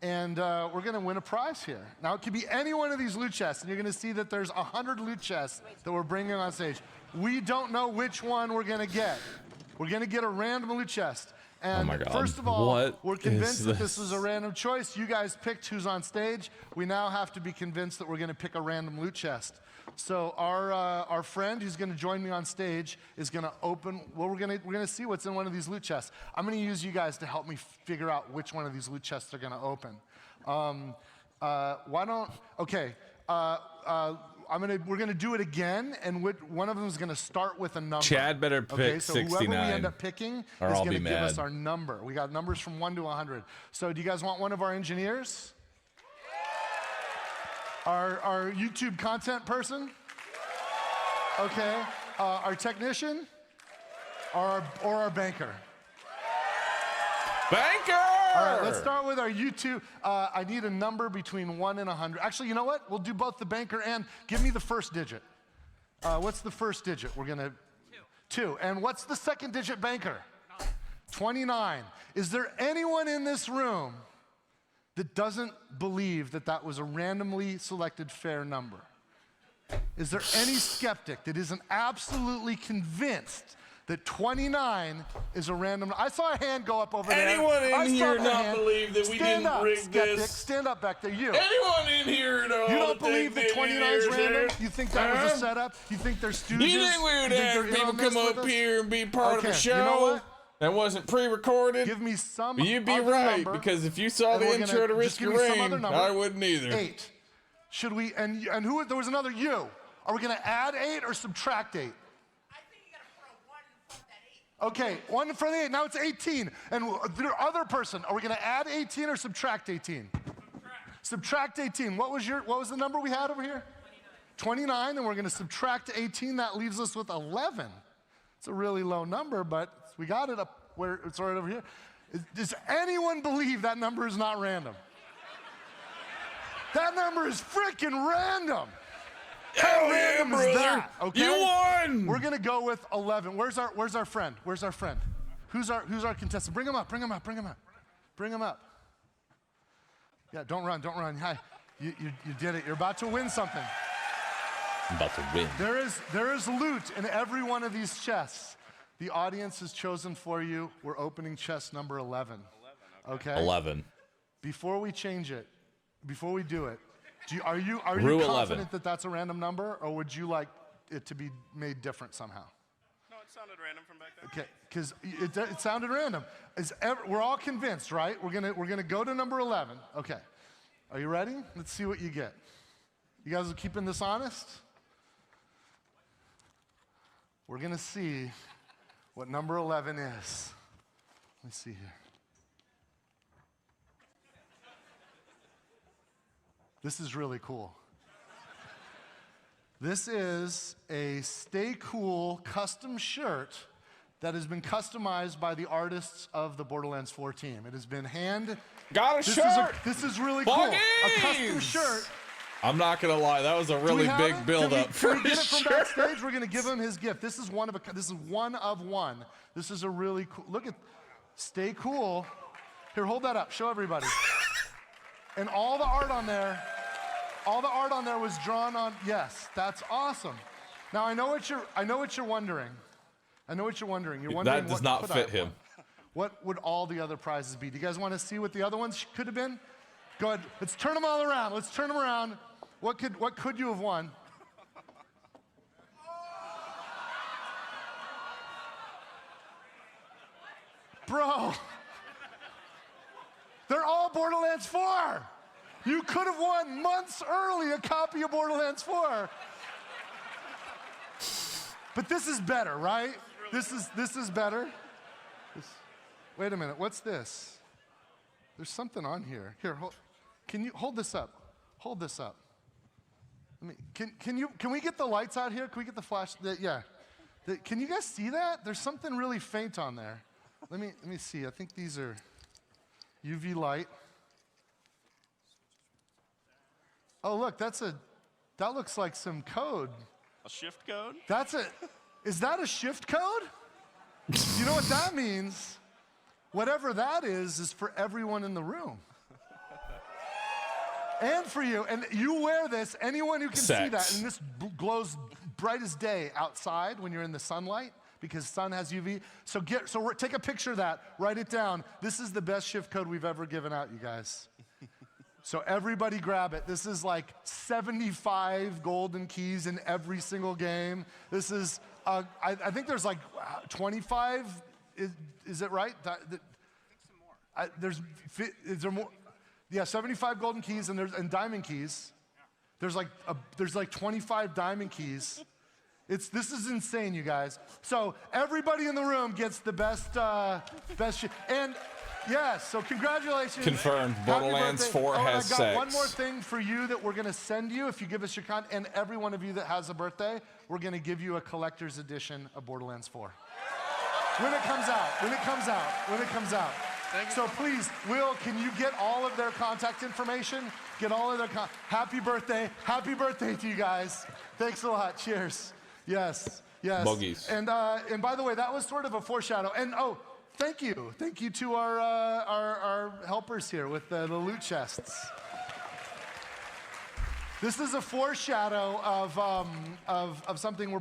And we're gonna win a prize here. Now it could be any one of these loot chests, and you're gonna see that there's 100 loot chests that we're bringing on stage. We don't know which one we're gonna get. We're gonna get a random loot chest. And Oh my God. first of all, What we're convinced is that this this? was a random choice. You guys picked who's on stage. We now have to be convinced that we're gonna pick a random loot chest. So our friend who's gonna join me on stage is gonna open, well, we're gonna see what's in one of these loot chests. I'm gonna use you guys to help me figure out which one of these loot chests are gonna open. We're gonna do it again, and one of them is gonna start with a number. Chad better Okay, pick so whoever we 69, end up picking or is I'll gonna be give us mad. our number. We got numbers from 1 to 100. So do you guys want one of our engineers? Our YouTube content person? Okay. Our technician? Or our banker? Banker! All right, let's start with our YouTube. I need a number between 1 and 100. Actually, you know what? We'll do both the banker and give me the first digit. What's the first digit? We're gonna 2. And what's the second digit banker? 29. Is there anyone in this room that doesn't believe that that was a randomly selected fair number? Is there any skeptic that isn't absolutely convinced that 29 is a random? I saw a hand go up over there. Anyone in I saw here that not hand. believe that we Stand didn't up, rig skeptic. this? Stand up back there, you. Anyone in here know You don't that they believe that did 29 is it random? here? You think that was a Huh? setup? You think they're stooges? You think we would You think have they're in people on this come with up us? here and be part of Okay, a show you know what? that wasn't pre-recorded? Give me some You'd be other right, number, because if you saw and the we're intro gonna- to just Risk give Your me some Rain, other number. I wouldn't either. 8. Should we, and who, there was another you. Are we gonna add 8 or subtract 8? Okay, 1 in front of the 8, now it's 18. And the other person, are we gonna add 18 or subtract 18? Subtract 18. What was the number we had over here? 29, and we're gonna subtract 18. That leaves us with 11. It's a really low number, but we got it up where it's right over here. Does anyone believe that number is not random? That number is freaking random. How random is that? Okay. You won! We're gonna go with 11. Where's our friend? Where's our friend? Who's our contestant? Bring him up. Bring him up. Bring him up. Bring him up. Yeah, don't run. Don't run. Hi. You did it. You're about to win something. I'm about to win. There is loot in every one of these chests. The audience has chosen for you. We're opening chest number 11. Okay. 11. Before we change it, before we do it, are you Rue 11. confident that that's a random number, or would you like it to be made different somehow? No, it sounded random from back there. Okay, because it sounded random. We're all convinced, right? We're gonna go to number 11. Okay. Are you ready? Let's see what you get. You guys are keeping this honest? We're going to see what number 11 is. Let's see here. This is really cool. This is a Stay Cool custom shirt that has been customized by the artists of the Borderlands 4 team. It has been Got a shirt! This is really cool. A custom shirt. I'm not gonna lie, that was a really big build-up for Can we get his it from shirt. backstage? We're gonna give him his gift. This is one of one. This is a really cool. Look at, Stay Cool. Here, hold that up. Show everybody. And all the art on there was drawn on. Yes, that's awesome. Now I know what you're wondering. You're wondering That does what not could I fit have him. won? What would all the other prizes be? Do you guys want to see what the other ones could have been? Go ahead. Let's turn them all around. What could you have won? Bro, they're all Borderlands 4. You could have won months early a copy of Borderlands 4. But this is better, right? This is better. Wait a minute, what's this? There's something on here. Here, can you hold this up? Hold this up. Can we get the lights out here? Can we get the flash? Yeah. Can you guys see that? There's something really faint on there. Let me see. I think these are UV light. Oh, look, that looks like some code. A shift code? Is that a shift code? You know what that means? Whatever that is for everyone in the room. And for you. And you wear this, anyone who can see that, and this glows bright as day outside when you're in the sunlight, because sun has UV. So take a picture of that, write it down. This is the best shift code we've ever given out, you guys. So everybody grab it. This is like 75 golden keys in every single game. This is, I think there's like 25, is it right? Is there more? Yeah, 75 golden keys and diamond keys. There's like 25 diamond keys. This is insane, you guys. So everybody in the room gets the best and yes, so congratulations. Confirmed. Borderlands 4 has I've got sex. one more thing for you that we're gonna send you if you give us your contact, and every one of you that has a birthday, we're gonna give you a collector's edition of Borderlands 4. When it comes out. So please, Will, can you get all of their contact information? Get all of their happy birthday to you guys. Thanks a lot, cheers. Yes. Buggies. And by the way, that was sort of a foreshadow. And thank you to our helpers here with the loot chests. This is a foreshadow of something we're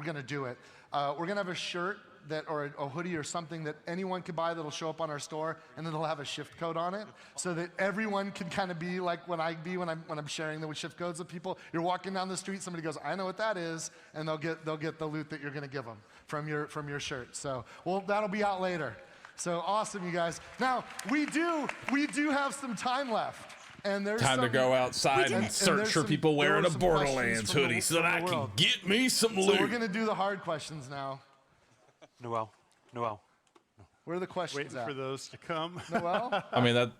gonna do it. We're gonna have a shirt or a hoodie or something that anyone can buy that'll show up on our store, and it'll have a shift code on it, so that everyone can kind of be like when I'm sharing the shift codes with people. You're walking down the street, somebody goes, "I know what that is," and they'll get the loot that you're gonna give them from your shirt. So that'll be out later. So awesome, you guys. Now we do have some time left. And there's time to go outside and search for people wearing a Borderlands hoodie so that I can get me some loot. So we're gonna do the hard questions now. Noel. Where are the questions Waiting for those to come. Noel? I mean, that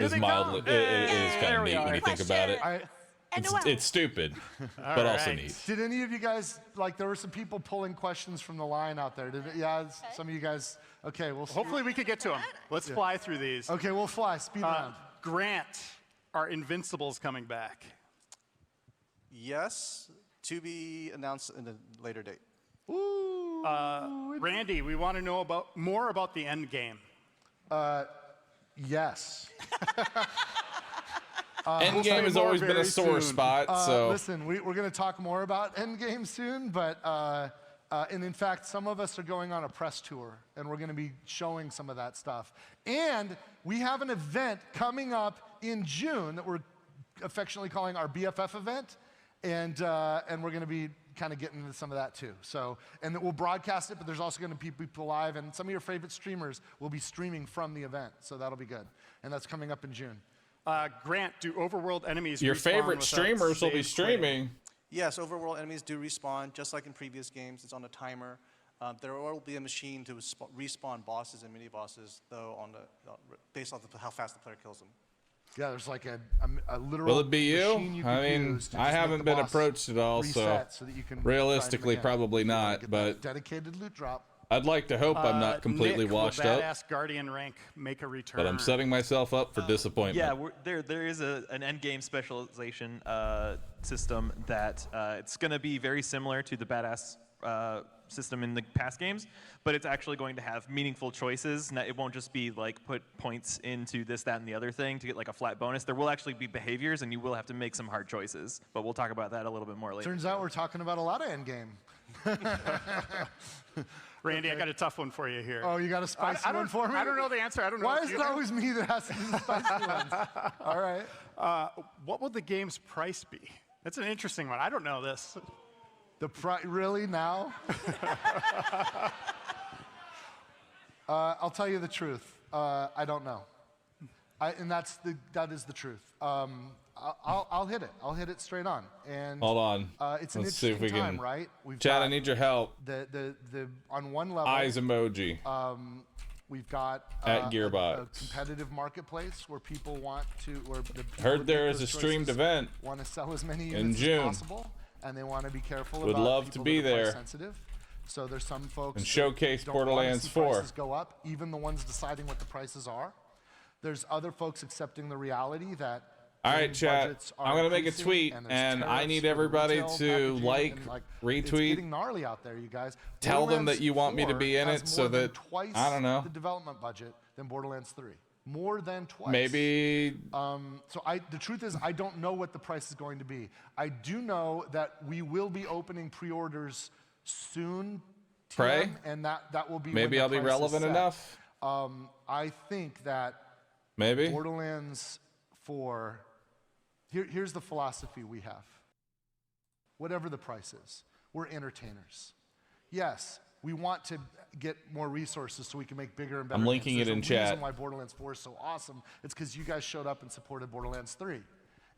is mildly, it is kind of neat when you think about it. It's stupid, but also neat. Did any of you guys, there were some people pulling questions from the line out there. Some of you guys, okay. Hopefully we could get to them. Let's fly through these. Okay, we'll fly, speed round. Grant, are Invincibles coming back? Yes, to be announced in a later date. Ooh. Randy, we want to know more about the end game. Yes. Endgame has always been a sore spot. So listen, we're going to talk more about Endgame soon, but and in fact, some of us are going on a press tour, and we're going to be showing some of that stuff. And we have an event coming up in June that we're affectionately calling our BFF event, and we're going to be kind of get into some of that too. So, and we'll broadcast it, but there's also going to be people live, and some of your favorite streamers will be streaming from the event. So that'll be good, and that's coming up in June. Grant, do overworld enemies Your respawn favorite without streamers will be save quitting? streaming. Yes, overworld enemies do respawn, just like in previous games. It's on a timer. There will be a machine to respawn bosses and mini-bosses, though, based off how fast the player kills them. Yeah, there's like a literal Will it be machine you? can I mean, use to I just make haven't the been boss approached at all, so reset that you can realistically, find him again. probably So you not. get But that dedicated loot drop. I'd like to hope I'm not completely Nick, washed will up. Badass Guardian rank make a return? But I'm setting myself up for disappointment. Yeah, there is an end game specialization system that it's going to be very similar to the Badass system in the past games, but it's actually going to have meaningful choices. It won't just be like put points into this, that, and the other thing to get like a flat bonus. There will actually be behaviors, and you will have to make some hard choices. But we'll talk about that a little bit more later. Turns out we're talking about a lot of endgame. Randy, I got a tough one for you here. Oh, you got a spicy one for me? I don't know the answer. I don't know. Why if is you it do. always me that has to do the spicy ones? All right. What will the game's price be? That's an interesting one. I don't know this. The price, really, now? I'll tell you the truth. I don't know. And that is the truth. I'll hit it. I'll hit it straight on. And hold on. It's an Let's see interesting if we time, can. right? We've Chad, got I need your help. The on one level. Eyes emoji. We've got At a Gearbox. competitive marketplace where people want to. Where the people Heard that there make is those a streamed choices event want to sell as many in units June. as possible, and they want to be careful Would about love to people be that are price there. sensitive. So there's some folks And that showcase don't wanna Borderlands see 4. prices go up, even the ones deciding what the prices are. There's other folks accepting the reality that. All right, gaming chat. budgets are I'm gonna make a increasing, tweet, and there's and I tariffs need for the everybody retail to packaging, like, and, retweet, It's getting gnarly out there, you guys. tell them that Borderlands you want me to 4 be in has it so more than that- twice I don't know. the development budget than Borderlands 3. More than twice. Maybe. So the truth is, I don't know what the price is going to be. I do know that we will be opening pre-orders soon. Pray. TM, and that will be. Maybe when I'll the be price is relevant set. enough. I think that. Maybe. Borderlands 4. Here's the philosophy we have. Whatever the price is, we're entertainers. Yes, we want to get more resources so we can make bigger and better I'm linking games. it in There's a reason chat. why Borderlands 4 is so awesome. It's because you guys showed up and supported Borderlands 3.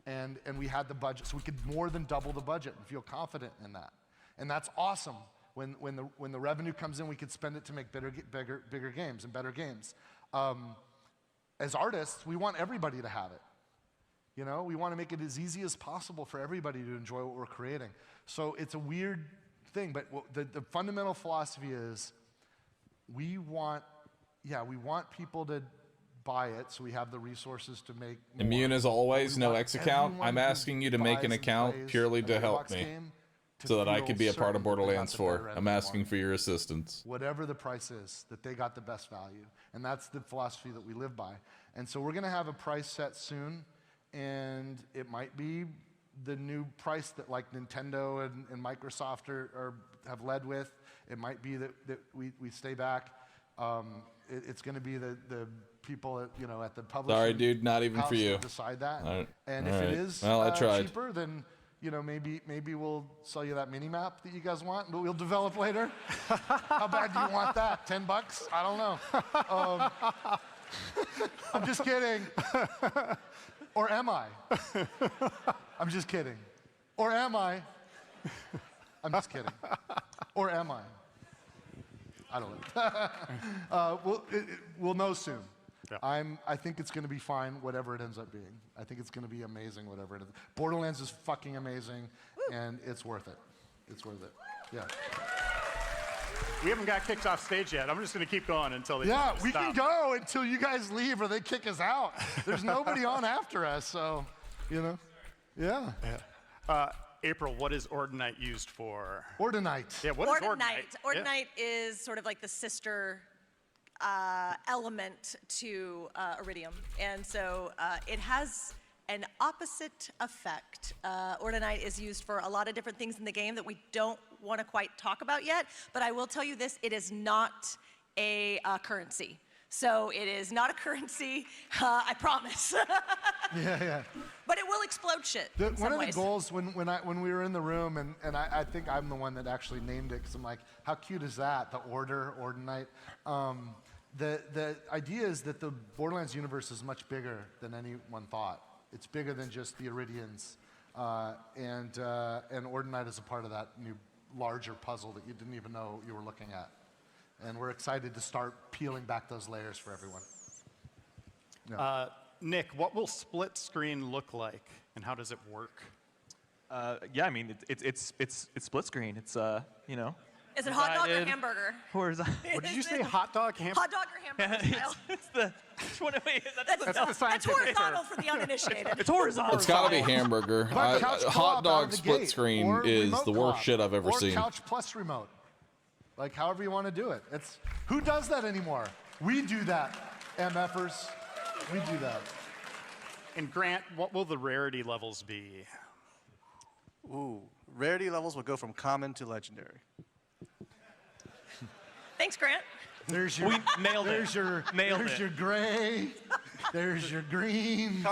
And we had the budget, so we could more than double the budget and feel confident in that. And that's awesome. When the revenue comes in, we could spend it to make bigger games and better games. As artists, we want everybody to have it. You know, we want to make it as easy as possible for everybody to enjoy what we're creating. So it's a weird thing, but the fundamental philosophy is we want people to buy it so we have the resources to make more. Immune as always, We no want X account. everyone I'm who asking you to make an buys and account plays purely a to help Gearbox me game to so that I feel could be a part certain of that they got Borderlands the 4. better end I'm of the asking for your assistance. Whatever the price is, that they got the best value. And that's the philosophy that we live by. And so we're going to have a price set soon, and it might be the new price that like Nintendo and Microsoft have led with. It might be that we stay back. It's going to be the people at the publishing. Sorry, dude, not even house for you. that decide that. All right. And All if right. it is Well, I tried. cheaper, then maybe we'll sell you that mini map that you guys want, but we'll develop later. How bad do you want that? $10? I don't know. I'm just kidding. Or am I? I'm just kidding. Or am I? I'm just kidding. Or am I? I don't know. We'll know soon. Yeah. I think it's going to be fine, whatever it ends up being. I think it's going to be amazing, whatever it is. Borderlands is fucking amazing, and it's worth it. It's worth it. Yeah. We haven't got kicked off stage yet. I'm just going to keep going until they Yeah, we stop. can go until you guys leave or they kick us out. There's nobody on after us, so, Yeah. April, what is Ordinite used for? Ordinite. Yeah, what is Ordinite? Ordinite is sort of like the sister element to Iridium. And so it has an opposite effect. Ordinite is used for a lot of different things in the game that we don't want to quite talk about yet, but I will tell you this, it is not a currency. So it is not a currency, I promise. Yeah. But it will explode shit in One some of the ways. goals when we were in the room, and I think I'm the one that actually named it, because I'm like, how cute is that? The Ordinite. The idea is that the Borderlands universe is much bigger than anyone thought. It's bigger than just the Iridians, and Ordinite is a part of that new larger puzzle that you didn't even know you were looking at. And we're excited to start peeling back those layers for everyone. Yeah. Nick, what will split screen look like, and how does it work? Yeah, I mean, it's split screen. It's, you know. Is it hot dog or hamburger? Horizontal. What did you say, hot dog, hamburger? Hot dog or hamburger style? It's the, That's the scientific horizontal for the uninitiated. It's horizontal. It's gotta be hamburger. But couch co-op Hot out dog of the split gate, screen or is remote the worst co-op, shit I've ever or seen. Couch plus remote. Like, however you want to do it. Who does that anymore? We do that, MFers. We do that. And Grant, what will the rarity levels be? Ooh, rarity levels will go from common to legendary. Thanks, Grant. There's your, We nailed it. there's your, Nailed there's it. your gray. There's your green.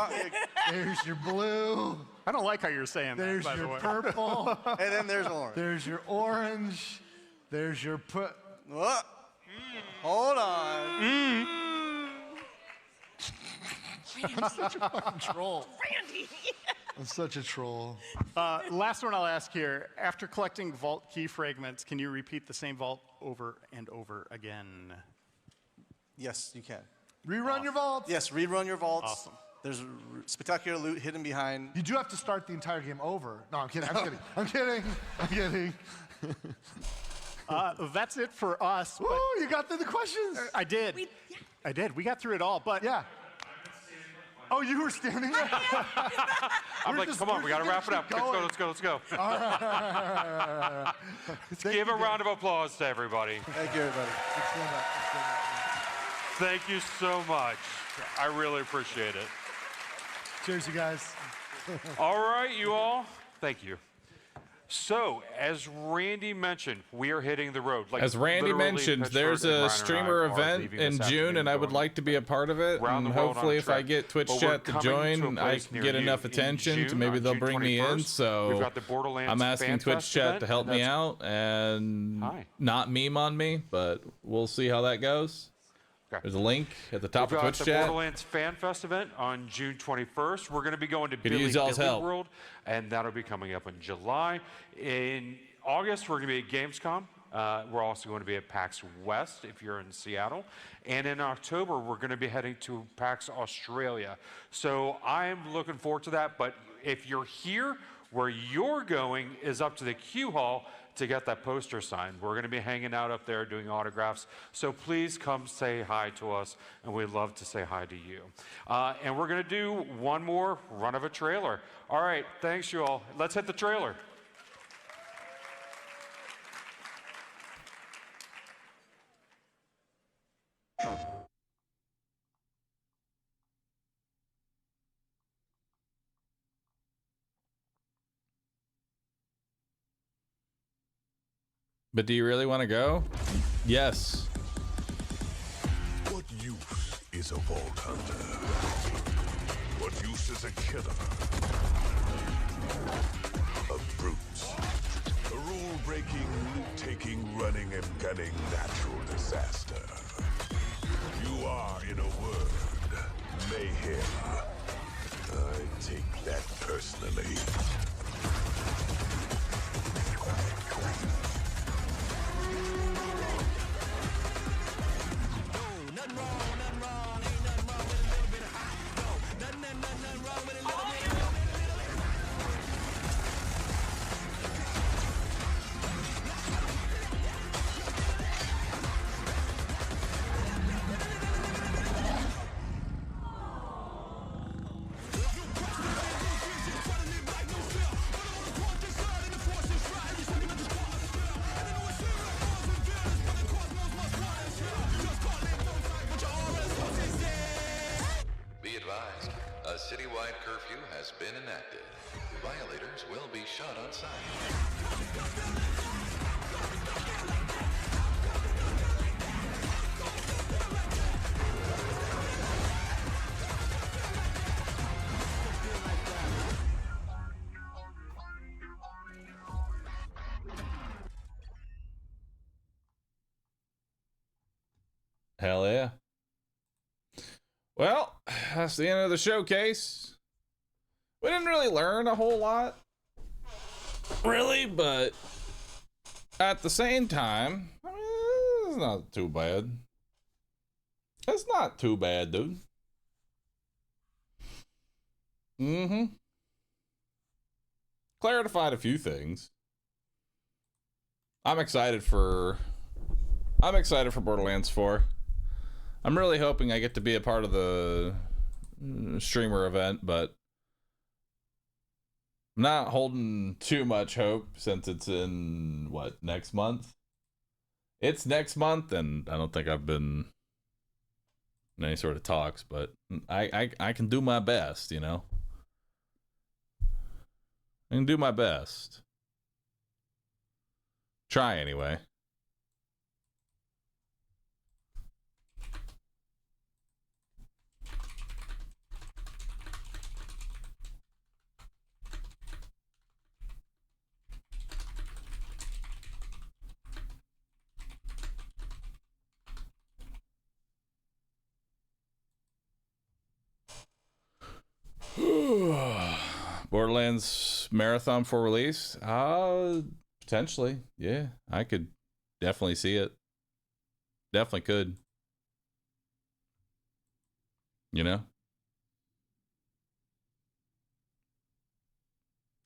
There's your blue. I don't like how you're saying There's that, by the your way. purple. And then there's orange. There's your orange. There's your Hold on. I'm such a fucking troll. Randy. I'm such a troll. Last one I'll ask here. After collecting vault key fragments, can you repeat the same vault over and over again? Yes, you can. Rerun your vaults. Yes, rerun your vaults. Awesome. There's spectacular loot hidden behind. You do have to start the entire game over. No, I'm kidding. I'm kidding. That's it for us. Woo, you got through the questions. I did. I did. We got through it all, but yeah. Oh, you were standing there? I'm like, come on, we got to wrap it up. Let's go. All right. Let's give a round of applause to everybody. Thank you, everybody. Let's stand up. Thank you so much. I really appreciate it. Cheers, you guys. All right, you all. Thank you. So, as Randy mentioned, we are hitting the road. Like, As Randy literally, mentioned, Pittsburgh there's and a Ryan and streamer I are event leaving in this June, and afternoon I would going like to be a part of it. around And the world on hopefully, a if I trek. get Twitch But we're chat to coming join, to a I place can near get you enough in attention to June, maybe on they'll June bring me in. 21st. We've So got the Borderlands I'm asking Fan Twitch Fest chat event, to help and me that's- out and Hi. not meme on me, but we'll see how that goes. Okay. There's a link at the top We've of got Twitch the chat. Borderlands Fan Fest event on June 21st. We're going to be going to Could Billy use y'all's Billy help. World, and that'll be coming up in July. In August, we're going to be at Gamescom. We're also going to be at PAX West if you're in Seattle. And in October, we're going to be heading to PAX Australia. So I'm looking forward to that. But if you're here, where you're going is up to the Q Hall to get that poster signed. We're going to be hanging out up there doing autographs. So please come say hi to us, and we'd love to say hi to you. And we're going to do one more run of a trailer. All right, thanks you all. Let's hit the trailer. But do you really want to go? Yes. What use is a vault hunter? What use is a killer? A brute. A rule-breaking, loot-taking, running and gunning natural disaster. You are, in a word, mayhem. I take that personally. Be advised, a citywide curfew has been enacted. Violators will be shot on sight. Hell yeah. Well, that's the end of the showcase. We didn't really learn a whole lot, really, but at the same time, I mean, it's not too bad. It's not too bad, dude. Mm-hmm. Clarified a few things. I'm excited for Borderlands 4. I'm really hoping I get to be a part of the streamer event, but I'm not holding too much hope since it's in, what, next month? It's next month, and I don't think I've been in any sort of talks, but I can do my best, you know? I can do my best. Try anyway. Borderlands Marathon for release? Potentially. Yeah, I could definitely see it. Definitely could. You know?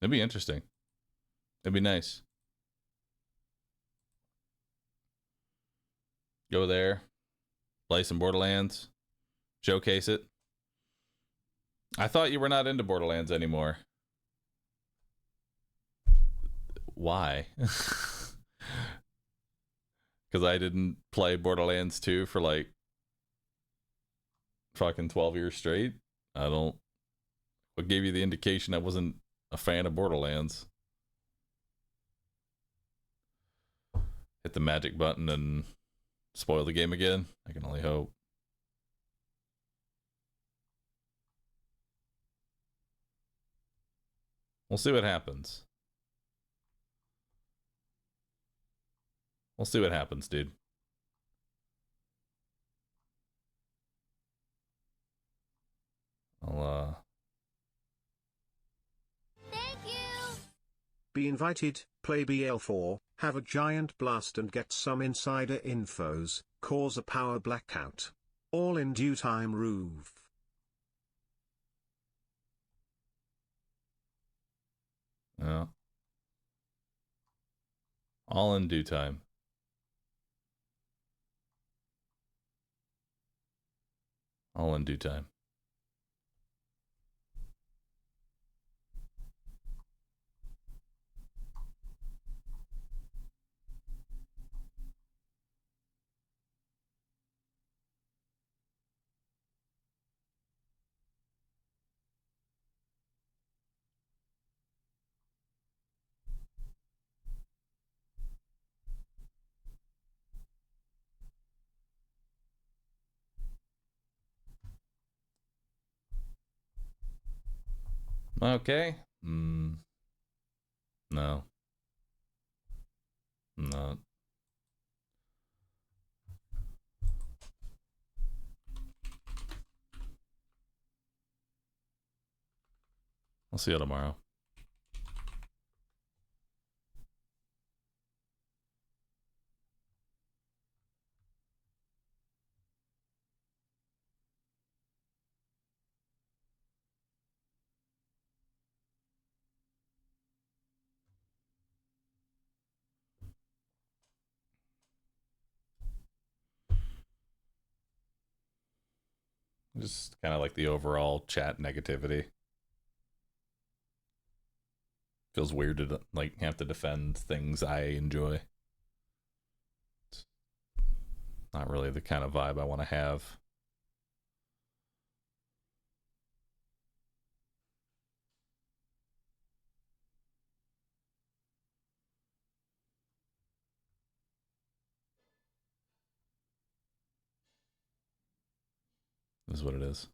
It'd be interesting. It'd be nice. Go there, play some Borderlands, showcase it. I thought you were not into Borderlands anymore. Why? Because I didn't play Borderlands 2 for like fucking 12 years straight? What gave you the indication I wasn't a fan of Borderlands? Hit the magic button and spoil the game again? I can only hope. We'll see what happens. We'll see what happens, dude. Be invited, play BL4, have a giant blast and get some insider infos, cause a power blackout. All in due time, Roof. Yeah. All in due time. All in due time. Okay. No. Not. I'll see you tomorrow. Just kind of like the overall chat negativity. Feels weird to like have to defend things I enjoy. It's not really the kind of vibe I want to have. This is what it is.